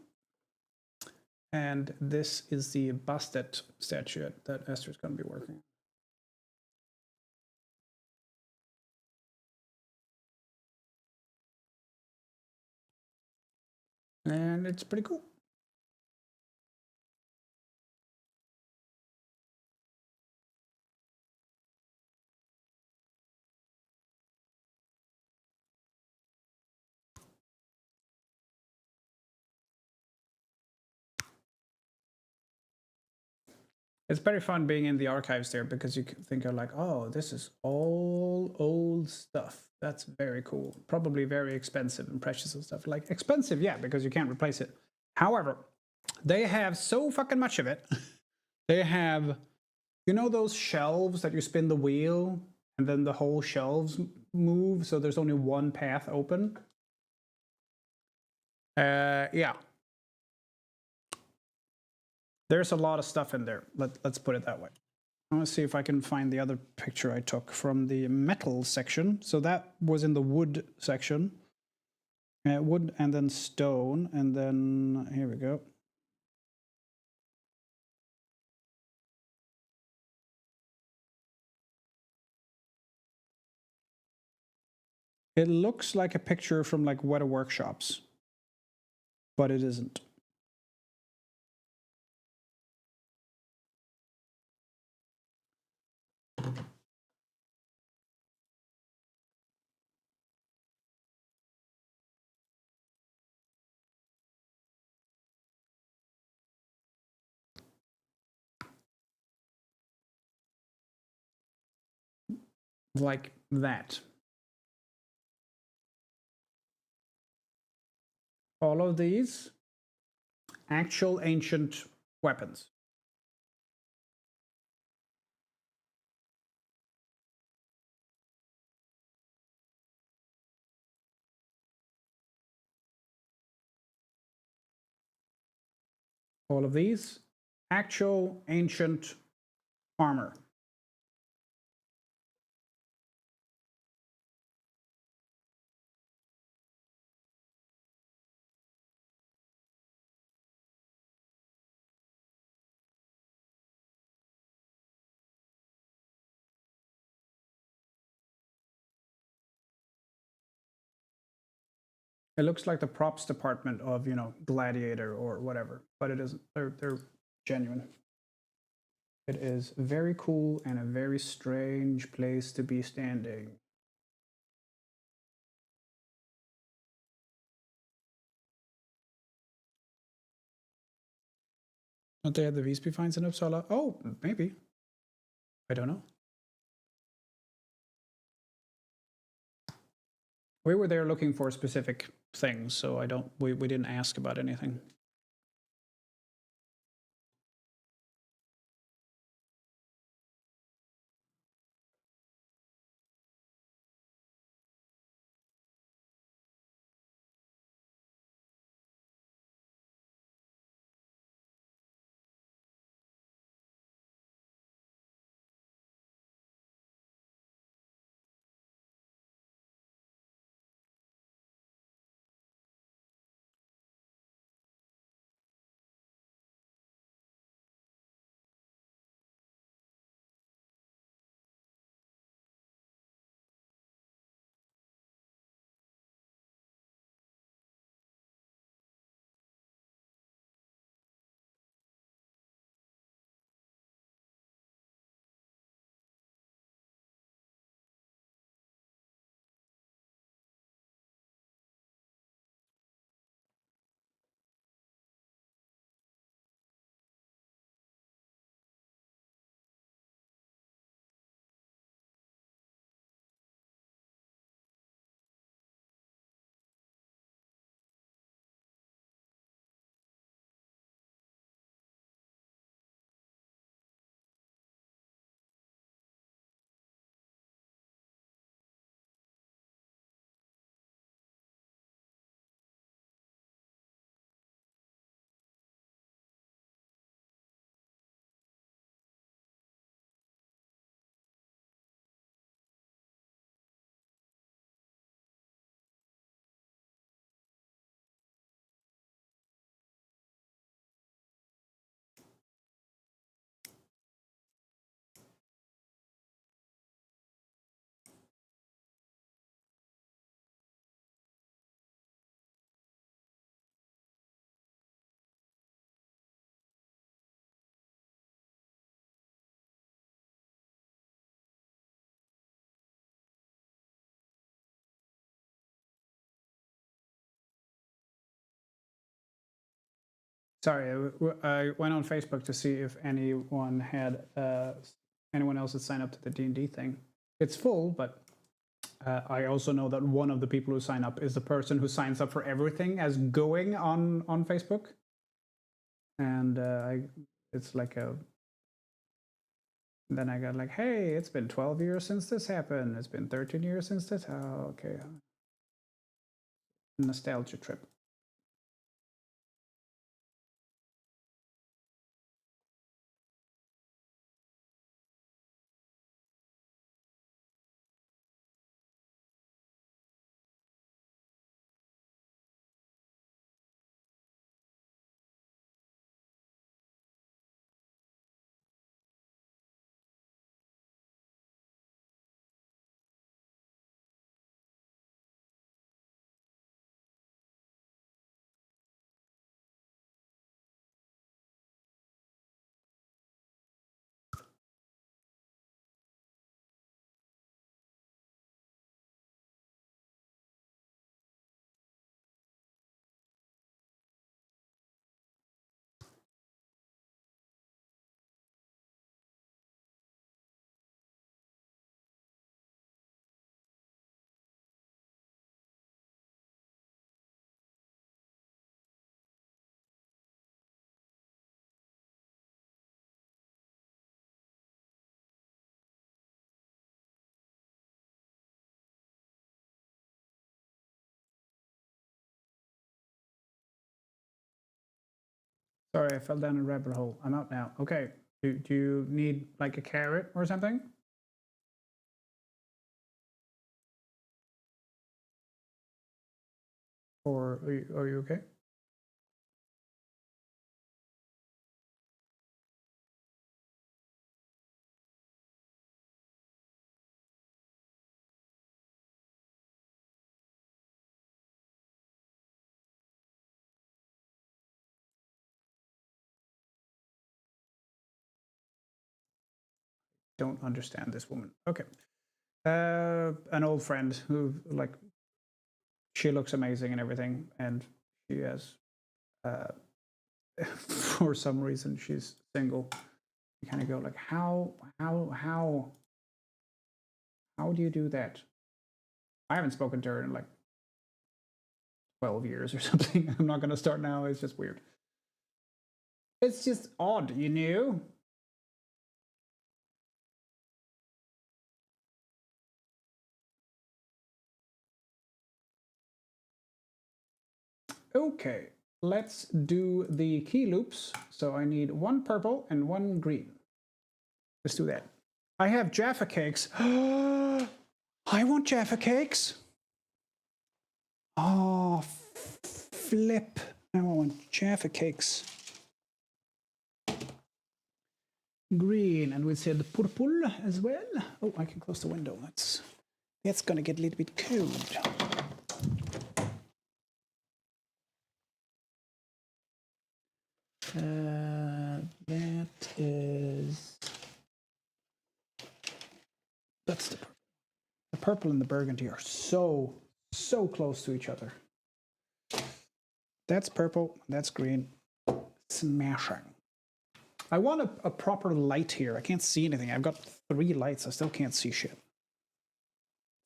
And this is the Bastet statuette that Esther's going to be working on. And it's pretty cool. It's very fun being in the archives there because you can think of like, oh, this is all old stuff. That's very cool. Probably very expensive and precious and stuff. Like expensive, yeah, because you can't replace it. However, they have so fucking much of it. They have, you know, those shelves that you spin the wheel and then the whole shelves move, so there's only one path open. Yeah. There's a lot of stuff in there. Let's put it that way. I want to see if I can find the other picture I took from the metal section. So that was in the wood section. Wood and then stone. And then here we go. It looks like a picture from like Weta Workshops, but it isn't. Like that. All of these actual ancient weapons. All of these actual ancient armor. It looks like the props department of, you know, Gladiator or whatever, but it isn't. They're genuine. It is very cool and a very strange place to be standing. Don't they have the Visby finds in Uppsala? Oh, maybe. I don't know. We were there looking for specific things, so I don't. We didn't ask about anything. Sorry, I went on Facebook to see if anyone else had signed up to the D&D thing. It's full, but I also know that one of the people who sign up is the person who signs up for everything as going on Facebook, and it's like a. Then I got like, hey, it's been 12 years since this happened. It's been 13 years since this. Oh, okay, nostalgia trip. Sorry, I fell down a rabbit hole. I'm out now. Okay. Do you need like a carrot or something? Or are you okay? Don't understand this woman. Okay. An old friend who like she looks amazing and everything, and she has for some reason she's single. You kind of go like, how do you do that? I haven't spoken to her in like 12 years or something. I'm not going to start now. It's just weird. It's just odd, you know? Okay, let's do the key loops. So I need one purple and one green. Let's do that. I have Jaffa cakes. I want Jaffa cakes. Oh, flip. I want Jaffa cakes. Green, and we said purple as well. Oh, I can close the window. That's gonna get a little bit cold. That's the purple and the burgundy are so close to each other. That's purple, that's green. Smashing. I want a proper light here. I can't see anything. I've got 3 lights. I still can't see shit.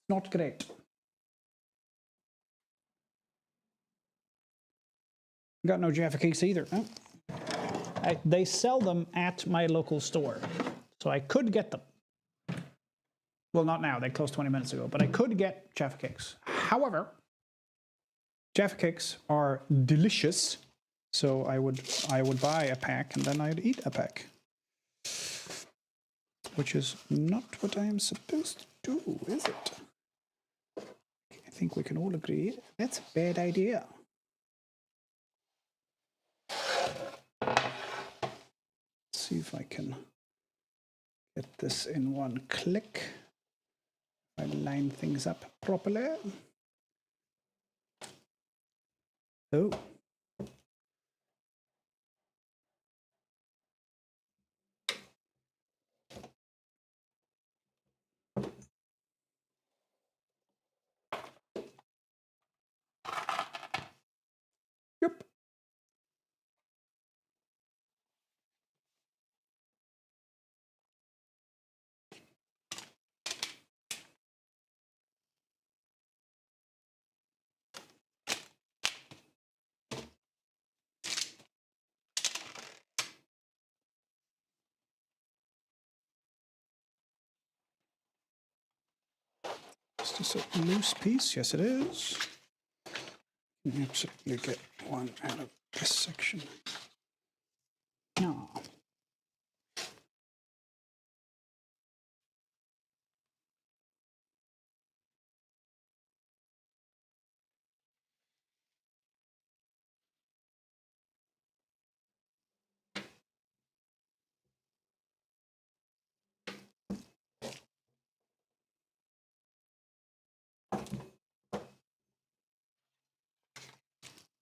Not great. Got no Jaffa cakes either. Oh. They sell them at my local store, so I could get them. Well, not now. They closed 20 minutes ago, but I could get Jaffa cakes. However, Jaffa cakes are delicious, so I would buy a pack and then I'd eat a pack, which is not what I am supposed to do, is it? I think we can all agree that's a bad idea. See if I can get this in one click. I line things up properly. Oh. Yep. Is this a loose piece? Yes, it is. You can absolutely get one out of this section. No.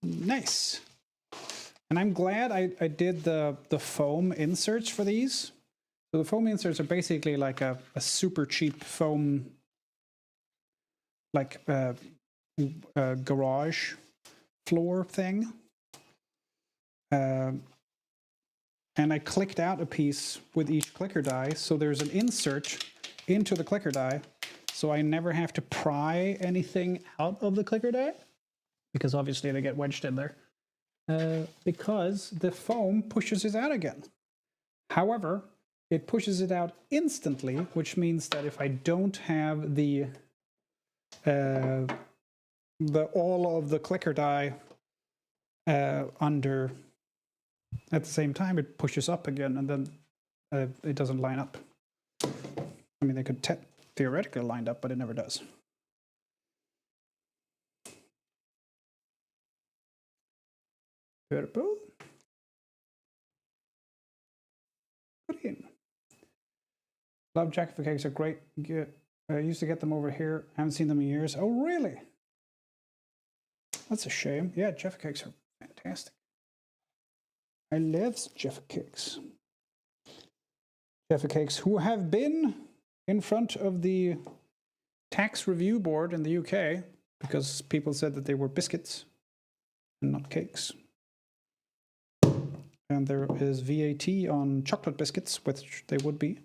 Nice. And I'm glad I did the foam inserts for these. So the foam inserts are basically like a super cheap foam, like a garage floor thing. And I clicked out a piece with each clicker die, so there's an insert into the clicker die, so I never have to pry anything out of the clicker die, because obviously they get wedged in there, because the foam pushes it out again. However, it pushes it out instantly, which means that if I don't have the all of the clicker die under at the same time, it pushes up again, and then it doesn't line up. I mean, they could theoretically line up, but it never does. Purple. Green. Love Jaffa cakes are great. I used to get them over here. I haven't seen them in years. Oh, really? That's a shame. Yeah, Jaffa cakes are fantastic. I love Jaffa cakes. Jaffa cakes who have been in front of the tax review board in the UK because people said that they were biscuits and not cakes. And there is VAT on chocolate biscuits, which they would be.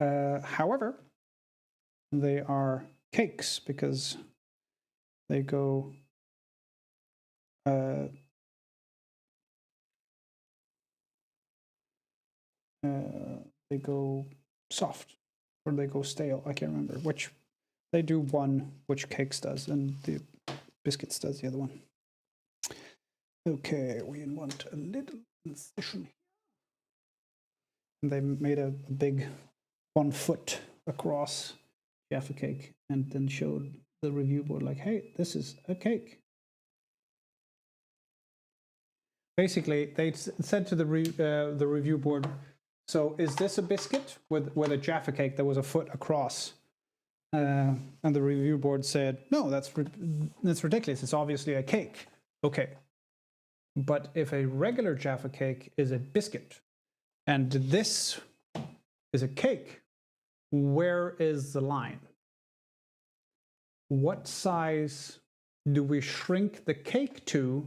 However, they are cakes because they go they go soft, or they go stale. I can't remember which. They do one, which Cakes does, and the Biscuits does the other one. Okay, we want a little incision here. And they made a big 1 foot across Jaffa Cake, and then showed the review board like, hey, this is a cake. Basically, they said to the review board, so is this a biscuit with a Jaffa Cake that was a foot across? And the review board said, no, that's ridiculous. It's obviously a cake. Okay. But if a regular Jaffa Cake is a biscuit and this is a cake, where is the line? What size do we shrink the cake to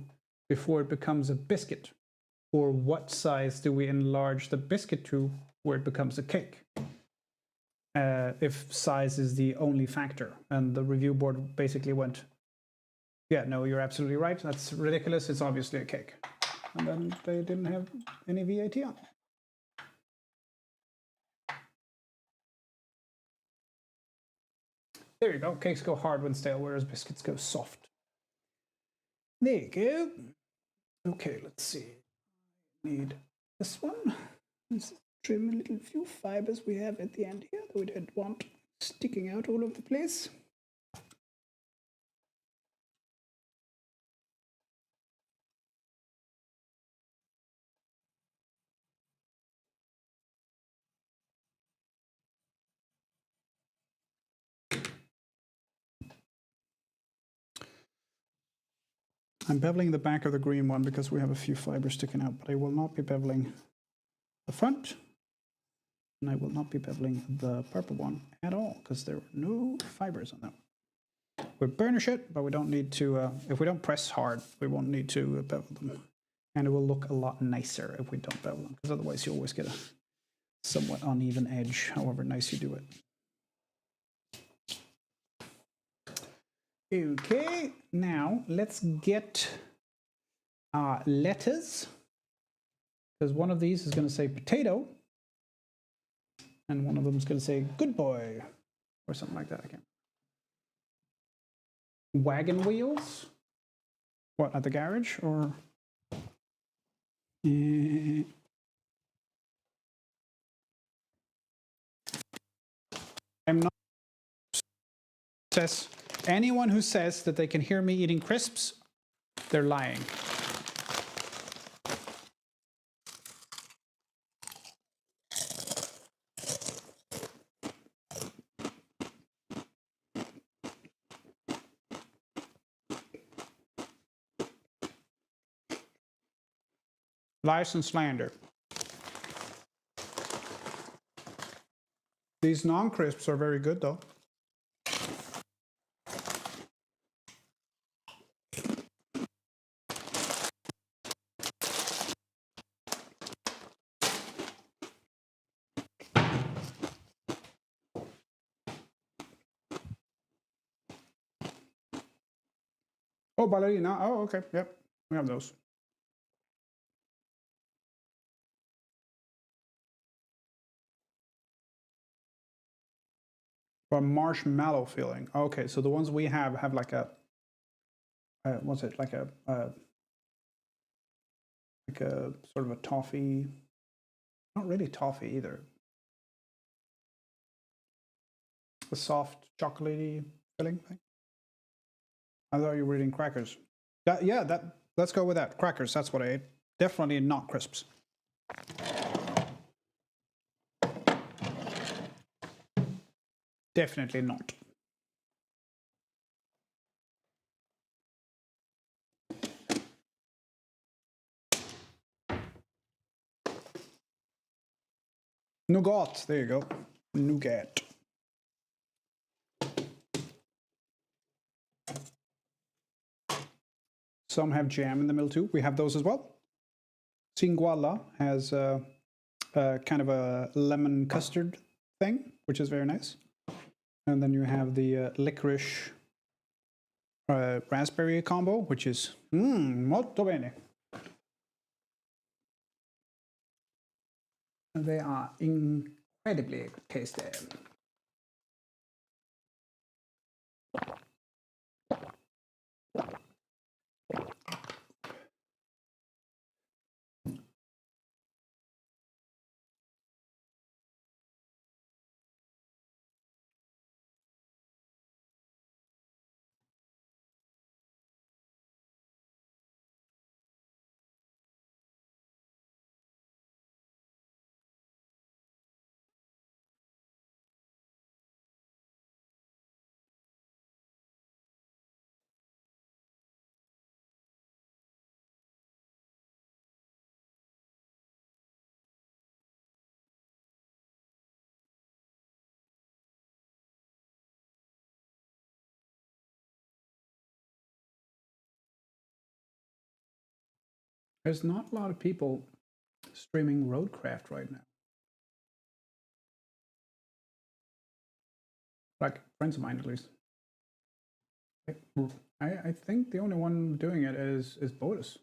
before it becomes a biscuit? Or what size do we enlarge the biscuit to where it becomes a cake? If size is the only factor. And the review board basically went, yeah, no, you're absolutely right. That's ridiculous. It's obviously a cake. And then they didn't have any VAT on it. There you go. Cakes go hard when stale, whereas biscuits go soft. There you go. Okay, let's see. Need this one. Let's trim a little few fibers we have at the end here that we don't want sticking out all over the place. I'm beveling the back of the green one because we have a few fibers sticking out, but I will not be beveling the front, and I will not be beveling the purple one at all because there are no fibers on that. We burnish it, but we don't need to, if we don't press hard, we won't need to bevel them. And it will look a lot nicer if we don't bevel them, because otherwise you always get a somewhat uneven edge, however nice you do it. Okay, now let's get letters, because one of these is going to say potato, and one of them is going to say good boy, or something like that. I can't. Wagon wheels? What, at the garage, or? I'm not. Says anyone who says that they can hear me eating crisps, they're lying. Lies and slander. These non-crisps are very good, though. Oh, ballerina. Oh, okay. Yep. We have those. Or marshmallow feeling. Okay, so the ones we have like a, what's it, like a sort of a toffee, not really toffee either. A soft chocolatey filling thing. I thought you were eating crackers. Let's go with that. Crackers, that's what I ate. Definitely not crisps. Definitely not. Nougat, there you go. Nougat. Some have jam in the middle too. We have those as well. Singuala has kind of a lemon custard thing, which is very nice. And then you have the licorice raspberry combo, which is molto bene. They are incredibly tasty. There's not a lot of people streaming Roadcraft right now. Like friends of mine, at least. I think the only one doing it is Bodus.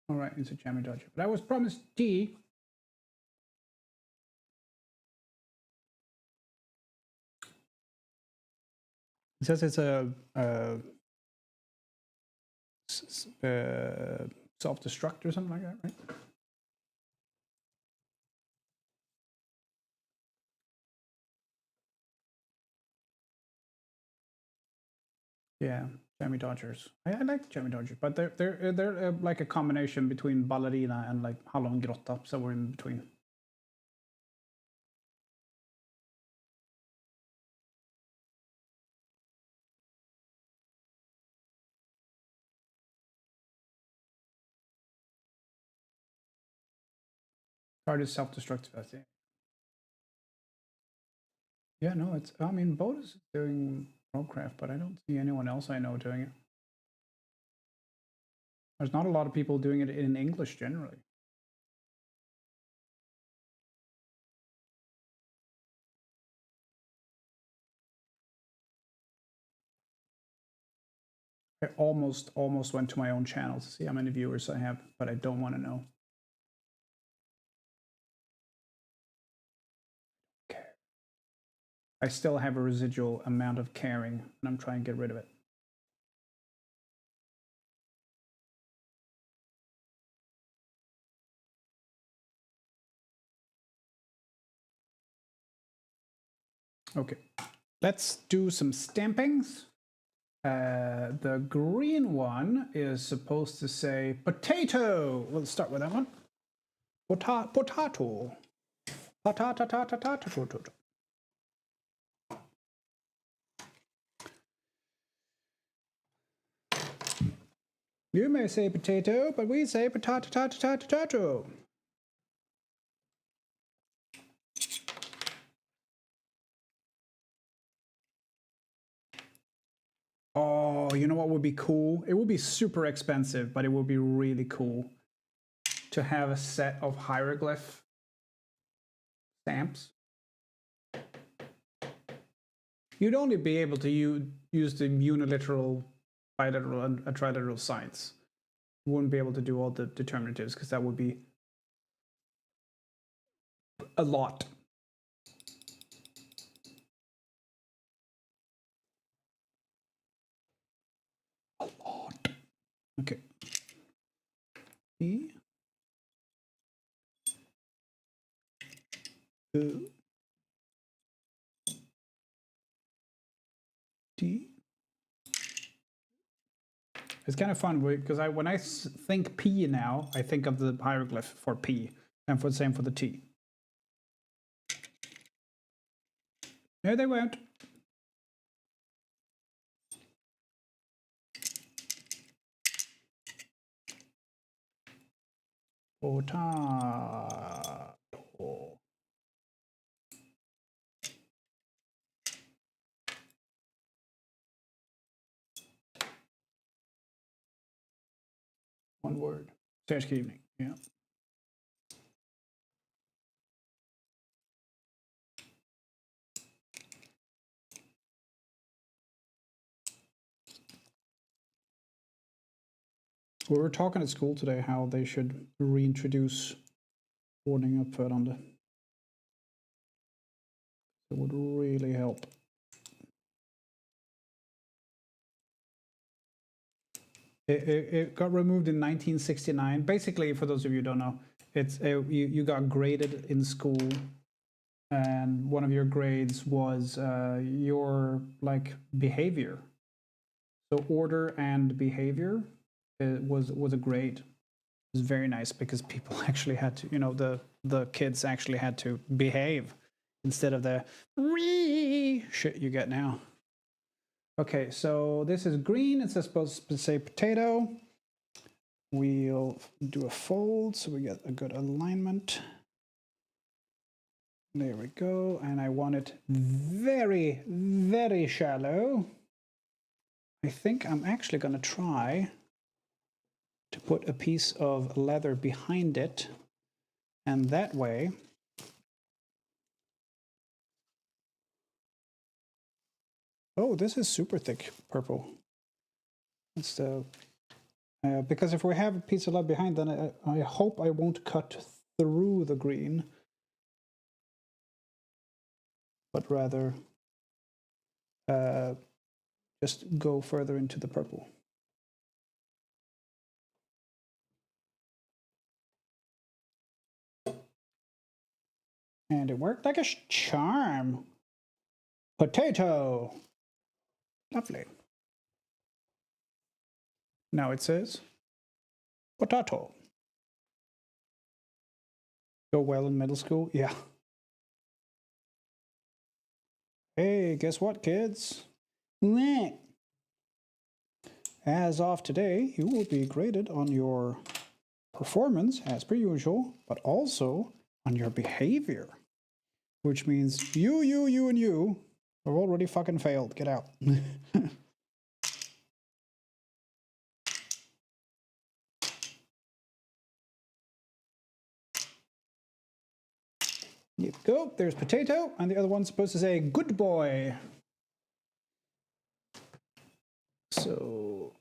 All right, it's a jammy dodger. But I was promised tea. It says it's a self-destruct or something like that, right? Yeah, jammy dodgers. I like jammy dodgers, but they're like a combination between ballerina and like hallongrotta, so we're in between. Card is self-destructive, I think. Yeah, no, it's. I mean, Bodus is doing Roadcraft, but I don't see anyone else I know doing it. There's not a lot of people doing it in English generally. I almost went to my own channel to see how many viewers I have, but I don't want to know. Okay. I still have a residual amount of caring, and I'm trying to get rid of it. Okay, let's do some stampings. The green one is supposed to say potato. We'll start with that one. Potato. Potato. You may say potato, but we say potato. Oh, you know what would be cool? It would be super expensive, but it would be really cool to have a set of hieroglyph stamps. You'd only be able to use the unilateral, bilateral, and triliteral signs. You wouldn't be able to do all the determinatives because that would be a lot. A lot. Okay. E. O. D. It's kind of fun because when I think P now, I think of the hieroglyph for P, and for the same for the T. No, they won't. Potato. One word. Thursday evening. Yeah. We were talking at school today how they should reintroduce ordning uppförande. It would really help. It got removed in 1969. Basically, for those of you who don't know, it's you got graded in school, and one of your grades was your like behavior. So order and behavior was a grade. It was very nice because people actually had to, the kids actually had to behave instead of the shit you get now. Okay, so this is green. It's supposed to say potato. We'll do a fold so we get a good alignment. There we go. And I want it very, very shallow. I think I'm actually going to try to put a piece of leather behind it. And that way, oh, this is super thick purple. It's the because if we have a piece of lead behind, then I hope I won't cut through the green, but rather just go further into the purple. And it worked like a charm. Potato. Lovely. Now it says potato. Go well in middle school? Yeah. Hey, guess what, kids? As of today, you will be graded on your performance as per usual, but also on your behavior. Which means you, and you have already fucking failed. Get out. There you go. There's potato, and the other one's supposed to say good boy. So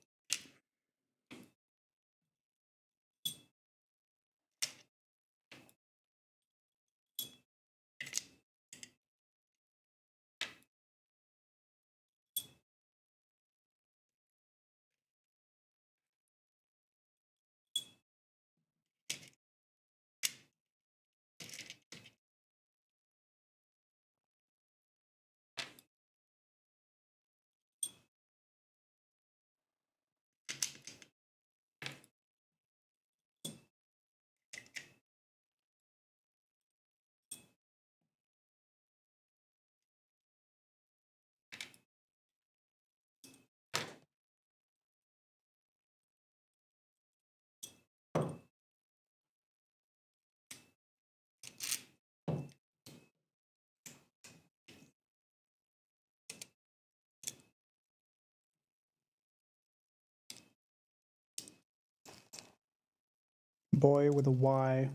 boy with a Y.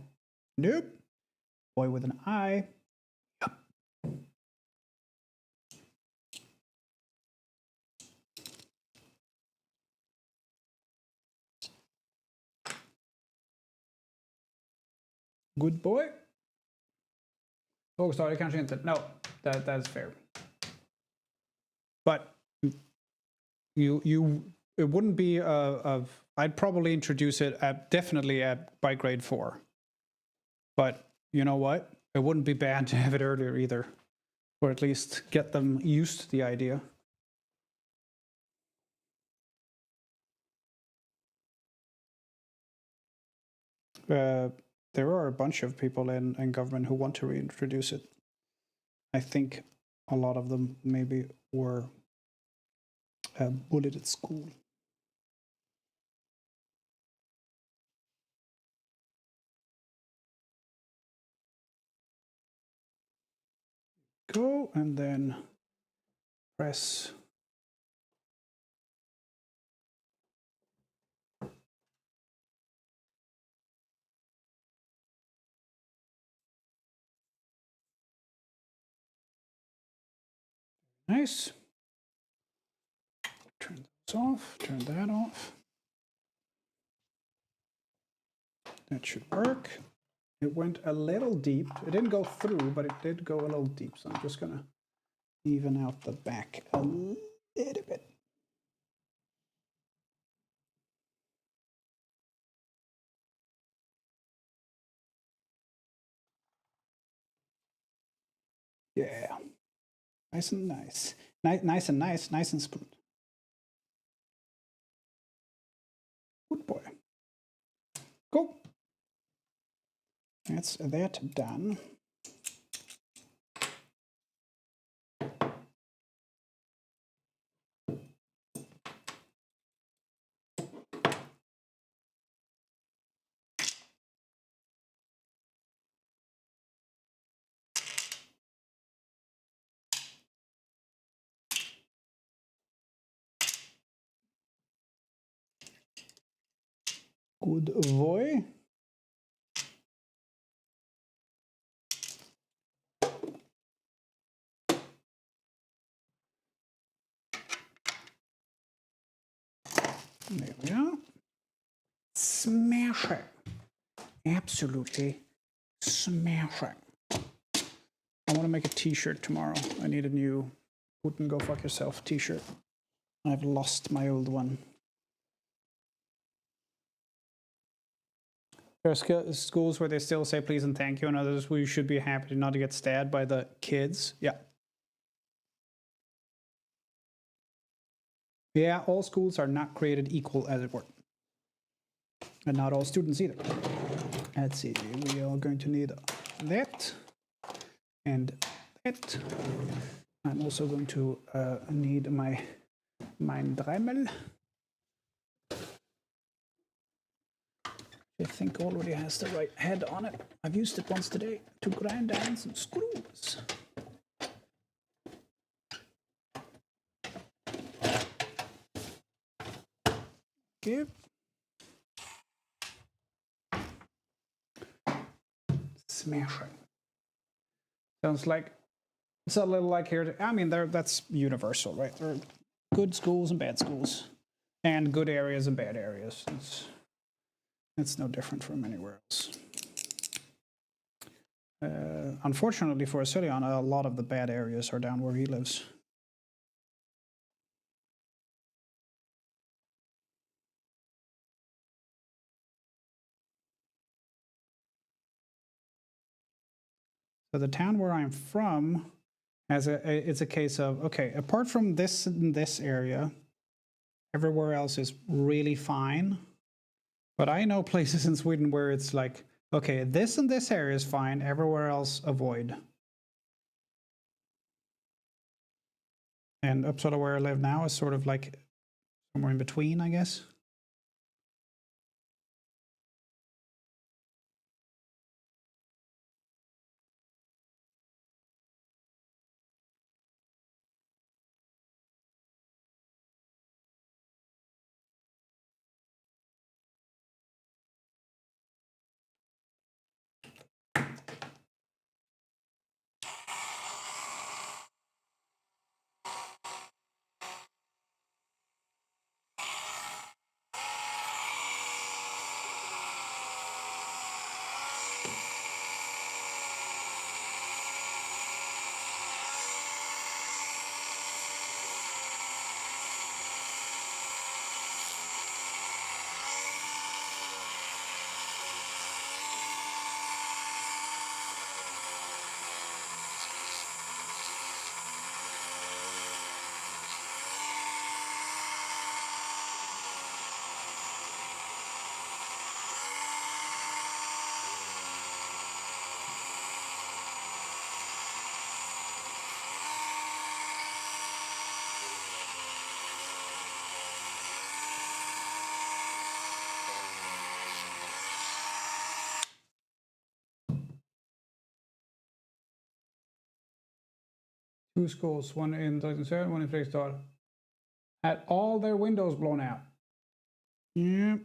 Nope. Boy with an I. Yep. Good boy. Lågstadiet kanske inte. No, that's fair. But it wouldn't be I'd probably introduce it definitely by grade 4. But you know what? It wouldn't be bad to have it earlier either, or at least get them used to the idea. There are a bunch of people in government who want to reintroduce it. I think a lot of them maybe were bullied at school. Go and then press Nice. Turn this off, turn that off. That should work. It went a little deep. It didn't go through, but it did go a little deep. So I'm just gonna even out the back a little bit. Yeah. Nice and nice. Nice and nice. Nice and smooth. Good boy. Cool. That's that done. Good boy. There we are. Smash it. Absolutely smash it. I want to make a t-shirt tomorrow. I need a new Putin Go Fuck Yourself t-shirt. I've lost my old one. There are schools where they still say please and thank you, and others where you should be happy not to get stabbed by the kids. Yeah. Yeah, all schools are not created equal, as it were. And not all students either. Let's see, we are going to need that and that. I'm also going to need my Dremel. I think already has the right head on it. I've used it once today to grind down some screws. Give. Smashing. Sounds like it's a little like here. I mean, that's universal, right? There are good schools and bad schools, and good areas and bad areas. It's no different from anywhere else. Unfortunately for Asilion, a lot of the bad areas are down where he lives. So the town where I'm from it's a case of, okay, apart from this and this area, everywhere else is really fine. But I know places in Sweden where it's like, okay, this and this area is fine, everywhere else avoid. And Uppsala, where I live now, is sort of like somewhere in between, I guess. Two schools, one in Dresden, one in Fredrikstad, had all their windows blown out. Yeah.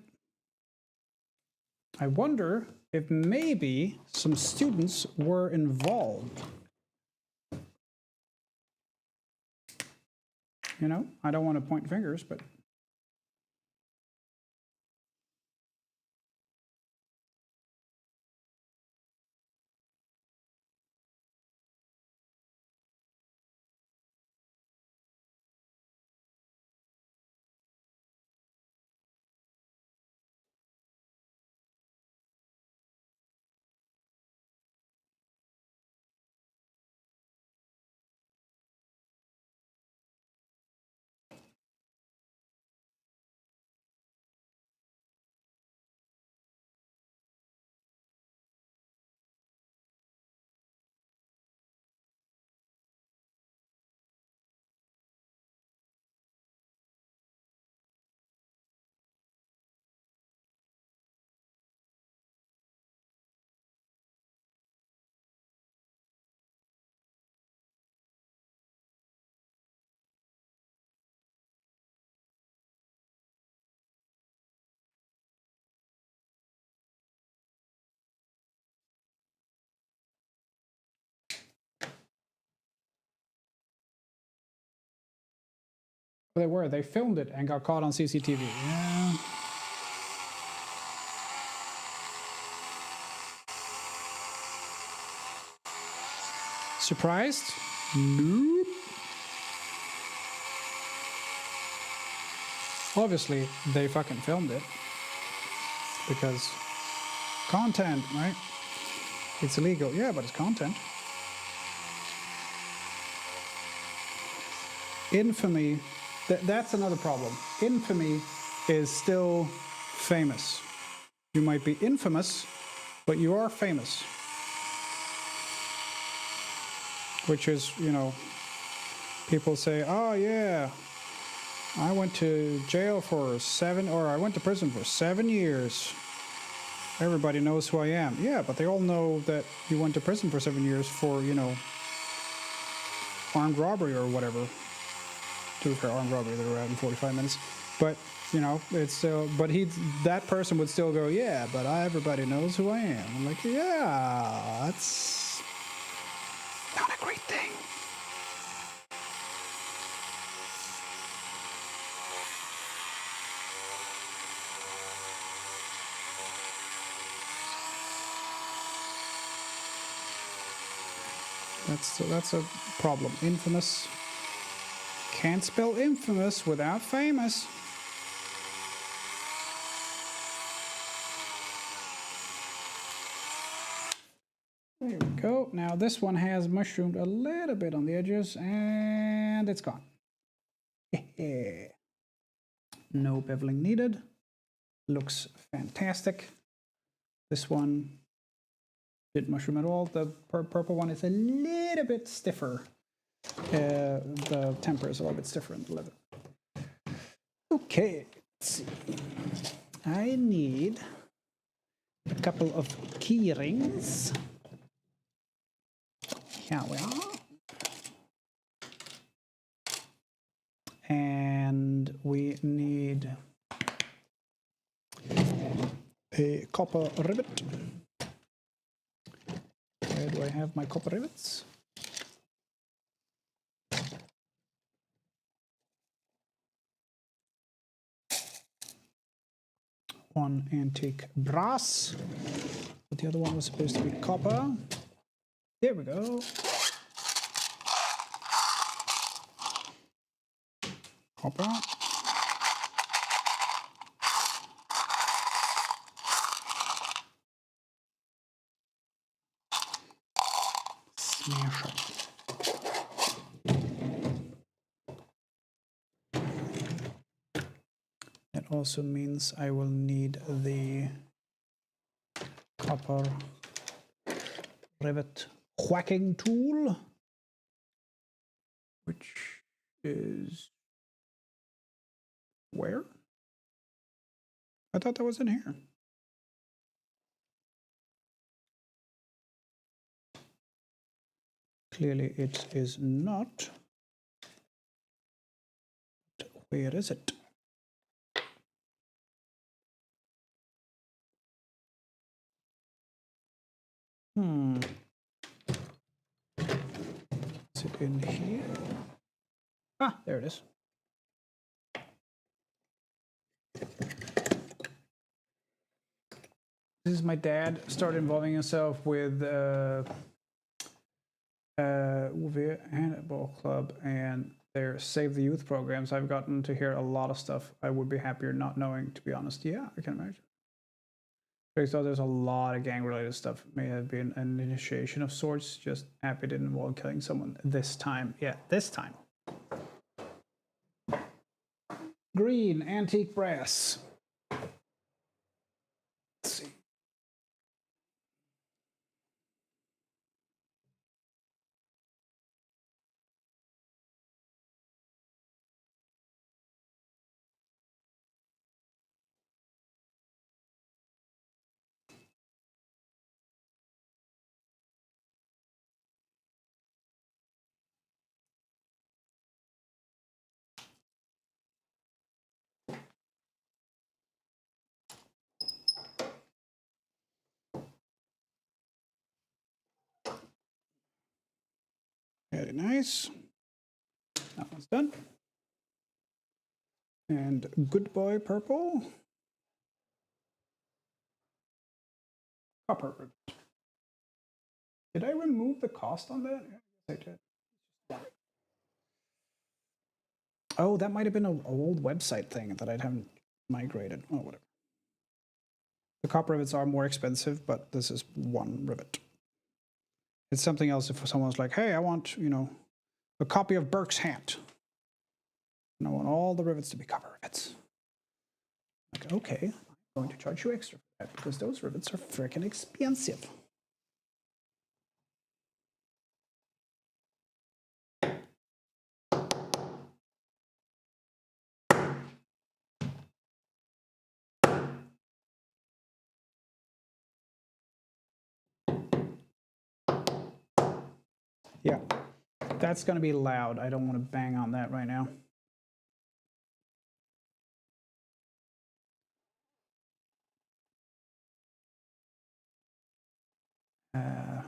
I wonder if maybe some students were involved. You know, I don't want to point fingers, but they were. They filmed it and got caught on CCTV. Yeah. Surprised? Nope. Obviously, they fucking filmed it because content, right? It's illegal. Yeah, but it's content. Infamy, that's another problem. Infamy is still famous. You might be infamous, but you are famous. Which is, you know, people say, oh yeah, I went to jail for I went to prison for 7 years. Everybody knows who I am. Yeah, but they all know that you went to prison for 7 years for, you know, armed robbery or whatever. To be fair, armed robbery, they were out in 45 minutes. But, you know, it's still, but that person would still go, yeah, but everybody knows who I am. I'm like, yeah, that's not a great thing. That's a problem. Infamous. Can't spell infamous without famous. There we go. Now this one has mushroomed a little bit on the edges and it's gone. No beveling needed. Looks fantastic. This one didn't mushroom at all. The purple one is a little bit stiffer. The temper is a little bit stiffer in the leather. Okay, let's see. I need a couple of key rings. Here we are. And we need a copper rivet. Where do I have my copper rivets? One antique brass, but the other one was supposed to be copper. There we go. Copper. Smash it. That also means I will need the copper rivet whacking tool, which is where? I thought that was in here. Clearly it is not. Where is it? Is it in here? Ah, there it is. since my dad started involving himself with UV Handball Club and their Save the Youth programs, I've gotten to hear a lot of stuff I would be happier not knowing, to be honest. Yeah, I can imagine. Because there's a lot of gang-related stuff. May have been an initiation of sorts. Just happy it didn't involve killing someone this time. Yeah, this time. Green, antique brass. Let's see. Very nice. That one's done. And Good Boy Purple. Copper ribbon. Did I remove the cost on that? Yeah, I did. Oh, that might have been an old website thing that I haven't migrated. Oh, whatever. The copper rivets are more expensive, but this is one rivet. It's something else if someone's like, hey, I want, you know, a copy of Burke's Hat. And I want all the rivets to be copper rivets. Like, okay, I'm going to charge you extra for that because those rivets are freaking expensive. Yeah, that's going to be loud. I don't want to bang on that right now. I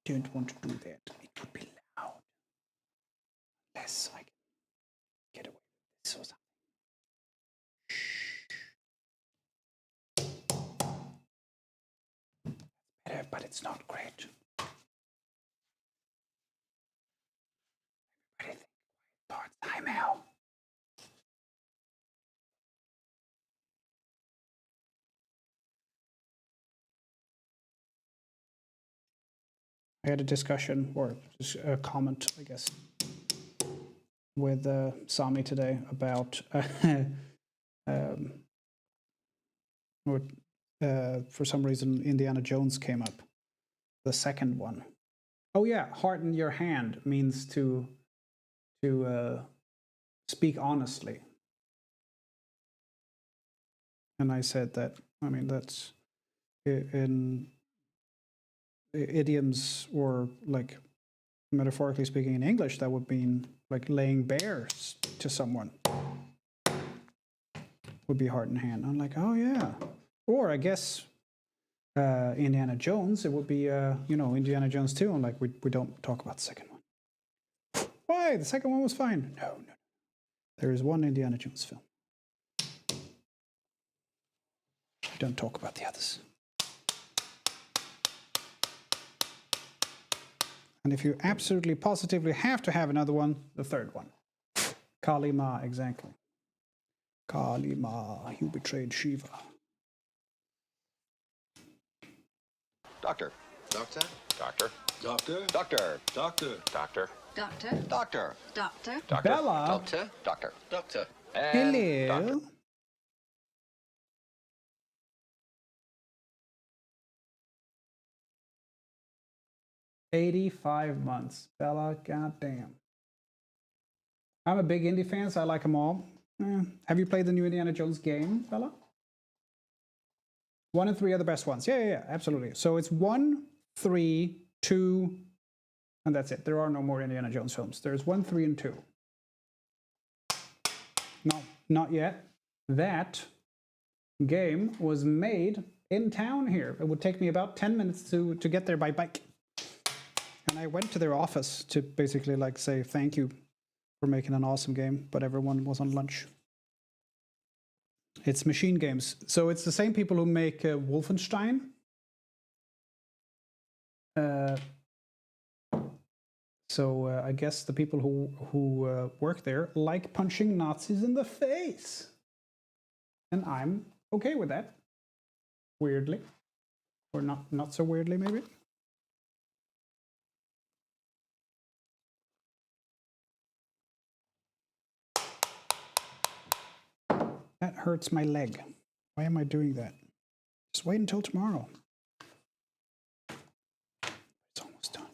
don't want to do that. It would be loud. Unless I can get away with this or something. Better, but it's not great. Everybody think part-time out. I had a discussion, or just a comment, I guess, with Sami today about for some reason Indiana Jones came up, the second one. Oh yeah, hearten your hand means to speak honestly. And I said that, I mean, that's in idioms, or like metaphorically speaking in English, that would mean like laying bare to someone would be heart and hand. I'm like, oh yeah. Or I guess Indiana Jones, it would be, you know, Indiana Jones 2. I'm like, we don't talk about the second one. Why? The second one was fine. No. There is one Indiana Jones film. We don't talk about the others. And if you absolutely positively have to have another one, the third one. Kali Ma, exactly. Kali Ma, you betrayed Shiva. Doctor. Doctor. Doctor. Doctor. Doctor. Doctor. Doctor. Doctor. Doctor. Doctor. Doctor. Bella. Doctor. Doctor. Doctor. And Hello. Doctor. $85 months. Bella, goddamn. I'm a big indie fan, so I like them all. Have you played the new Indiana Jones game, Bella? 1 and 3 are the best ones. Yeah, absolutely. So it's 1, 3, 2, and that's it. There are no more Indiana Jones films. There's 1, 3, and 2. No, not yet. That game was made in town here. It would take me about 10 minutes to get there by bike. And I went to their office to basically like say thank you for making an awesome game, but everyone was on lunch. It's Machine Games. So it's the same people who make Wolfenstein. So I guess the people who work there like punching Nazis in the face. And I'm okay with that. Weirdly. Or not so weirdly, maybe. That hurts my leg. Why am I doing that? Just wait until tomorrow. It's almost done.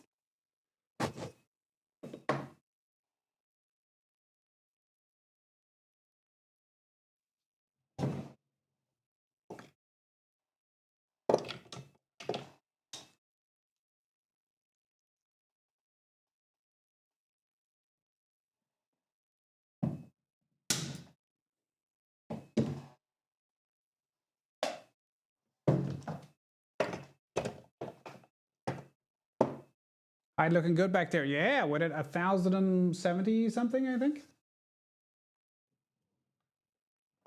Hi, looking good back there. Yeah, what at 1,070 something, I think?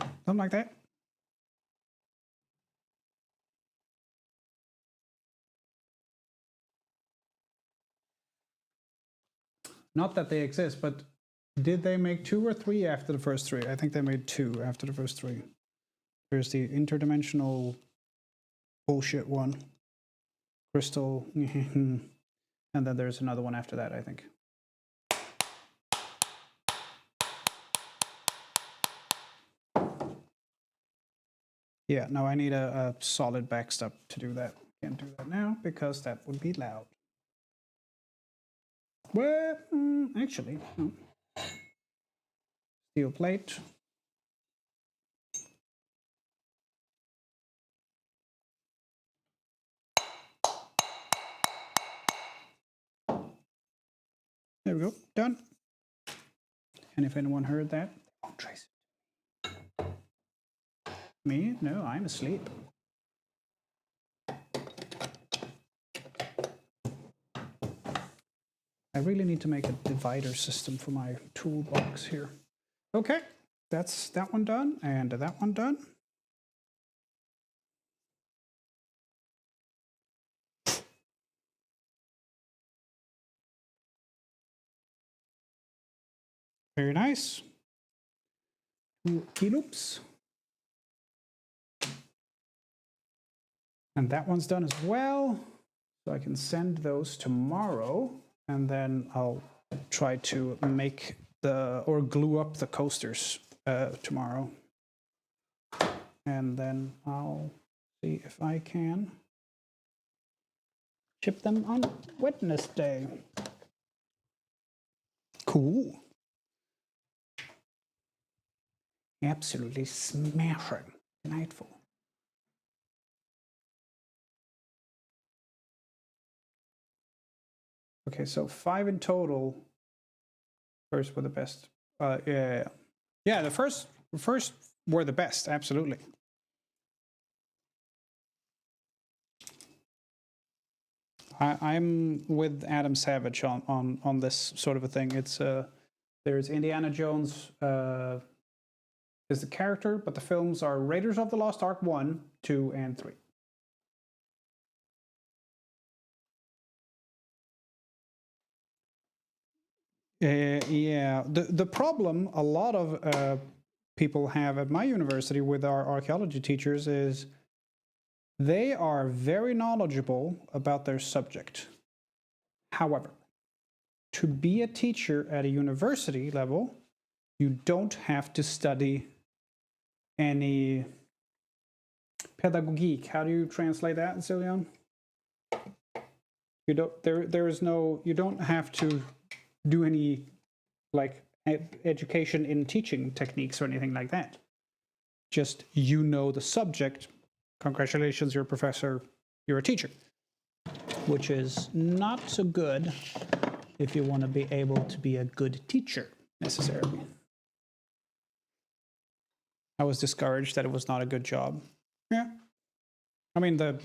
Something like that. Not that they exist, but did they make 2 or 3 after the first 3? I think they made 2 after the first 3. There's the interdimensional bullshit one. Crystal. And then there's another one after that, I think. Yeah, no, I need a solid backstop to do that. Can't do that now because that would be loud. Well, actually, no. Steel plate. There we go, done. And if anyone heard that, they won't trace it. Me? No, I'm asleep. I really need to make a divider system for my toolbox here. Okay, that's that one done, and that one done. Very nice. 2 kiloops. And that one's done as well. So I can send those tomorrow, and then I'll try to make or glue up the coasters tomorrow. And then I'll see if I can ship them on Wednesday. Cool. Absolutely smashing. Delightful. Okay, so 5 in total. First were the best. Yeah, the first were the best, absolutely. I'm with Adam Savage on this sort of a thing. It's there's Indiana Jones is the character, but the films are Raiders of the Lost Ark 1, 2, and 3. Yeah, the problem a lot of people have at my university with our archaeology teachers is they are very knowledgeable about their subject. However, to be a teacher at a university level, you don't have to study any pedagogique. How do you translate that, Zillion? You don't. There is no. You don't have to do any like education in teaching techniques or anything like that. Just the subject. Congratulations, you're a professor. You're a teacher, which is not so good if you want to be able to be a good teacher necessarily. I was discouraged that it was not a good job. Yeah. I mean, the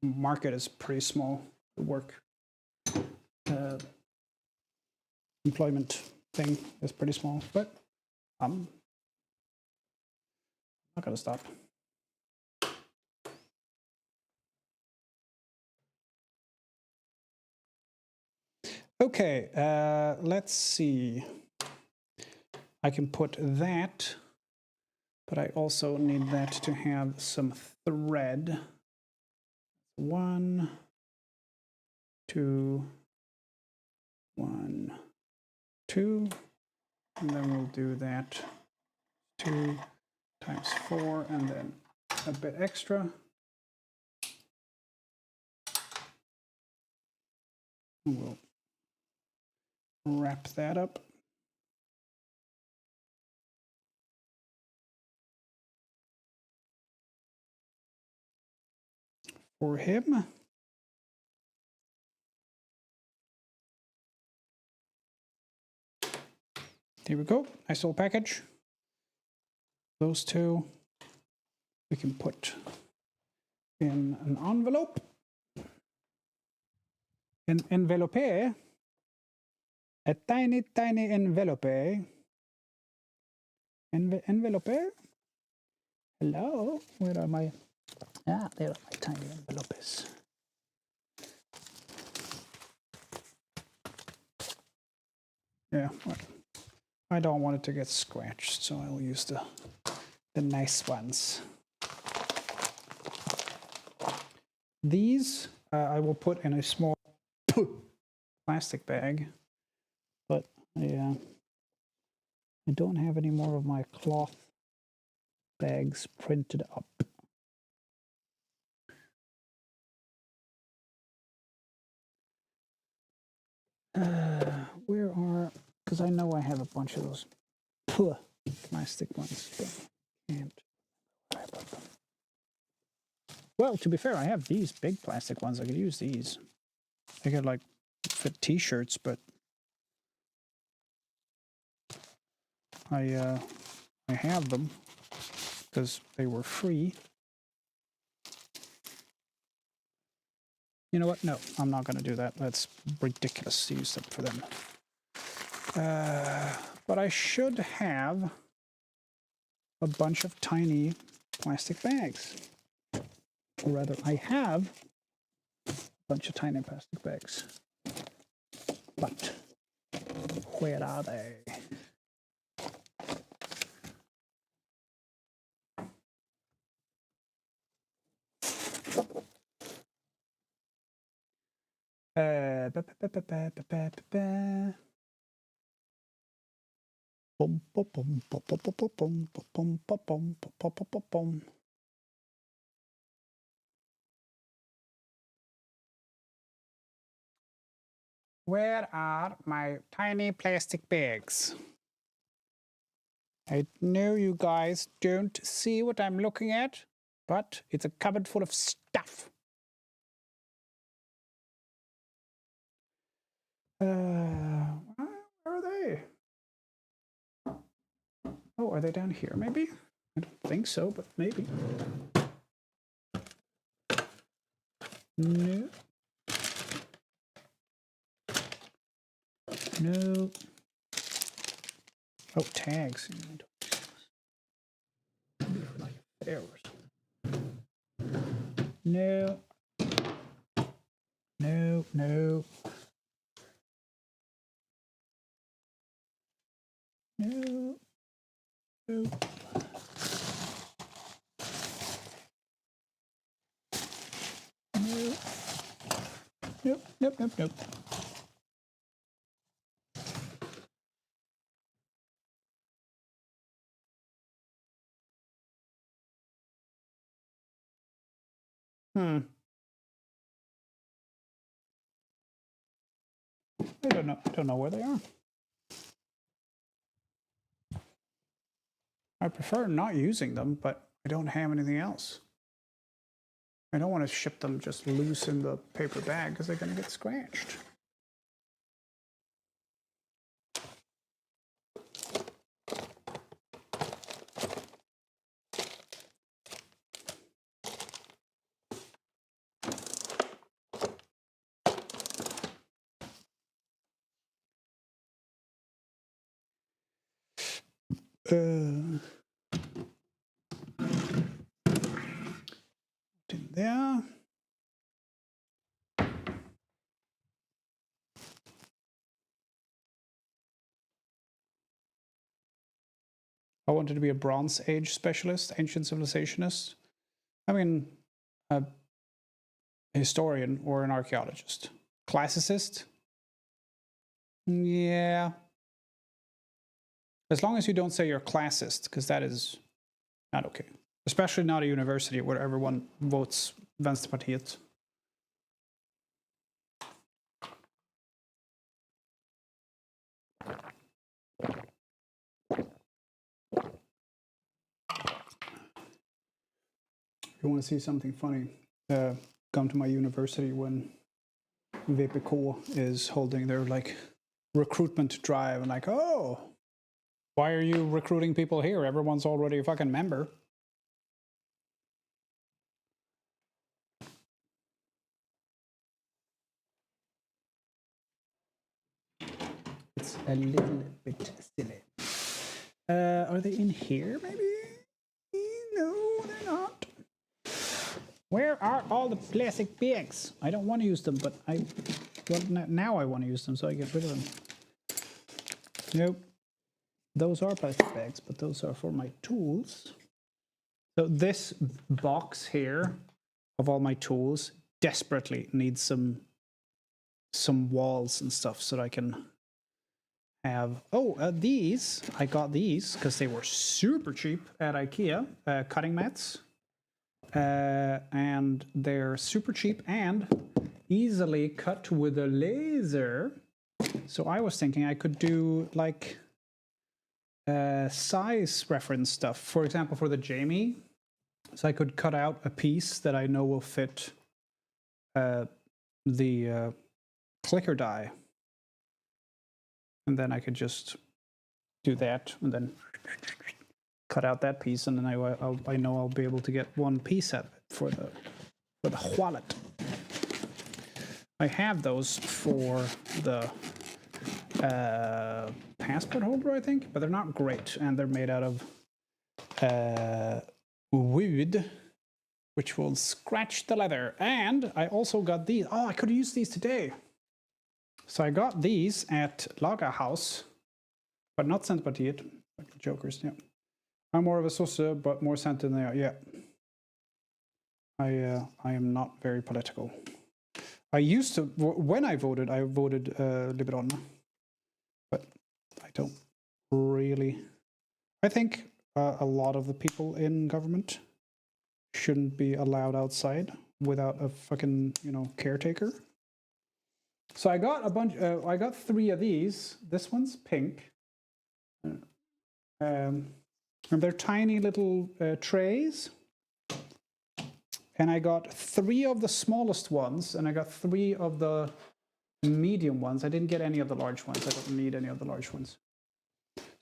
market is pretty small. The work employment thing is pretty small, but Not gonna stop. Okay, let's see. I can put that, but I also need that to have some thread. 1, 2, 1, 2, and then we'll do that 2 times 4, and then a bit extra. We'll wrap that up. For him. Here we go. Nice little package. Those two we can put in an envelope. An envelope. A tiny, tiny envelope. Envelope? Hello? Where are my... Ah, there are my tiny envelopes. Yeah, well, I don't want it to get scratched, so I'll use the nice ones. These I will put in a small plastic bag, but I don't have any more of my cloth bags printed up. Where are, because I know I have a bunch of those plastic ones, but I can't. Where I put them. Well, to be fair, I have these big plastic ones. I could use these. They could like fit t-shirts, but I have them because they were free. You know what? No, I'm not going to do that. That's ridiculous to use them for them. But I should have a bunch of tiny plastic bags. Or rather, I have a bunch of tiny plastic bags. But where are they? Where are my tiny plastic bags? I know you guys don't see what I'm looking at, but it's a cupboard full of stuff. Where are they? Oh, are they down here maybe? I don't think so, but maybe. No. No. Oh, tags. Like there or something. No. No, no. No. No. No. Nope, nope, nope, nope. I don't know. I don't know where they are. I prefer not using them, but I don't have anything else. I don't want to ship them just loose in the paper bag because they're going to get scratched. Yeah. I wanted to be a Bronze Age specialist, ancient civilizationist. I mean, a historian or an archaeologist. Classicist? Yeah. As long as you don't say you're classist, because that is not okay. Especially not a university where everyone votes Vänsterpartiet. You want to see something funny? Come to my university when VPK is holding their like recruitment drive and like, oh, why are you recruiting people here? Everyone's already a fucking member. It's a little bit silly. Are they in here maybe? No, they're not. Where are all the plastic bags? I don't want to use them, but now I want to use them, so I get rid of them. Nope. Those are plastic bags, but those are for my tools. So this box here of all my tools desperately needs some walls and stuff so that I can have... Oh, these. I got these because they were super cheap at IKEA. Cutting mats. And they're super cheap and easily cut with a laser. So I was thinking I could do like size reference stuff. For example, for the Jamie, so I could cut out a piece that I know will fit the clicker die, and then I could just do that, and then cut out that piece, and then I know I'll be able to get one piece out of it for the wallet. I have those for the passport holder, I think, but they're not great, and they're made out of wood, which will scratch the leather. And I also got these. Oh, I could have used these today. So I got these at Lagerhaus, but not Centerpartiet, like the Jokers. Yeah, I'm more of a sosse, but more center than they are. Yeah, I am not very political. I used to, when I voted Liberal. But I don't really... I think a lot of the people in government shouldn't be allowed outside without a fucking, caretaker. So I got a bunch... I got 3 of these. This one's pink. And they're tiny little trays. And I got 3 of the smallest ones, and I got 3 of the medium ones. I didn't get any of the large ones. I don't need any of the large ones.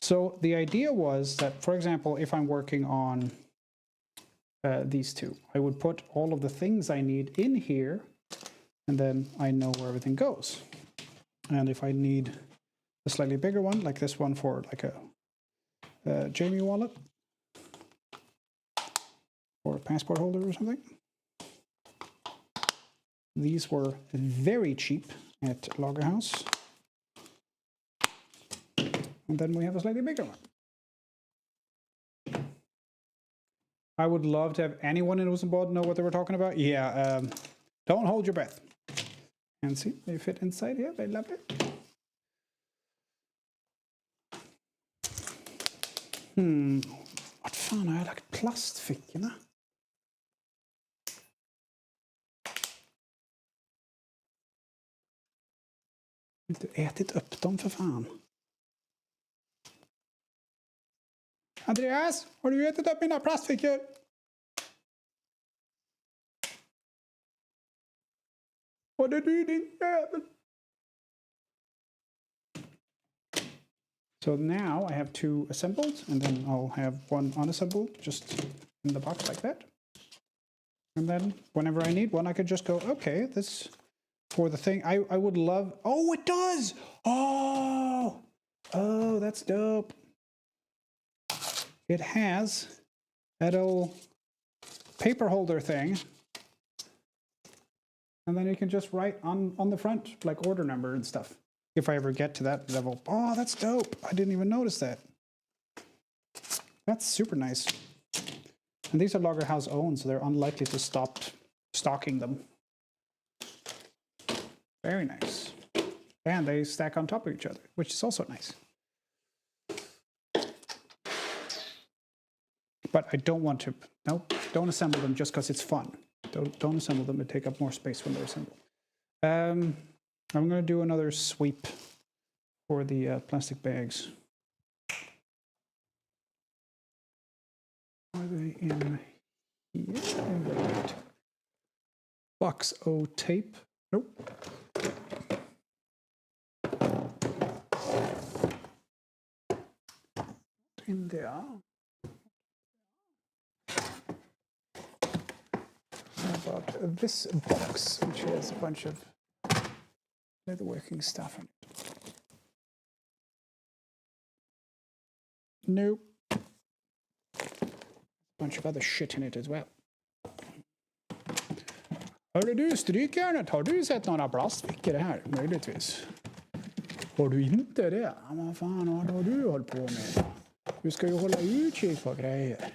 So the idea was that, for example, if I'm working on these 2, I would put all of the things I need in here, and then I know where everything goes. And if I need a slightly bigger one, like this one for like a Jamie wallet, or a passport holder or something. These were very cheap at Lagerhaus. And then we have a slightly bigger one. I would love to have anyone in Rosenbad know what they were talking about. Yeah, don't hold your breath. And see, they fit inside here. They love it. Vart fan har jag lagt plastfickorna? Inte ätit upp dem för fan. Andreas, har du ätit upp mina plastfickor? Vad är du din jävel? So now I have 2 assembled, and then I'll have 1 unassembled, just in the box like that. And then whenever I need one, I could just go, okay, this for the thing. I would love... Oh, it does! Oh, that's dope. It has that old paper holder thing And then you can just write on the front, like order number and stuff. If I ever get to that level. Oh, that's dope. I didn't even notice that. That's super nice. And these are Lager House owned, so they're unlikely to stop stocking them. Very nice. And they stack on top of each other, which is also nice. But I don't want to, no, don't assemble them just because it's fun. Don't assemble them, they take up more space when they're assembled. I'm going to do another sweep for the plastic bags. Are they in here? Box O tape. Nope. In there. How about this box, which has a bunch of leatherworking stuff in it? Nope. Bunch of other shit in it as well. Hörru du, strykjärnet, har du sett några plastfickor här? Möjligtvis. Har du inte det? Vad fan har du hållit på med? Du ska ju hålla utkik på grejer.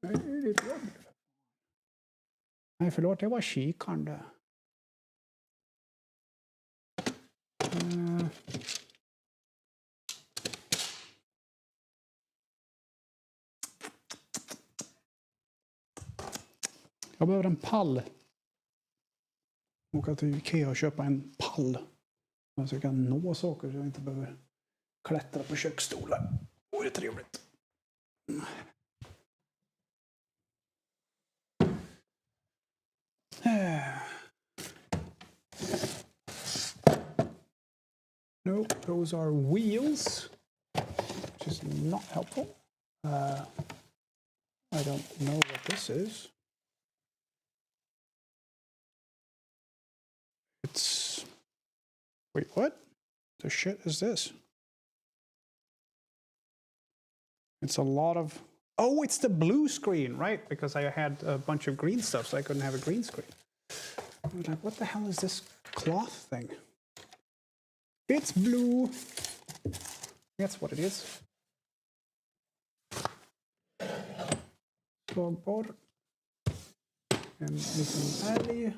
Det är lite jobbigt. Nej, förlåt, det var kikande. Jag behöver en pall. Åka till Ikea och köpa en pall. Så jag kan nå saker så jag inte behöver klättra på köksstolar. Det är trevligt. Nope, those are wheels, which is not helpful. I don't know what this is. It's... Wait, what? The shit is this? It's a lot of... Oh, it's the blue screen, right? Because I had a bunch of green stuff, so I couldn't have a green screen. I was like, what the hell is this cloth thing? It's blue. That's what it is. Slagborr. En liten älg.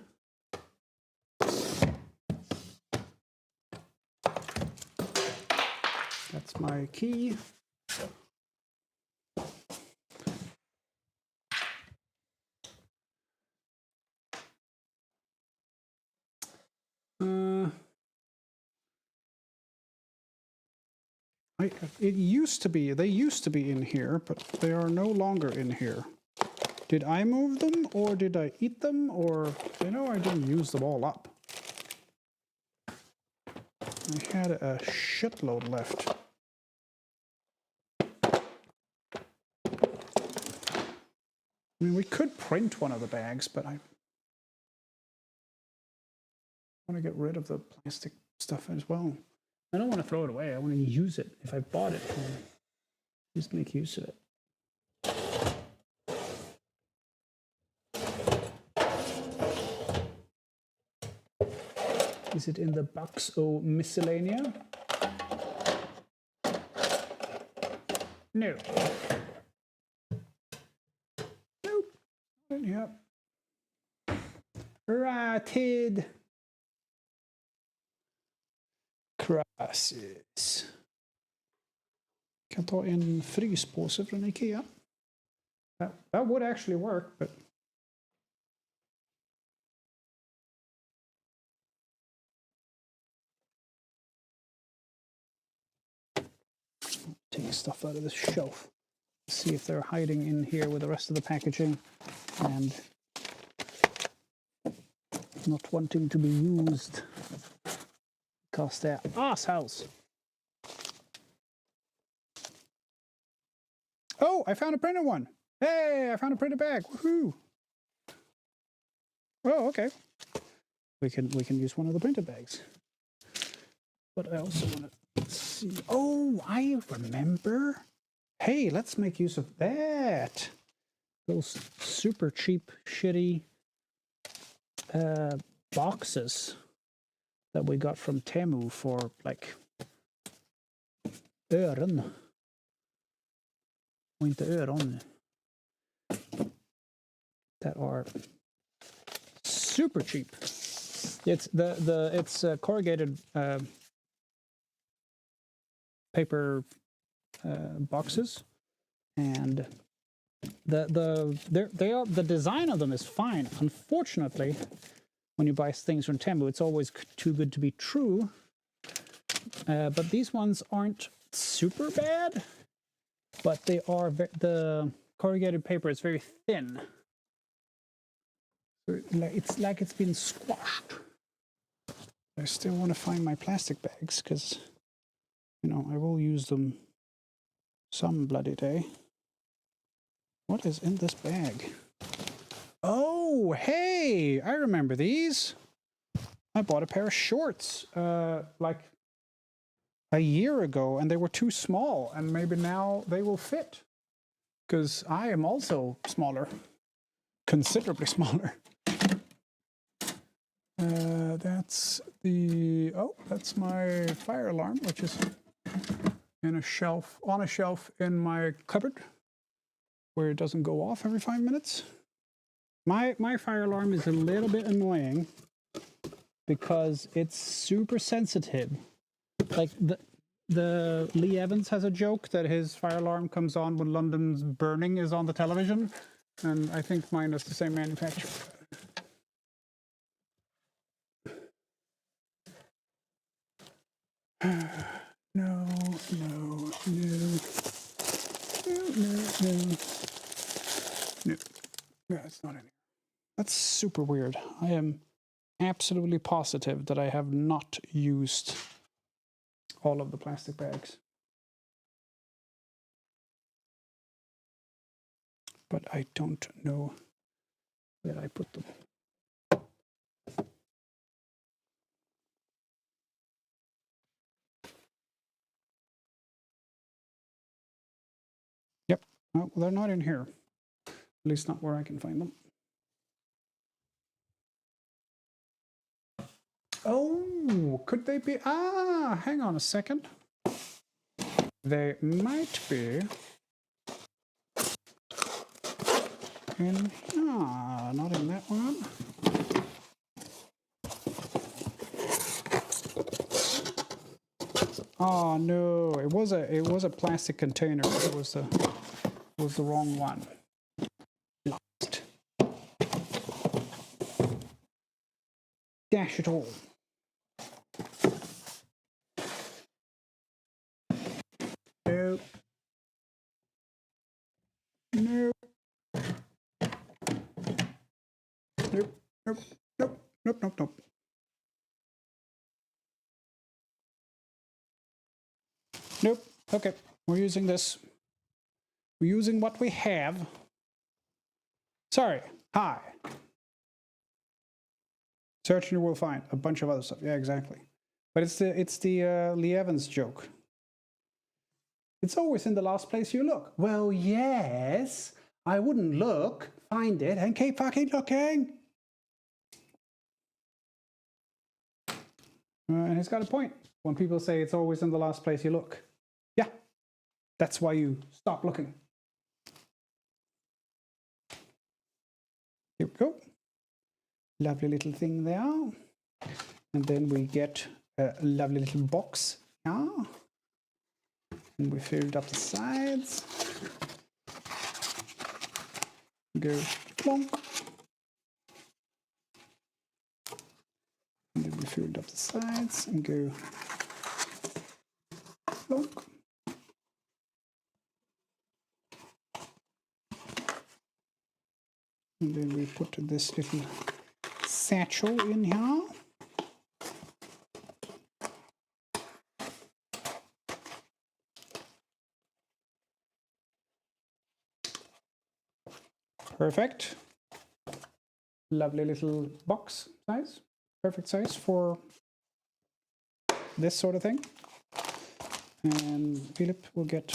That's my key. It used to be, they used to be in here, but they are no longer in here. Did I move them, or did I eat them, or, you know, I didn't use them all up. I had a shitload left. I mean, we could print one of the bags, but I want to get rid of the plastic stuff as well. I don't want to throw it away. I want to use it. If I bought it, just make use of it. Is it in the box O miscellanea? No. Nope. Yep. Righted. Crisis. Kan ta en fryspåse från Ikea. That would actually work, but take stuff out of this shelf. See if they're hiding in here with the rest of the packaging and not wanting to be used because they're assholes. Oh, I found a printed one. Hey, I found a printed bag. Woohoo! Oh, okay. We can use one of the printed bags. But I also want to see. Oh, I remember. Hey, let's make use of that. Those super cheap, shitty boxes that we got from Temu for like öron. Och inte öron. That are super cheap. It's it's corrugated paper boxes, and the design of them is fine. Unfortunately, when you buy things from Temu, it's always too good to be true. But these ones aren't super bad, but they are the corrugated paper is very thin. It's like it's been squashed. I still want to find my plastic bags because, you know, I will use them some bloody day. What is in this bag? Oh, hey! I remember these. I bought a pair of shorts like a year ago, and they were too small, and maybe now they will fit. Because I am also smaller. Considerably smaller. That's that's my fire alarm, which is on a shelf in my cupboard, where it doesn't go off every 5 minutes. My fire alarm is a little bit annoying because it's super sensitive. Like the Lee Evans has a joke that his fire alarm comes on when London's burning is on the television, and I think mine is the same manufacturer. No. Yeah, it's not in here. That's super weird. I am absolutely positive that I have not used all of the plastic bags. But I don't know where I put them. Yep, well, they're not in here. At least not where I can find them. Oh, could they be? Ah, hang on a second. They might be in. Ah, not in that one. Oh no! It was a plastic container. It was the wrong one. Lost. Dash it all. Nope. Nope. Nope. Nope. Nope. Nope. Nope. Nope. Nope. Okay. We're using this. We're using what we have. Sorry. Hi. Search and you will find a bunch of other stuff. Yeah, exactly. But it's the Lee Evans joke. It's always in the last place you look. Well, yes. I wouldn't look, find it, and keep fucking looking. And he's got a point. When people say it's always in the last place you look. Yeah. That's why you stop looking. Here we go. Lovely little thing there. And then we get a lovely little box. Yeah. And we filled up the sides. Go plonk. And then we filled up the sides and go plonk. And then we put this little satchel in here. Perfect. Lovely little box size. Perfect size for this sort of thing. And Philip will get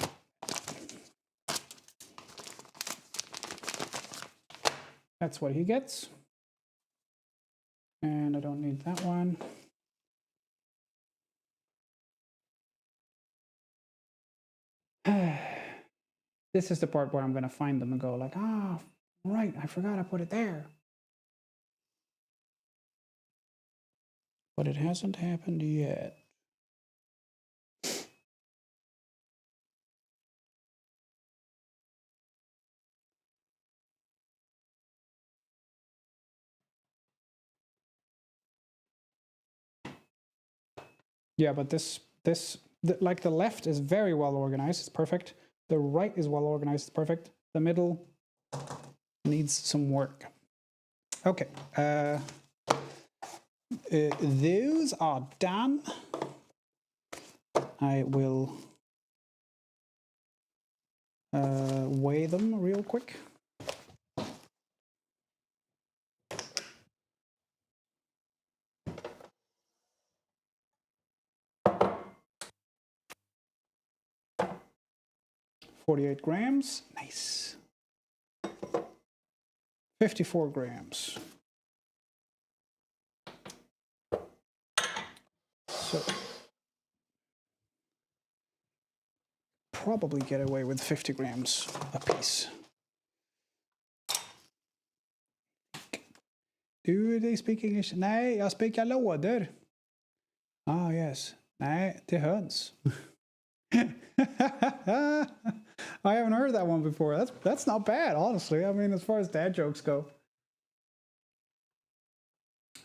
that's what he gets. And I don't need that one. This is the part where I'm going to find them and go like, ah, right, I forgot I put it there. But it hasn't happened yet. Yeah, but like the left is very well organized. It's perfect. The right is well organized. It's perfect. The middle needs some work. Okay. Those are done. I will weigh them real quick. $48 grams. Nice. 54 grams. So probably get away with 50 grams a piece. Do they speak English? Nej, jag spelar lådor. Ah, yes. Nej, till höns. I haven't heard that one before. That's not bad, honestly. I mean, as far as dad jokes go.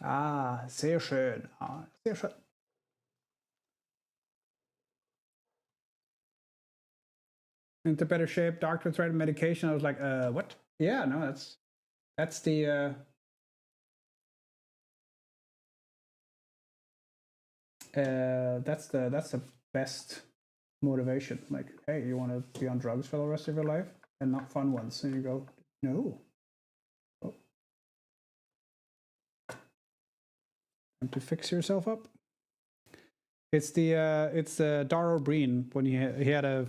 Ah, sehr schön. Ah, sehr schön. Into better shape. Doctor's writing medication. I was like, what? Yeah, no, that's the that's the best motivation. Like, hey, you want to be on drugs for the rest of your life and not fun ones? And you go, no. Oh. Time to fix yourself up. It's Dara Breen when he had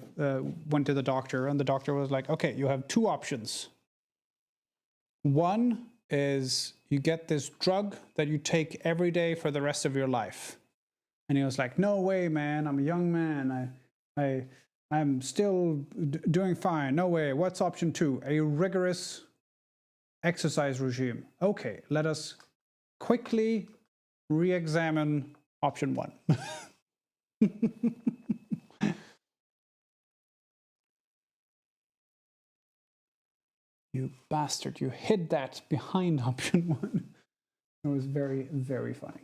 went to the doctor, and the doctor was like, okay, you have two options. One is you get this drug that you take every day for the rest of your life. And he was like, no way, man. I'm a young man. I'm still doing fine. No way. What's option two? A rigorous exercise regime. Okay, let us quickly re-examine option one. You bastard, you hid that behind option one. It was very, very funny.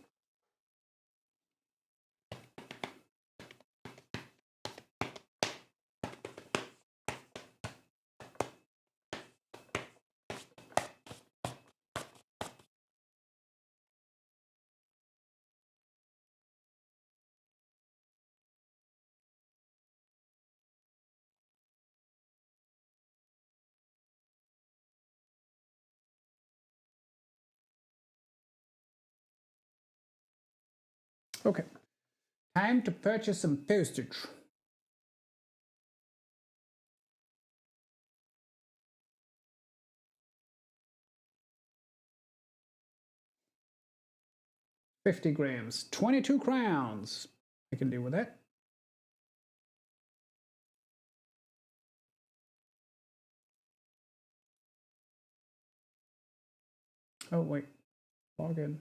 Okay, time to purchase some postage. $50 grams, 22 crowns. I can deal with that. Oh, wait, log in.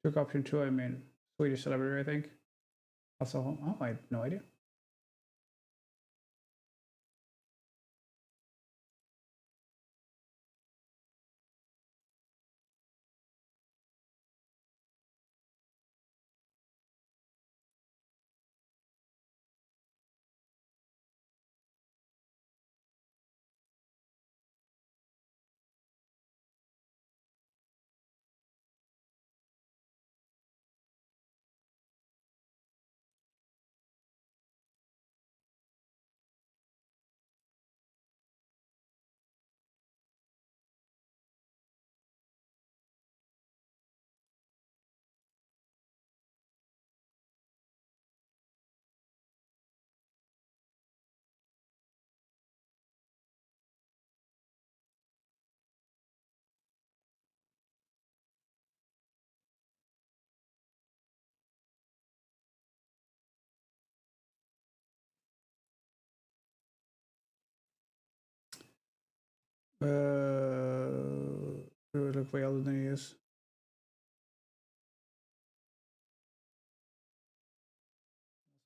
Took option two, I mean, Swedish celebrity, I think. Also, oh, I have no idea. Look way older than he is.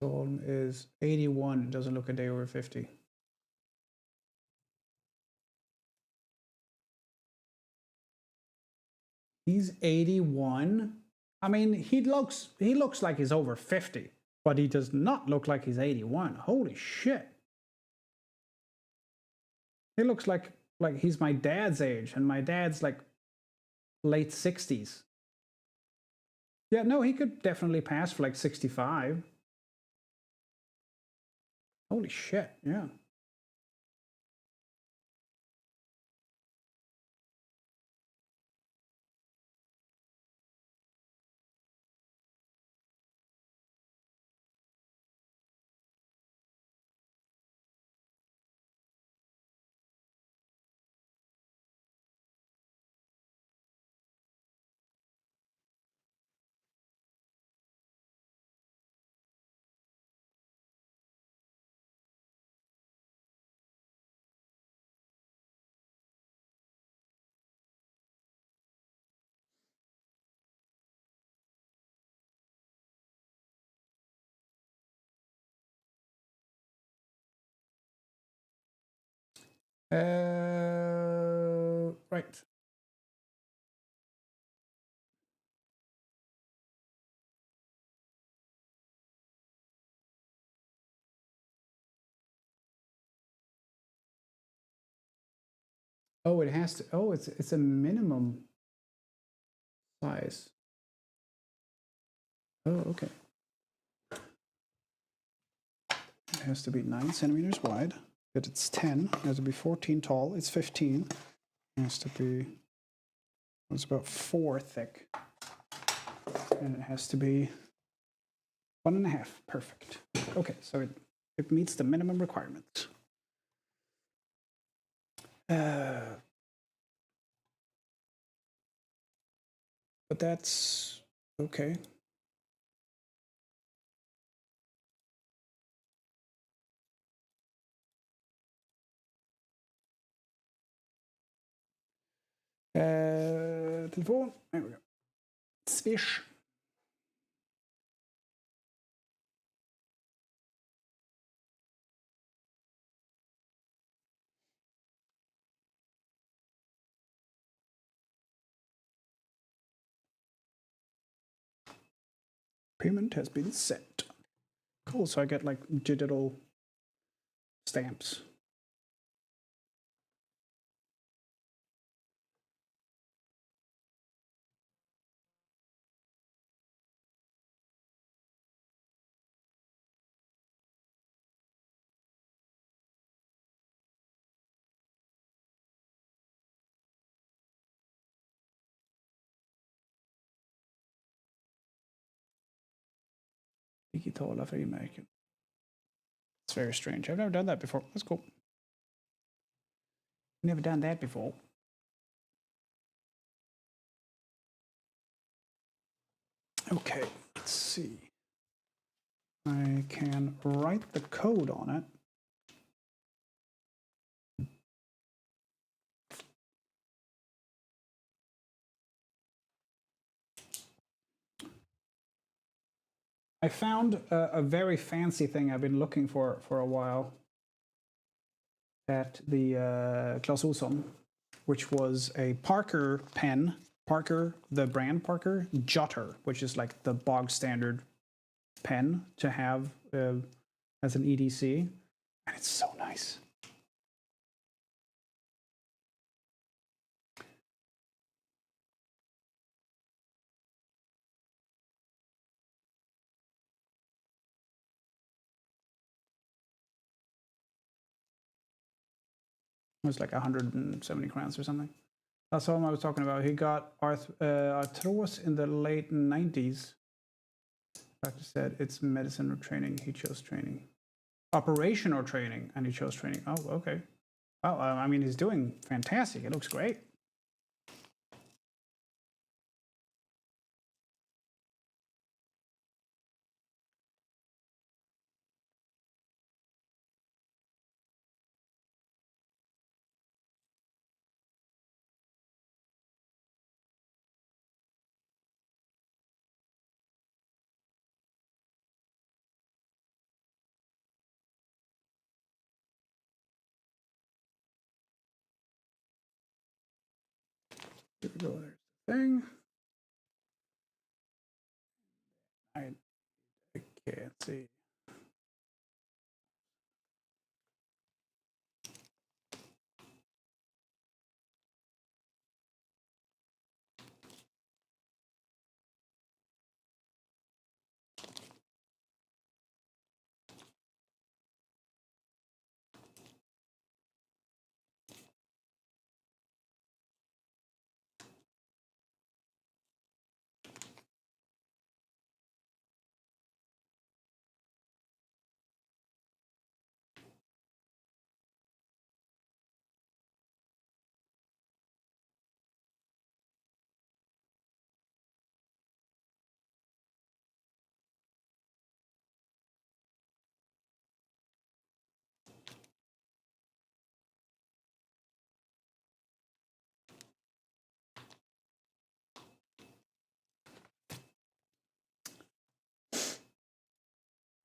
Solm is 81. It doesn't look a day over 50. He's 81. I mean, he looks like he's over 50, but he does not look like he's 81. Holy shit. He looks like he's my dad's age, and my dad's like late 60s. Yeah, no, he could definitely pass for like 65. Holy shit, yeah. Right. Oh, it has to. Oh, it's a minimum size. Oh, okay. It has to be 9 centimeters wide. But it's 10. It has to be 14 tall. It's 15. It has to be. It's about 4 thick, and it has to be 1.5. Perfect. Okay, so it meets the minimum requirements. But that's okay. Telefon. There we go. Swish. Payment has been sent. Cool. So I get like digital stamps. Digitala frimärken. It's very strange. I've never done that before. That's cool. Never done that before. Okay, let's see. I can write the code on it. I found a very fancy thing I've been looking for a while at the Clas Ohlson, which was a Parker pen, Parker, the brand Parker, Jotter, which is like the bog standard pen to have as an EDC. And it's so nice. It was like 170 crowns or something. That's all I was talking about. He got arthros in the late 90s. Doctor said it's medicine or training. He chose training. Operation or training, and he chose training. Oh, okay. Well, I mean, he's doing fantastic. It looks great. Here we go. There's the thing. I can't see.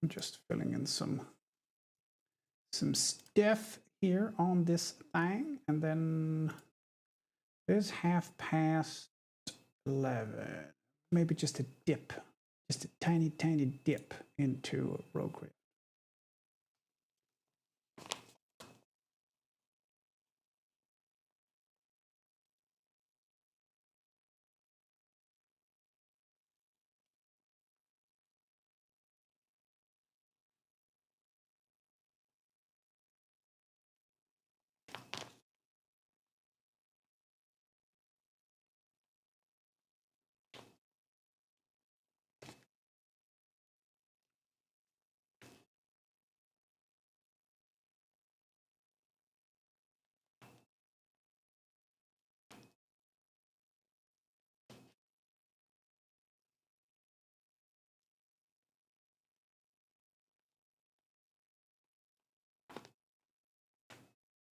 I'm just filling in some stuff here on this thing, and then there's 11:30. Maybe just a dip, just a tiny dip into Rogue.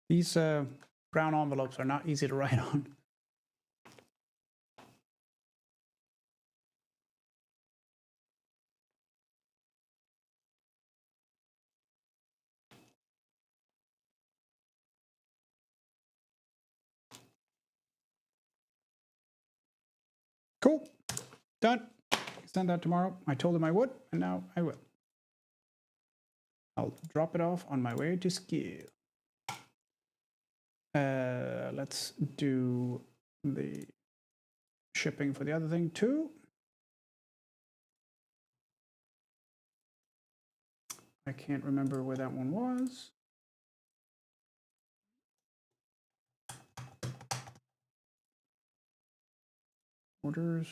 These brown envelopes are not easy to write on. Cool. Done. Send that tomorrow. I told him I would, and now I will. I'll drop it off on my way to ski. Let's do the shipping for the other thing too. I can't remember where that one was. Orders.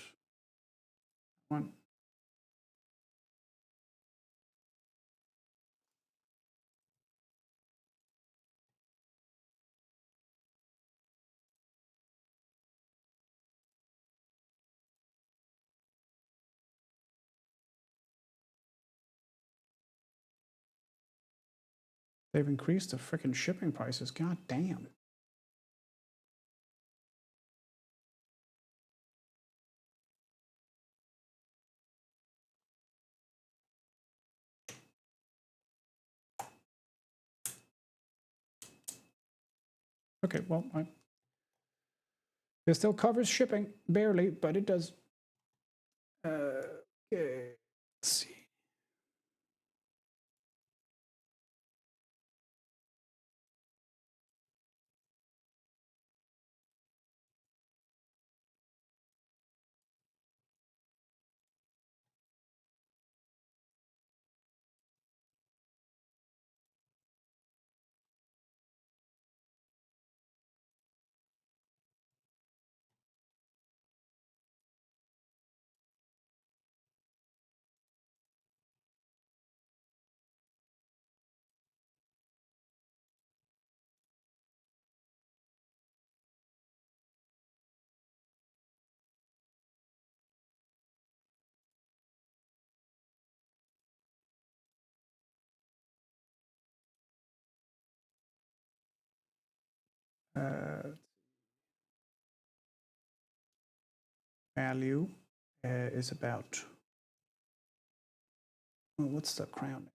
One. They've increased the freaking shipping prices. God damn. Okay, well, it still covers shipping, barely, but it does. Okay, let's see. Value is about, well, what's the crown?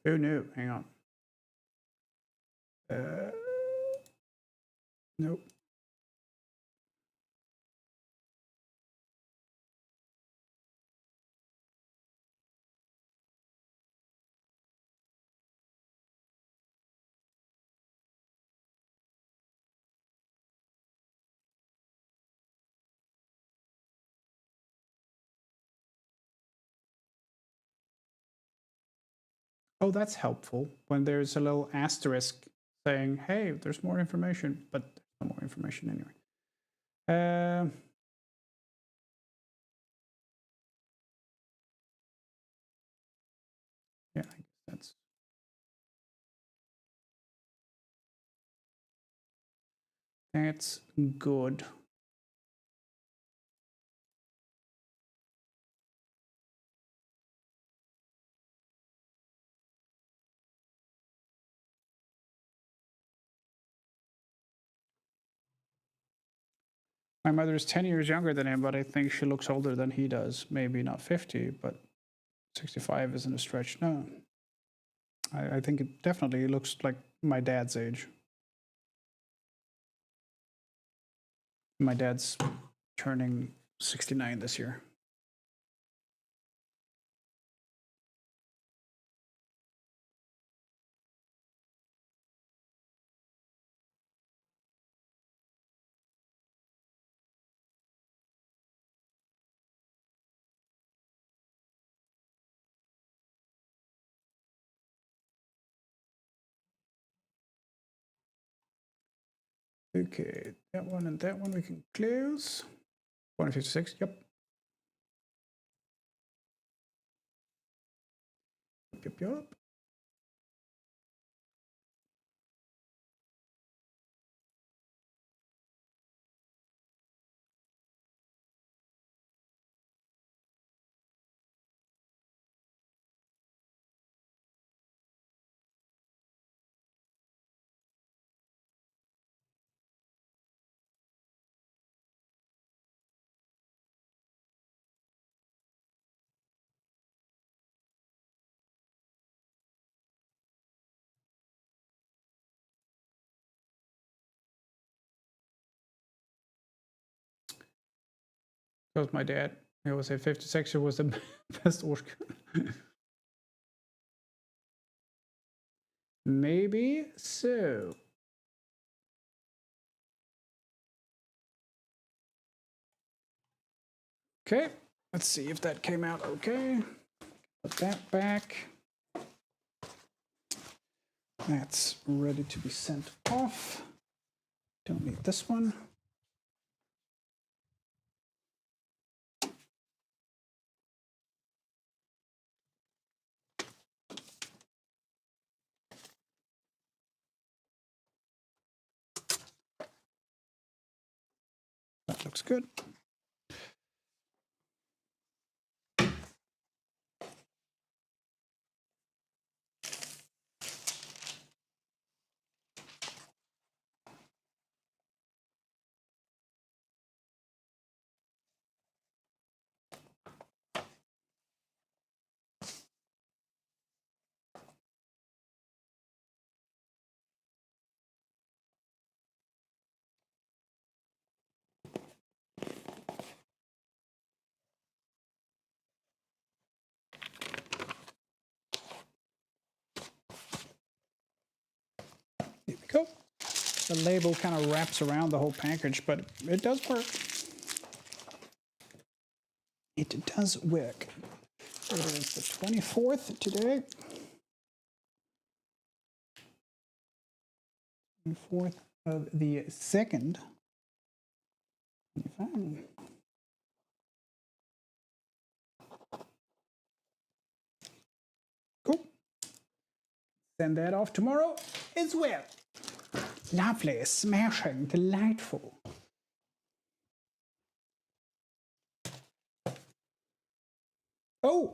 Oh no, hang on. Nope. Oh, that's helpful when there's a little asterisk saying, hey, there's more information, but there's no more information anyway. Yeah, I guess that's good. My mother is 10 years younger than him, but I think she looks older than he does. Maybe not 50, but 65 isn't a stretch. No. I think it definitely looks like my dad's age. My dad's turning 69 this year. Okay, that one and that one we can close. 156, yep. Yep. That was my dad. He always said 56 was the best work. Maybe so. Okay, let's see if that came out okay. Put that back. That's ready to be sent off. Don't need this one. That looks good. Here we go. The label kind of wraps around the whole package, but it does work. It does work. It is the 24th today. 24th of the 2nd. 25. Cool. Send that off tomorrow as well. Lovely, smashing, delightful. Oh,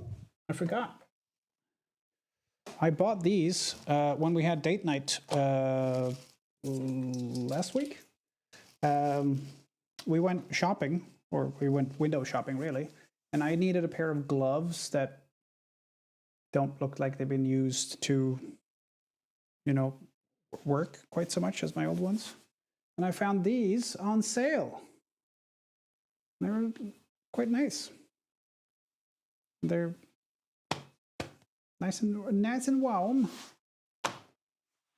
I forgot. I bought these when we had date night last week. We went shopping, or we went window shopping, really, and I needed a pair of gloves that don't look like they've been used to, work quite so much as my old ones. And I found these on sale. They were quite nice. They're nice and warm.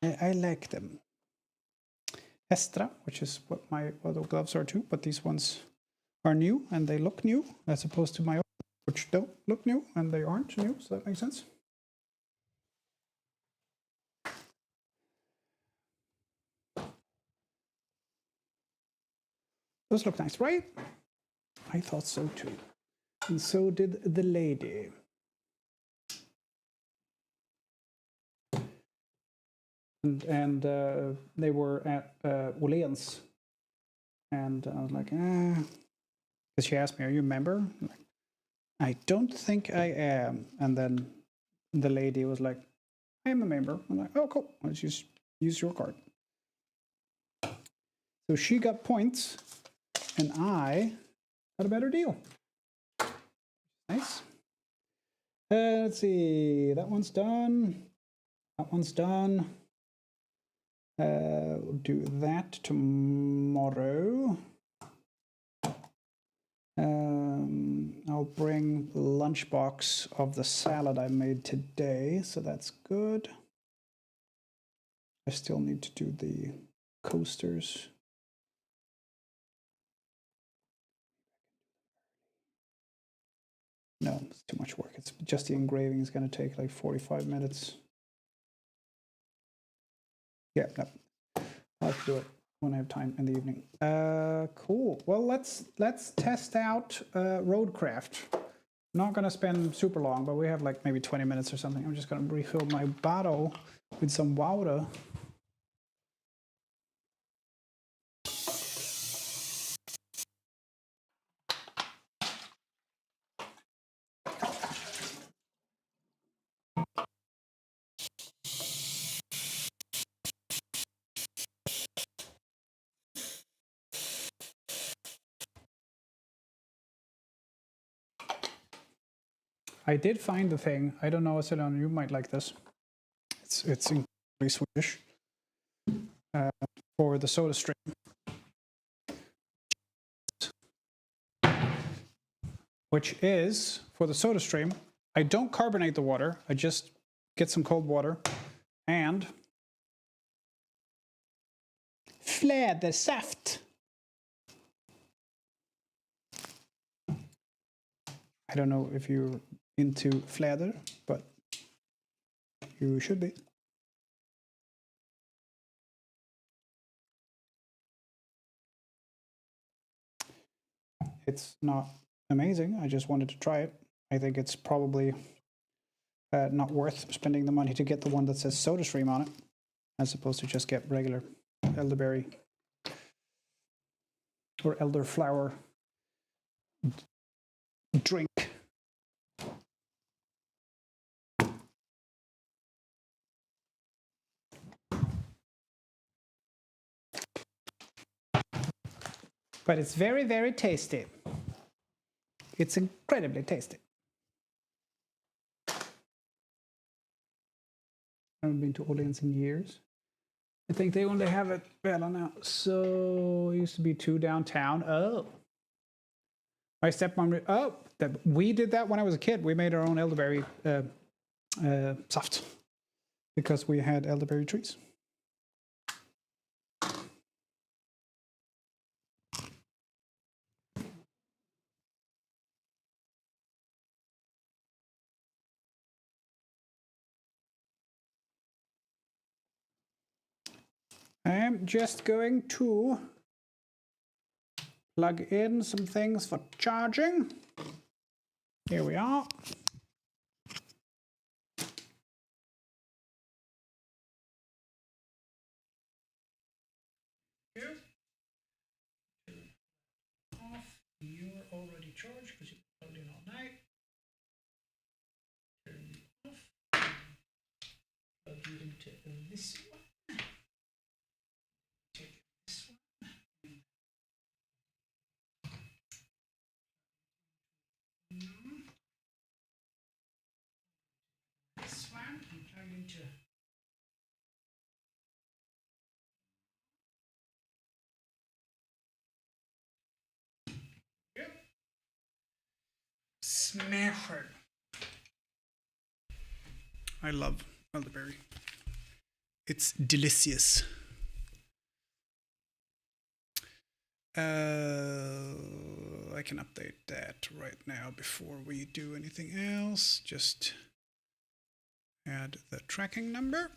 I like them. Estra, which is what my other gloves are too, but these ones are new and they look new as opposed to my old, which don't look new and they aren't new, so that makes sense. Those look nice, right? I thought so too. And so did the lady. And they were at Åhléns. And I was like, because she asked me, are you a member? I'm like, I don't think I am. And then the lady was like, I am a member. I'm like, oh, cool. Let's just use your card. So she got points, and I got a better deal. Nice. Let's see. That one's done. That one's done. We'll do that tomorrow. I'll bring the lunchbox of the salad I made today, so that's good. I still need to do the coasters. No, it's too much work. It's just the engraving is going to take like 45 minutes. Yeah, no. I'll have to do it when I have time in the evening. Cool. Well, let's test out Roadcraft. Not going to spend super long, but we have like maybe 20 minutes or something. I'm just going to refill my bottle with some water. I did find the thing. I don't know, Selena, you might like this. It's incredibly Swedish. For the soda stream. Which is, for the soda stream, I don't carbonate the water. I just get some cold water and flädersaft. I don't know if you're into fläder, but you should be. It's not amazing. I just wanted to try it. I think it's probably not worth spending the money to get the one that says SodaStream on it, as opposed to just get regular elderberry or elderflower drink. But it's very, very tasty. It's incredibly tasty. I haven't been to Åhléns in years. I think they only have it better now. So it used to be 2 downtown. Oh. My stepmom, we did that when I was a kid. We made our own elderberry saft because we had elderberry trees. I'm just going to plug in some things for charging. Here we are. You're already charged because you've been plugged in all night. Turn you off. Plug you into this one. Take this one. turned into. Yep. Smash it. I love elderberry. It's delicious. I can update that right now before we do anything else. Just add the tracking number.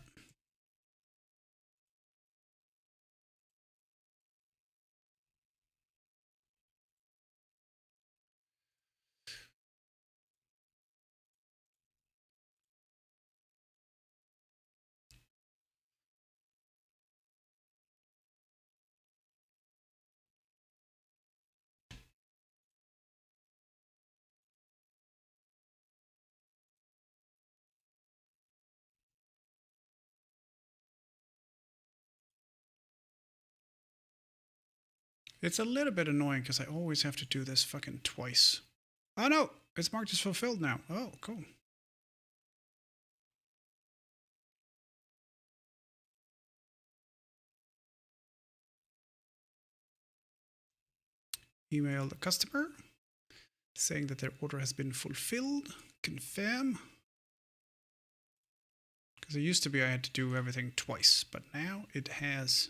It's a little bit annoying because I always have to do this fucking twice. Oh no, it's marked as fulfilled now. Oh, cool. Email the customer saying that their order has been fulfilled. Confirm. Because it used to be I had to do everything twice, but now it has.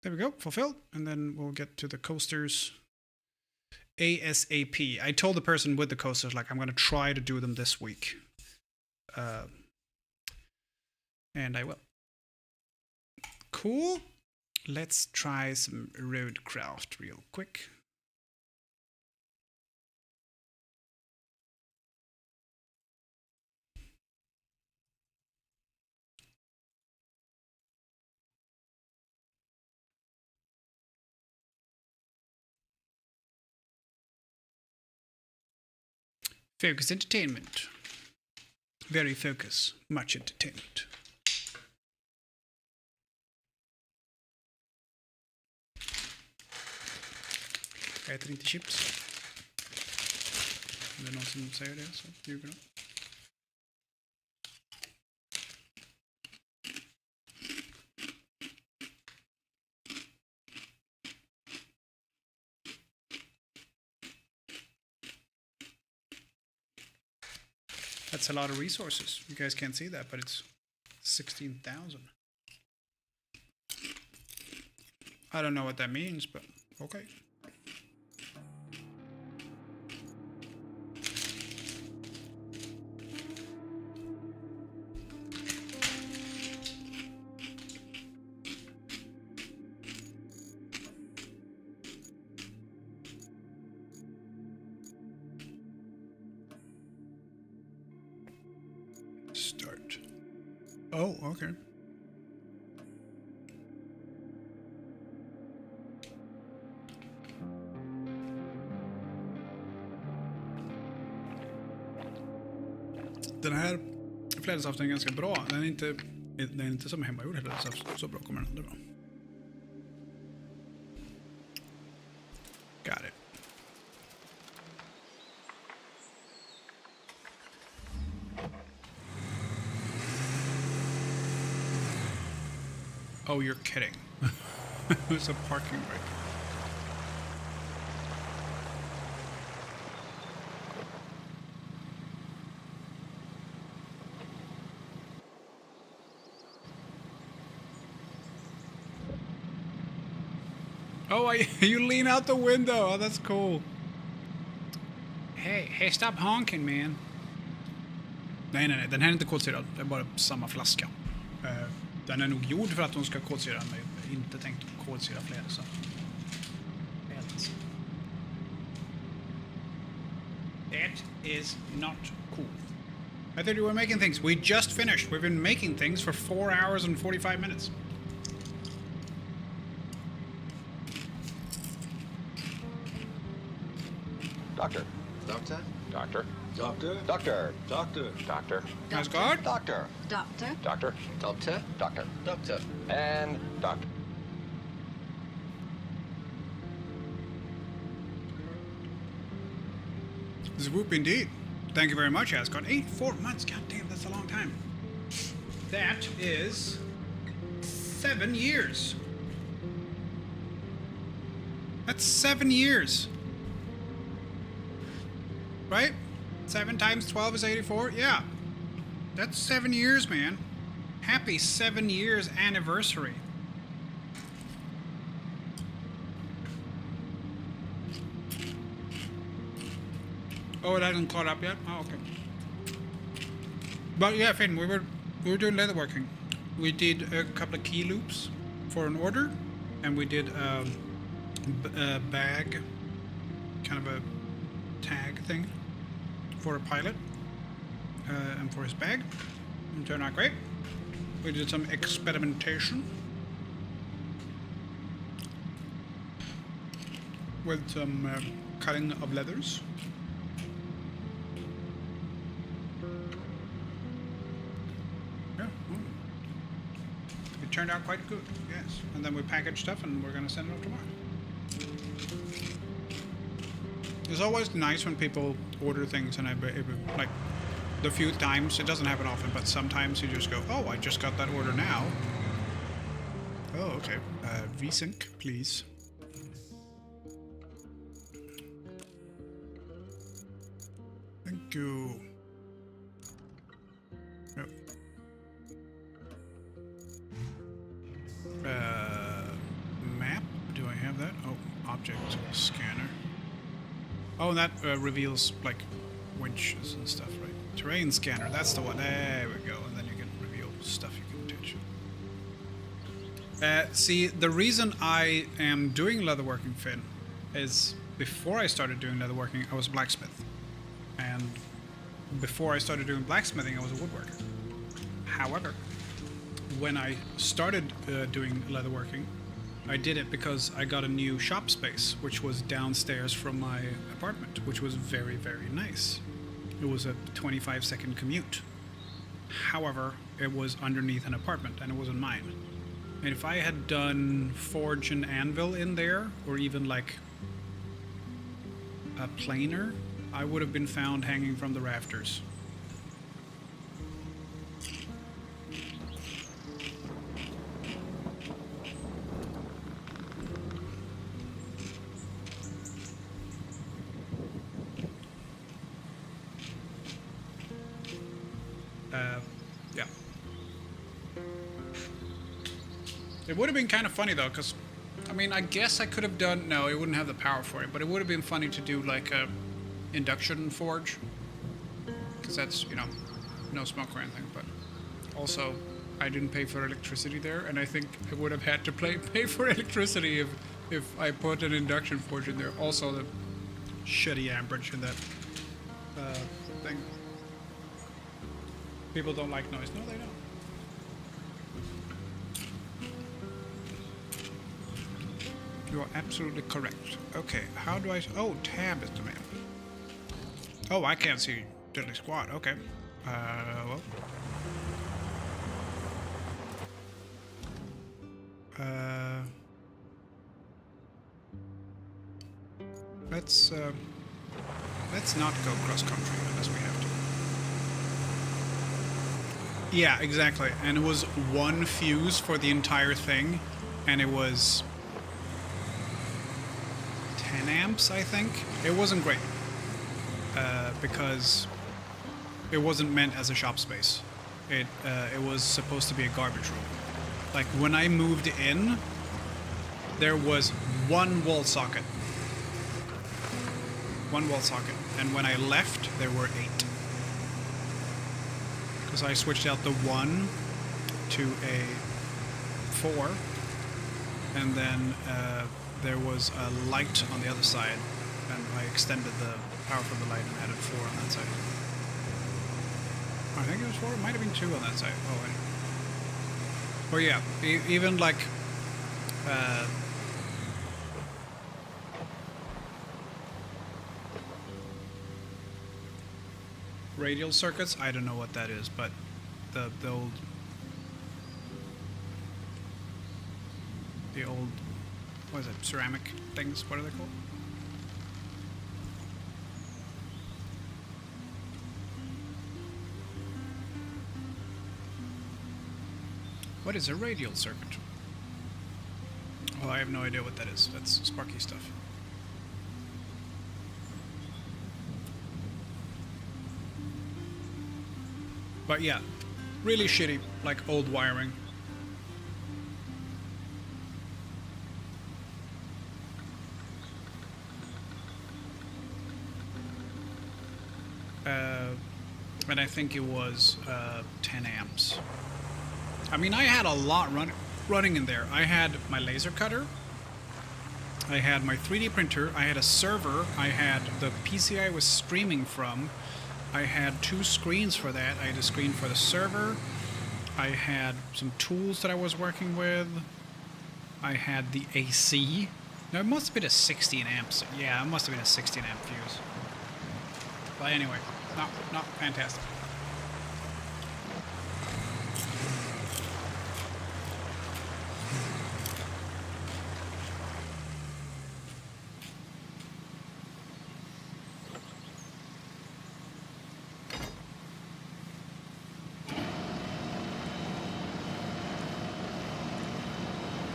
There we go, fulfilled. And then we'll get to the coasters ASAP. I told the person with the coasters, like, I'm going to try to do them this week. And I will. Cool. Let's try some Roadcraft real quick. Focus entertainment. Very focus. Much entertainment. Jag äter inte chips. Om det är någon som säger det så ljuger de. That's a lot of resources. You guys can't see that, but it's 16,000. I don't know what that means, but okay. Start. Oh, okay. Den här flädersaften är ganska bra. Den är inte som hemmagjord flädersaft. Så bra kommer den aldrig vara. Got it. Oh, you're kidding. It's a parking brake. Oh, you lean out the window. Oh, that's cool. Hey, stop honking, man. Nej. Den här är inte kolsyrad. Det är bara samma flaska. Den är nog gjord för att hon ska kolsyra, men jag har inte tänkt kolsyra fler. Så. That is not cool. I thought you were making things. We just finished. We've been making things for 4 hours and 45 minutes. Doctor. Doctor? Doctor. Doctor? Doctor. Doctor? Doctor. That's good. Doctor. Doctor? Doctor. Doctor? Doctor. Doctor? And doctor. Swoop indeed. Thank you very much, Ascot. 4 months. God damn, that's a long time. That is 7 years. That's 7 years. Right? 7 times 12 is 84? Yeah. That's 7 years, man. Happy 7 years anniversary. Oh, it hasn't caught up yet? Oh, okay. But yeah, Finn, we were doing leatherworking. We did a couple of key loops for an order, and we did a bag, kind of a tag thing for a pilot and for his bag. It turned out great. We did some experimentation with some cutting of leathers. Yeah, it turned out quite good, yes. And then we packaged stuff and we're going to send it off tomorrow. It's always nice when people order things and like the few times, it doesn't happen often, but sometimes you just go, oh, I just got that order now. Oh, okay. VSync, please. Thank you. Yep. Map, do I have that? Oh, object scanner. Oh, and that reveals like winches and stuff, right? Terrain scanner, that's the one. There we go. And then you can reveal stuff you can touch. See, the reason I am doing leatherworking, Finn, is before I started doing leatherworking, I was a blacksmith. And before I started doing blacksmithing, I was a woodworker. However, when I started doing leatherworking, I did it because I got a new shop space, which was downstairs from my apartment, which was very, very nice. It was a 25-second commute. However, it was underneath an apartment, and it wasn't mine. And if I had done forge and anvil in there, or even like a planer, I would have been found hanging from the rafters. Yeah. It would have been kind of funny though, because, I mean, I guess I could have done, no, it wouldn't have the power for it, but it would have been funny to do like a induction forge, because that's, you know, no smoke or anything, but also I didn't pay for electricity there, and I think I would have had to pay for electricity if I put an induction forge in there. Also the shitty amperage in that thing. People don't like noise. No, they don't. You are absolutely correct. Okay, how do I... Oh, tab is the map. Oh, I can't see diddly squat. Okay. Well... Let's not go cross-country unless we have to. Yeah, exactly. And it was one fuse for the entire thing, and it was 10 amps, I think. It wasn't great, because it wasn't meant as a shop space. It was supposed to be a garbage room. Like, when I moved in, there was one wall socket. One wall socket. And when I left, there were 8. Because I switched out the 1 to a 4, and then there was a light on the other side, and I extended the power for the light and added 4 on that side. I think it was 4, it might have been 2 on that side. Oh, anyway. Or yeah, even like radial circuits, I don't know what that is, but the old what is it, ceramic things, what are they called? What is a radial circuit? Oh, I have no idea what that is. That's Sparky stuff. But yeah, really shitty, like old wiring. And I think it was 10 amps. I mean, I had a lot running in there. I had my laser cutter, I had my 3D printer, I had a server, I had the PC I was streaming from, I had 2 screens for that. I had a screen for the server, I had some tools that I was working with, I had the AC. No, it must have been a 16 amps. Yeah, it must have been a 16 amp fuse. But anyway, not fantastic.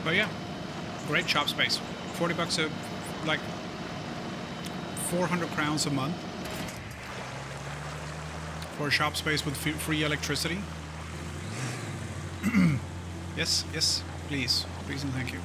But yeah, great shop space. 40 bucks a, like 400 crowns a month for a shop space with free electricity. Yes, please and thank you.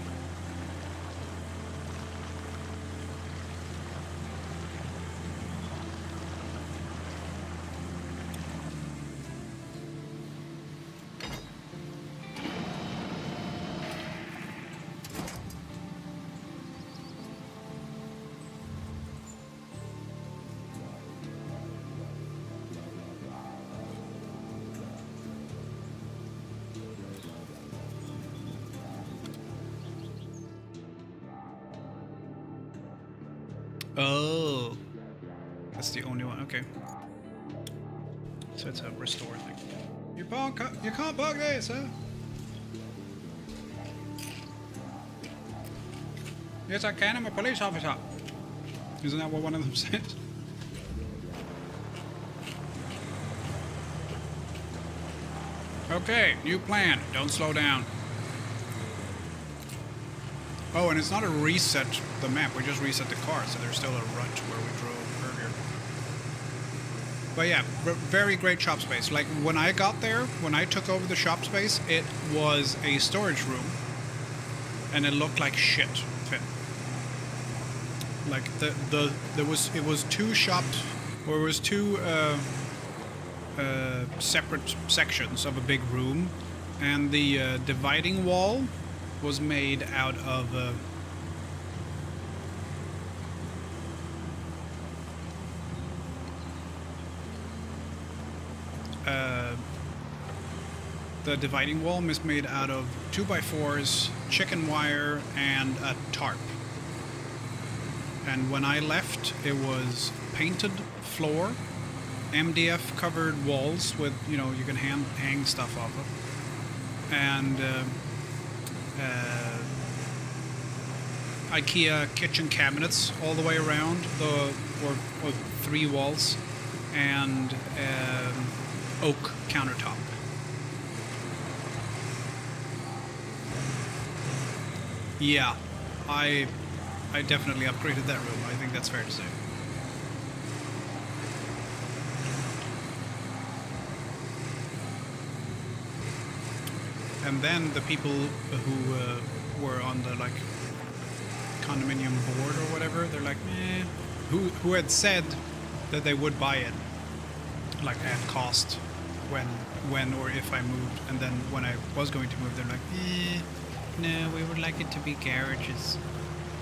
Oh, that's the only one. Okay, so it's a restore thing. You can't bug this, huh? Yes, I can. I'm a police officer. Isn't that what one of them says? Okay, new plan. Don't slow down. Oh, and it's not a reset the map. We just reset the car, so there's still a rut where we drove earlier. But yeah, very great shop space. Like, when I got there, when I took over the shop space, it was a storage room. And it looked like shit. Like, it was 2 shops, or it was 2 separate sections of a big room. And the dividing wall was made out of the dividing wall is made out of 2x4s, chicken wire, and a tarp. And when I left, it was painted floor, MDF covered walls with, you know, you can hang stuff off of, and IKEA kitchen cabinets all the way around or 3 walls, and oak countertop. Yeah, I definitely upgraded that room. I think that's fair to say. And then the people who were on the, like, condominium board or whatever, they're like, who had said that they would buy it, like, at cost when or if I moved, and then when I was going to move, they're like, no, we would like it to be garages.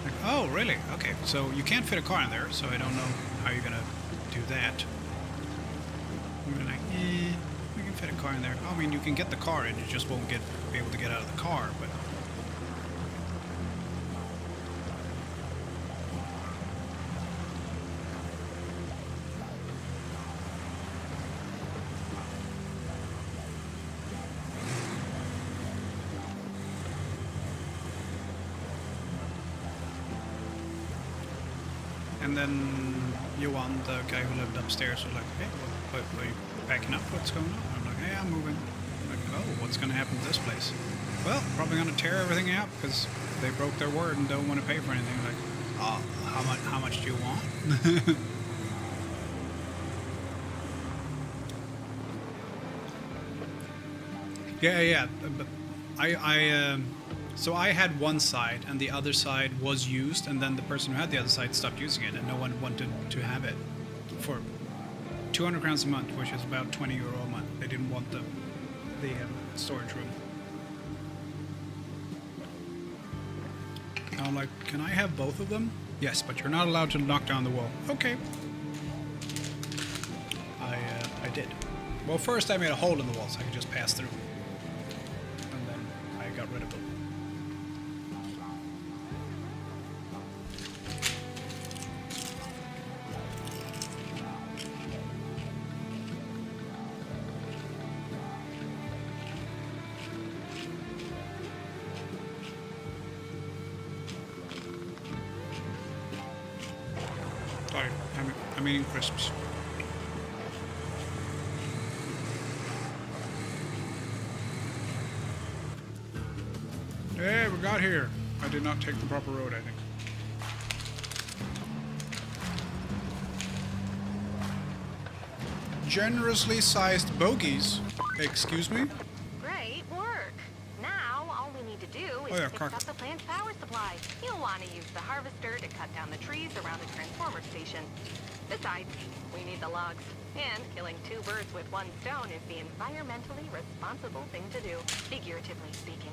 Like, oh, really? Okay, so you can't fit a car in there, so I don't know how you're gonna do that. And we're like, we can fit a car in there. I mean, you can get the car in, you just won't be able to get out of the car, but... And then Johan, the guy who lived upstairs, was like, hey, what are you backing up? What's going on? I'm like, hey, I'm moving. I'm like, oh, what's going to happen to this place? Well, probably going to tear everything out because they broke their word and don't want to pay for anything. Like, oh, how much do you want? Yeah. But so I had one side, and the other side was used, and then the person who had the other side stopped using it, and no one wanted to have it for 200 crowns a month, which is about 20 euro a month. They didn't want the storage room. I'm like, can I have both of them? Yes, but you're not allowed to knock down the wall. Okay. I did. Well, first I made a hole in the wall so I could just pass through. And then I got rid of them. Sorry, I'm eating crisps. Hey, we got here. I did not take the proper road, I think. Generously sized bogies. Excuse me? Great work. Now, all we need to do is fix Croc. up the plant's power supply. You'll want to use the harvester to cut down the trees around the transformer station. Besides, we need the logs. And killing two birds with one stone is the environmentally responsible thing to do, figuratively speaking.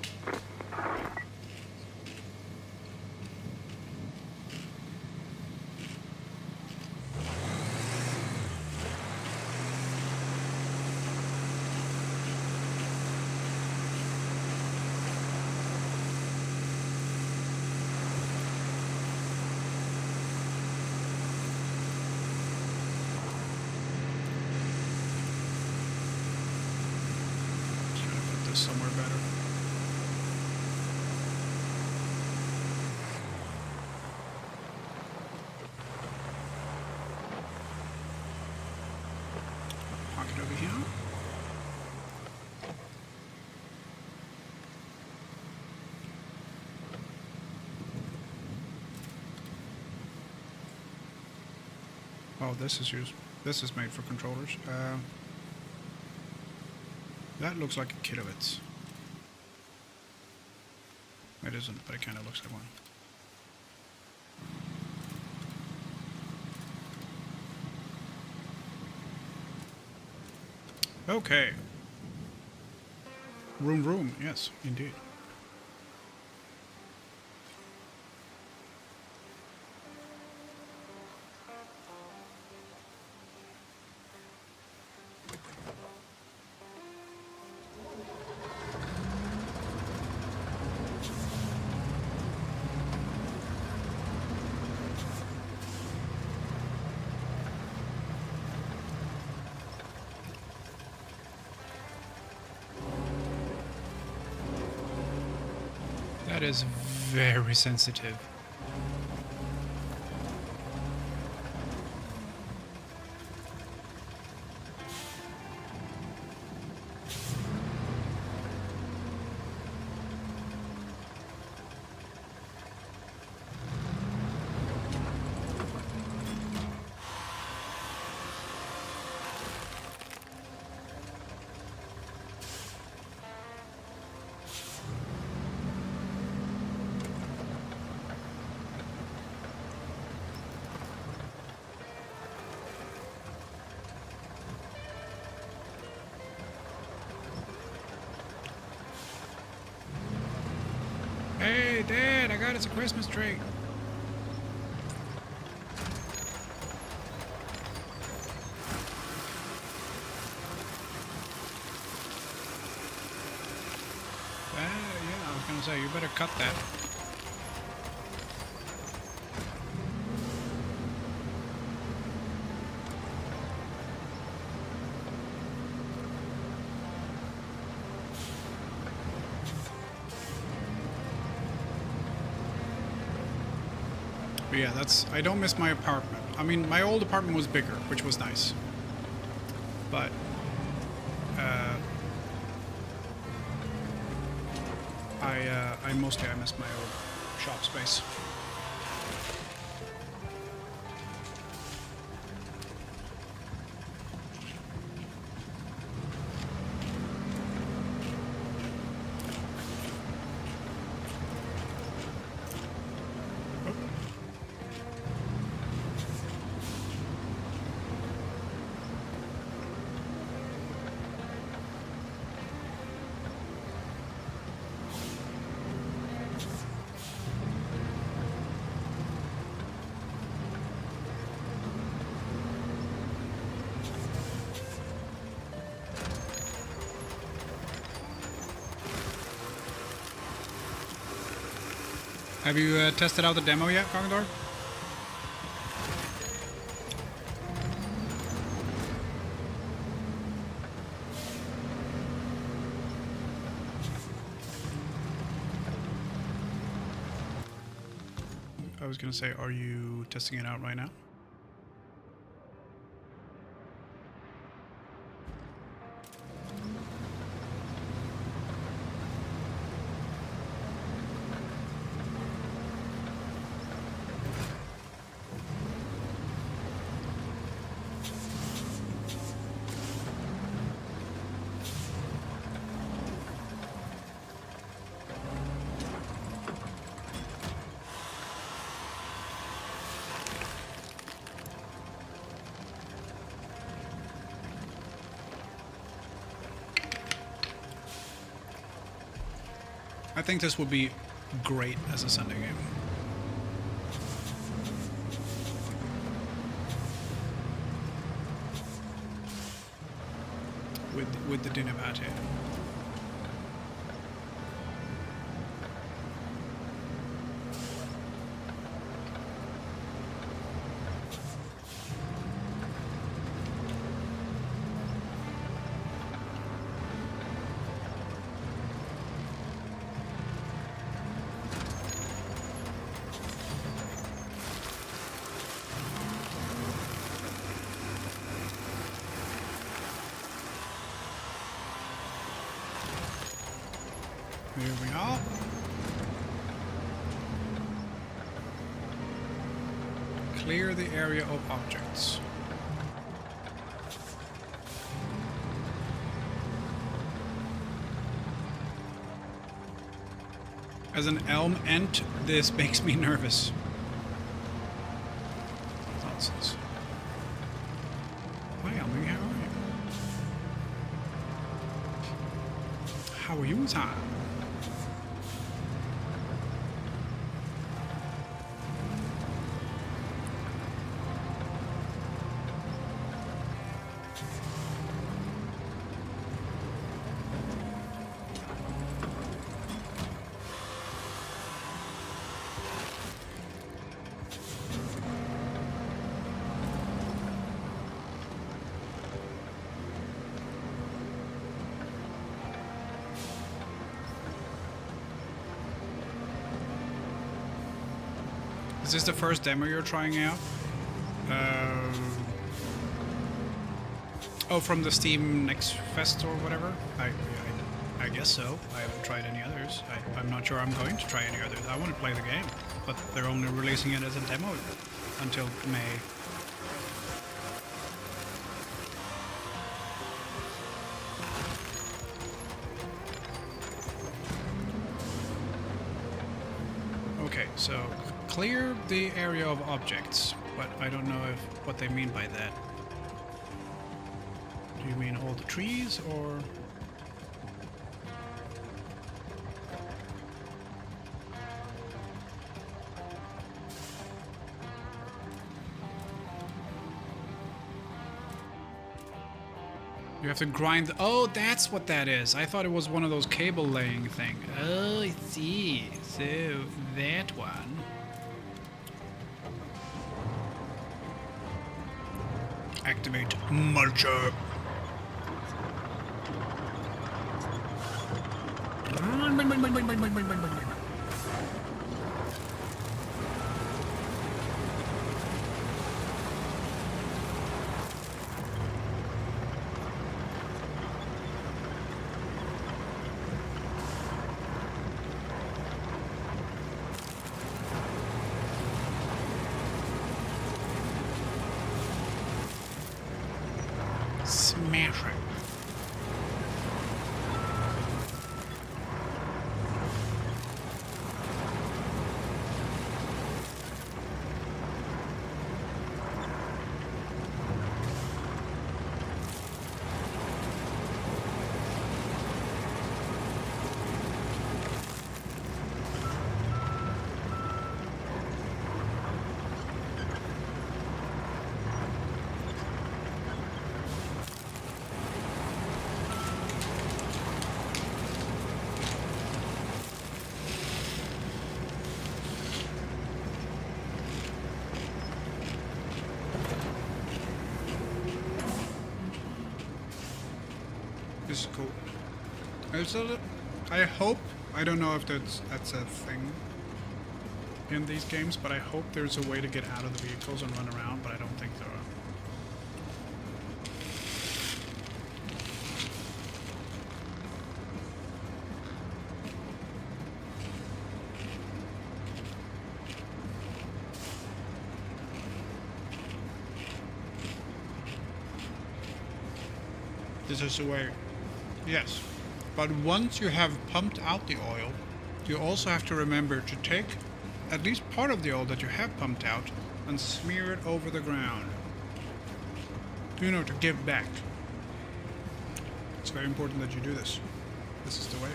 Trying to put this somewhere better. Pocket over here. Oh, this is used. This is made for controllers. That looks like a kilowatts. It isn't, but it kind of looks like one. Okay. Room. Yes, indeed. That is very sensitive. Hey, Dad, I got us a Christmas tree. Yeah, I was gonna say, you better cut that. But yeah, I don't miss my apartment. I mean, my old apartment was bigger, which was nice. But, I mostly miss my old shop space. Have you tested out the demo yet, Commodore? I was gonna say, are you testing it out right now? I think this would be great as a Sunday game. With the dinner party. Here we are. Clear the area of objects. As an elm ent, this makes me nervous. Nonsense. Hi, Elmy, how are you? How are you, Tom? Is this the first demo you're trying out? Oh, from the Steam Next Fest or whatever? I guess so. I haven't tried any others. I'm not sure I'm going to try any others. I want to play the game, but they're only releasing it as a demo until May. Okay, so clear the area of objects, but I don't know what they mean by that. Do you mean all the trees, or...? You have to grind... Oh, that's what that is. I thought it was one of those cable laying thing. Oh, I see. So, that one. Activate mulcher. I hope, I don't know if that's a thing in these games, but I hope there's a way to get out of the vehicles and run around, but I don't think there are. This is the way. Yes. But once you have pumped out the oil, you also have to remember to take at least part of the oil that you have pumped out and smear it over the ground. You know, to give back. It's very important that you do this. This is the way.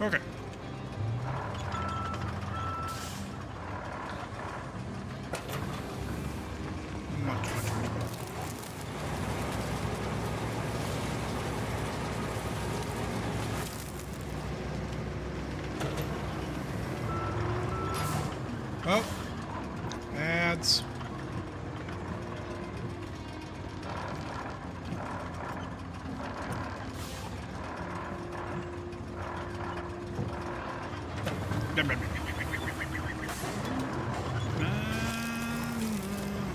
Okay. Not too much. Oh, ads.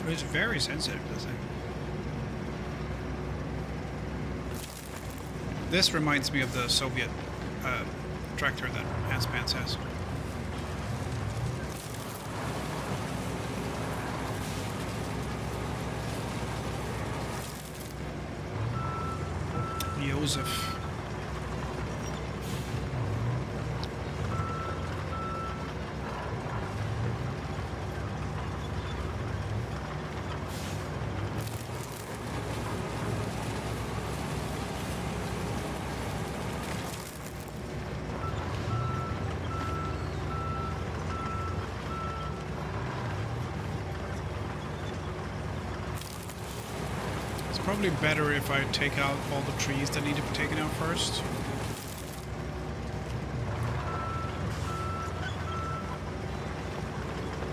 It's very sensitive, this thing. This reminds me of the Soviet tractor that Hans Pants has. Joseph. Probably better if I take out all the trees that need to be taken out first.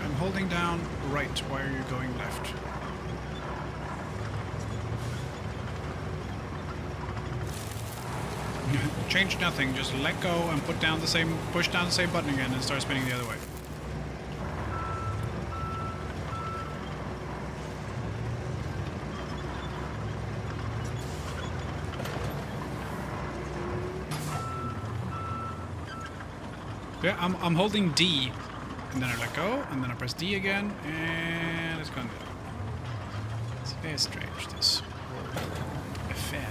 I'm holding down right. Why are you going left? Change nothing. Just let go and push down the same button again and start spinning the other way. Yeah, I'm holding D, and then I let go, and then I press D again, and it's gone. It's very strange, this whole affair.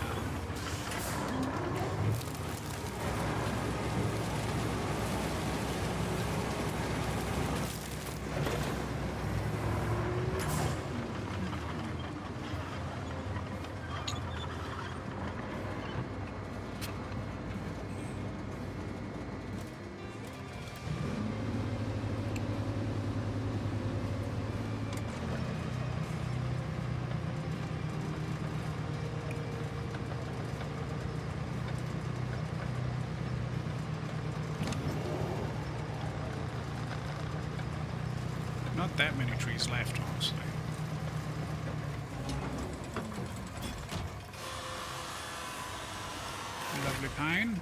Not that many trees left, honestly. Lovely pine.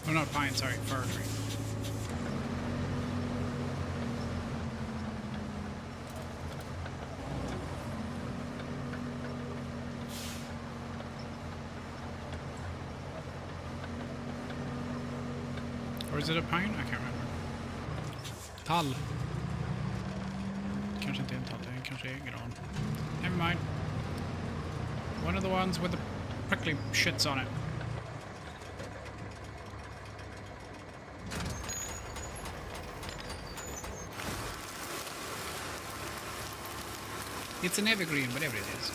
Oh, not pine, sorry, fir tree. Or is it a pine? I can't remember. Tall. Kanske inte en tall, det kanske är gran. Never mind. One of the ones with the prickly shits on it. It's an evergreen, whatever it is.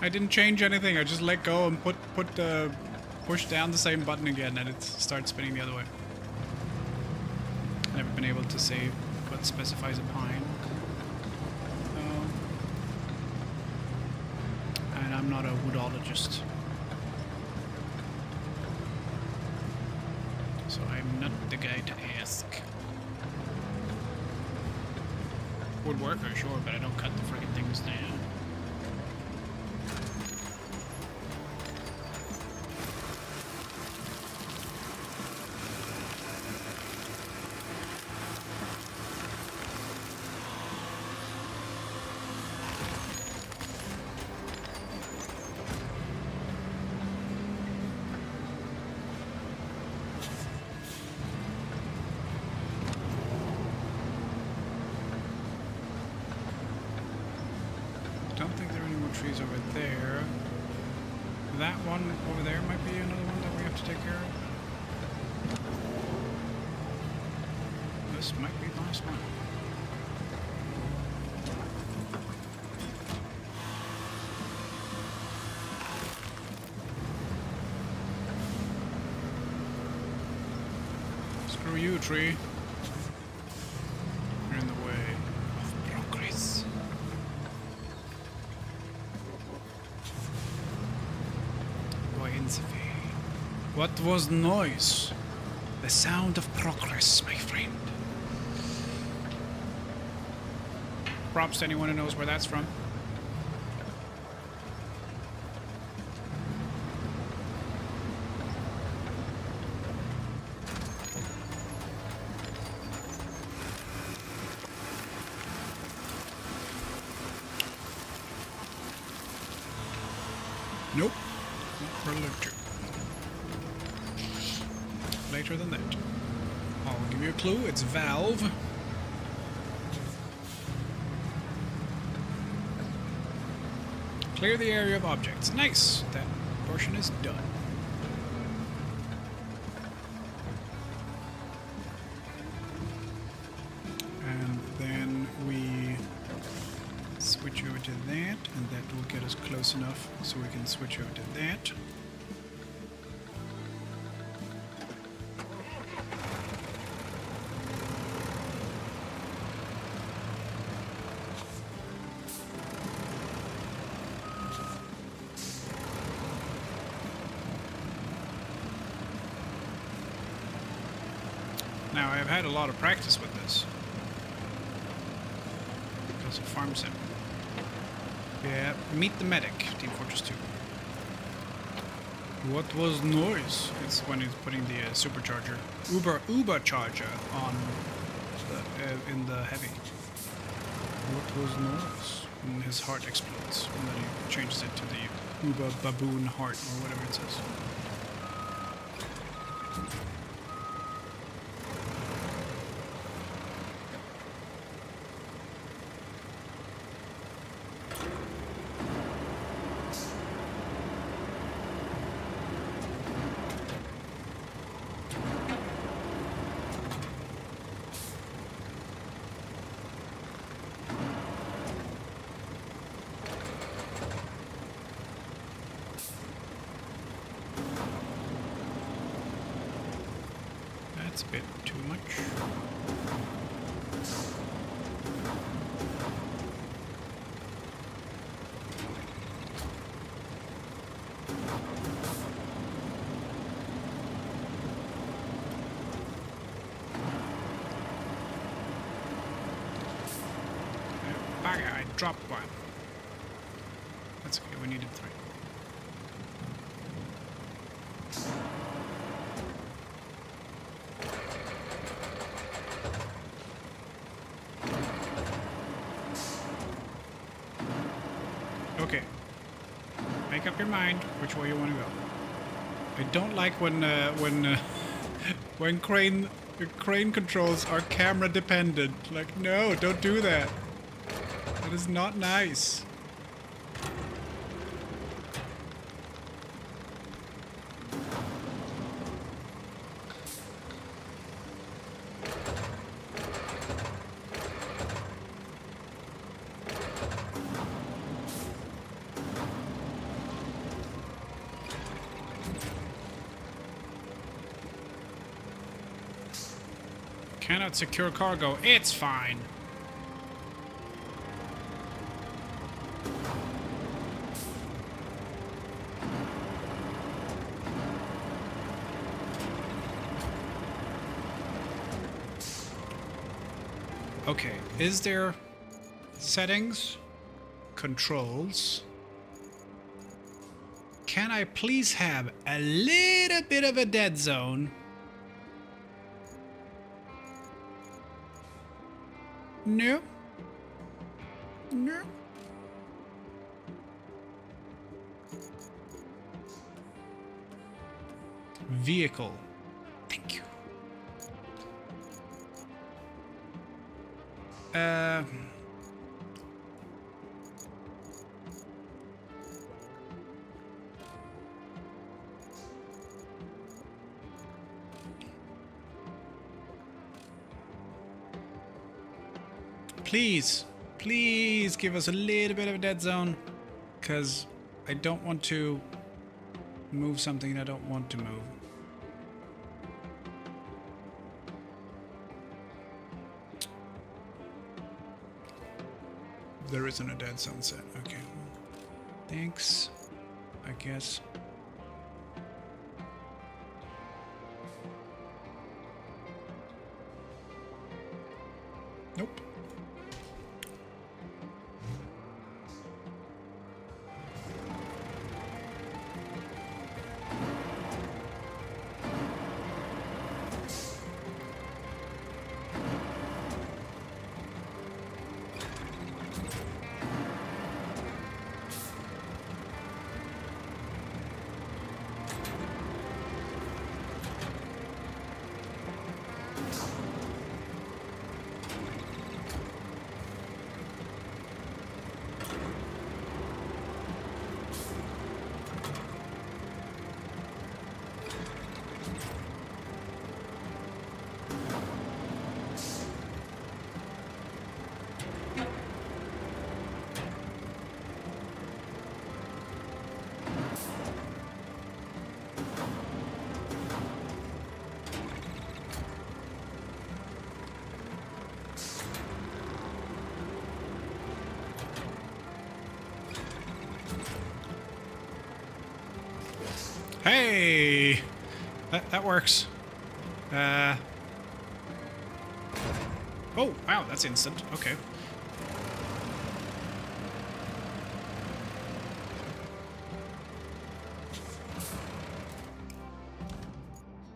I didn't change anything. I just let go and push down the same button again, and it starts spinning the other way. Never been able to save what specifies a pine. And I'm not a woodologist, so I'm not the guy to ask. Woodworker, sure, but I don't cut the friggin' things down. Don't think there are any more trees over there. That one over there might be another one that we have to take care of. This might be the last one. Screw you, tree. You're in the way of progress. What was noise? The sound of progress, my friend. Props to anyone who knows where that's from. Nope. Not electric. Later than that. I'll give you a clue. It's valve. Clear the area of objects. Nice. That portion is done. And then we switch over to that, and that will get us close enough so we can switch over to that. Now, I've had a lot of practice with this because of Farm Sim. Yeah, meet the medic, Team Fortress 2. What was noise? It's when he's putting the supercharger, Uber charger on the, in the heavy. What was noise? And his heart explodes, and then he changes it to the Uber baboon heart or whatever it says. That's a bit too much. Bugger, I dropped one. That's okay, we needed 3. Okay. Make up your mind which way you want to go. I don't like when when crane controls are camera dependent. Like, no, don't do that. That is not nice. Cannot secure cargo. It's fine. Okay, is there settings, controls? Can I please have a little bit of a dead zone? No. No. Vehicle. Thank you. Please, please give us a little bit of a dead zone, because I don't want to move something I don't want to move. There isn't a dead zone set. Okay. Thanks, I guess. Nope. Hey! That works. Oh, wow, that's instant. Okay.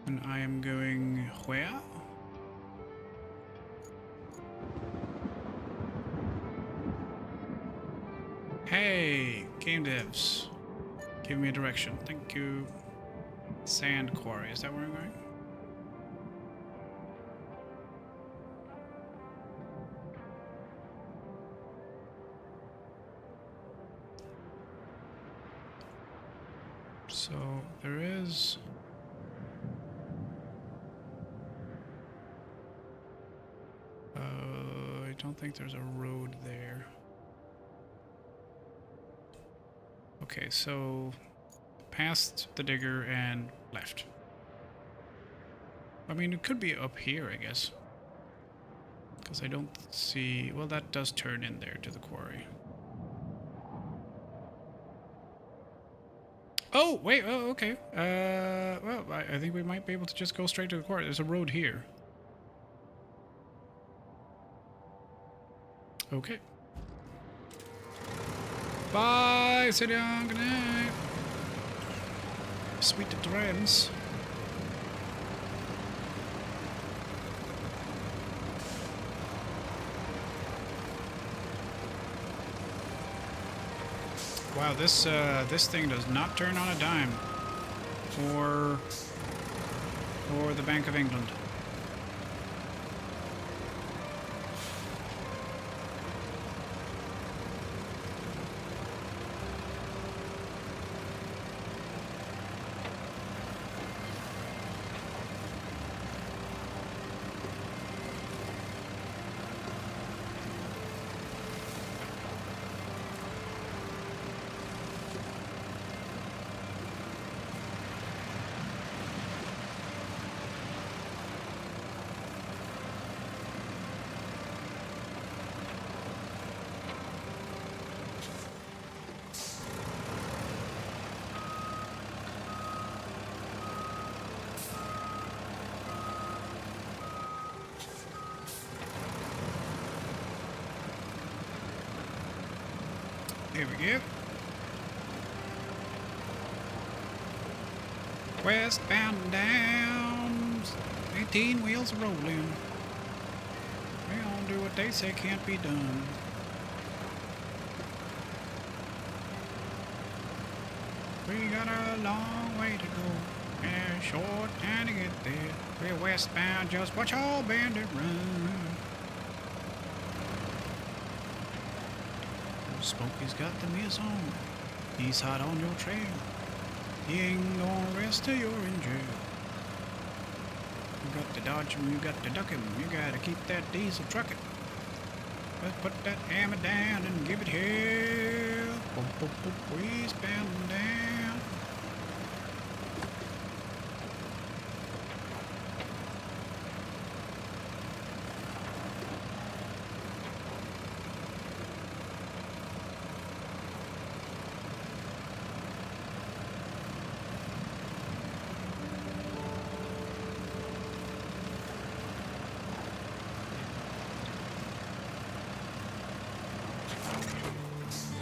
And I am going where? Hey, game devs. Give me a direction. Thank you. Sand quarry. Is that where I'm going? So there is... I don't think there's a road there. Okay, so past the digger and left. I mean, it could be up here, I guess. Because I don't see... Well, that does turn in there to the quarry. Oh, wait, oh, okay. Well, I think we might be able to just go straight to the quarry. There's a road here. Okay. Bye, sit down, good night. Sweet dreams. Wow, this thing does not turn on a dime for the Bank of England. Here we go. Westbound and down. 18 wheels rolling. They all do what they say can't be done. We got a long way to go. And a short time to get there. We're westbound, just watch all bandit run. Smokey's got the miss on. He's hot on your trail. He ain't gonna rest till you're in jail. You got to dodge him, you got to duck him. You gotta keep that diesel trucking. Let's put that hammer down and give it hell. Boop, boop, boop, westbound and down.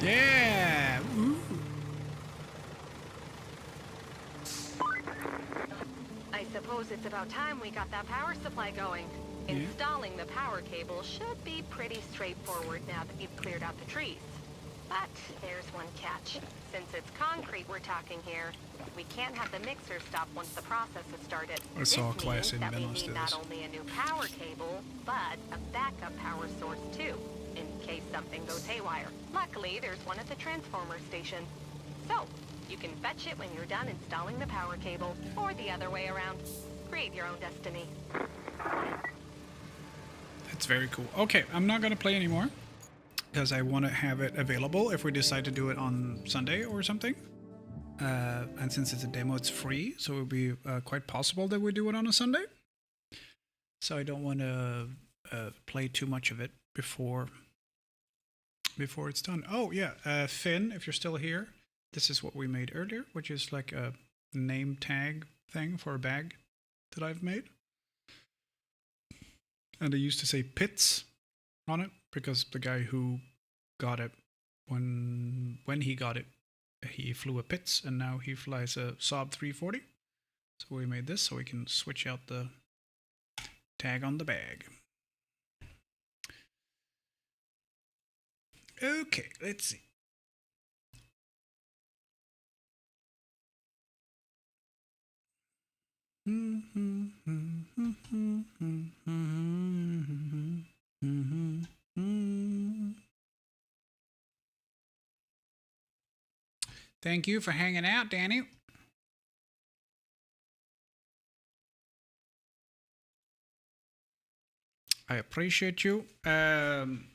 Yeah! Ooh. I suppose it's about time we got that power supply going. Yeah. Installing the power cable should be pretty straightforward now that you've cleared out the trees. But there's one catch. Since it's concrete we're talking here, we can't have the mixer stop once the process has started. I saw a This class means in that we Venlos need do not this. only a new power cable, but a backup power source too, in case something goes haywire. Luckily, there's one at the transformer station. So, you can fetch it when you're done installing the power cable, or the other way around. Create your own destiny. That's very cool. Okay, I'm not gonna play anymore because I want to have it available if we decide to do it on Sunday or something. And since it's a demo, it's free, so it would be quite possible that we do it on a Sunday. So I don't want to play too much of it before it's done. Oh yeah, Finn, if you're still here, this is what we made earlier, which is like a name tag thing for a bag that I've made. And I used to say Pits on it because the guy who got it, when he got it, he flew a Pitts and now he flies a Saab 340. So we made this so we can switch out the tag on the bag. Okay, let's see. Thank you for hanging out, Danny. I appreciate you. I'm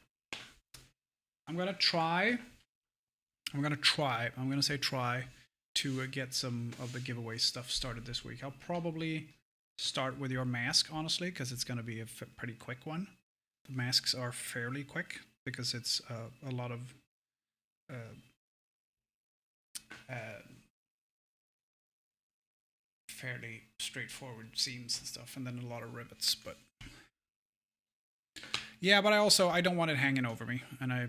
gonna try to get some of the giveaway stuff started this week. I'll probably start with your mask, honestly, because it's gonna be a pretty quick one. The masks are fairly quick because it's a lot of fairly straightforward seams and stuff, and then a lot of rivets. But yeah, but I don't want it hanging over me, and I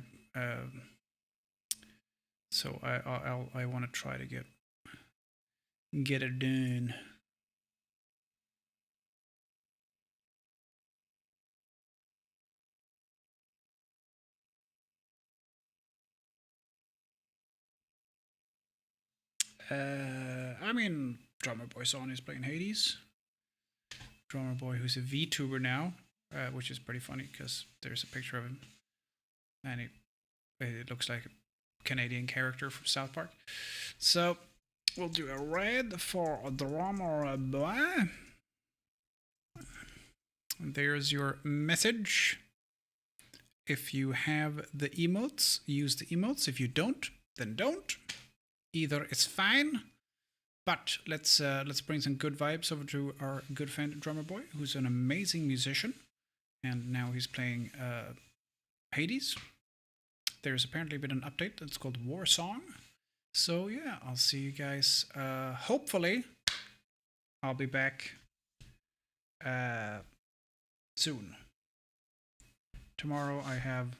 want to try to get it done. I mean, Drummer Boy Son is playing Hades. Drummer Boy, who's a VTuber now, which is pretty funny because there's a picture of him, and it looks like a Canadian character from South Park. So we'll do a red for Drummer Boy. There's your message. If you have the emotes, use the emotes. If you don't, then don't. Either is fine. But let's bring some good vibes over to our good friend Drummer Boy, who's an amazing musician, and now he's playing Hades. There's apparently been an update that's called War Song. So yeah, I'll see you guys. Hopefully, I'll be back soon. Tomorrow I have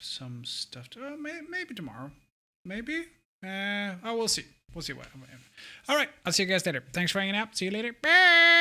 some stuff. Maybe tomorrow. Maybe. We'll see. We'll see what. All right. I'll see you guys later. Thanks for hanging out. See you later. Bye.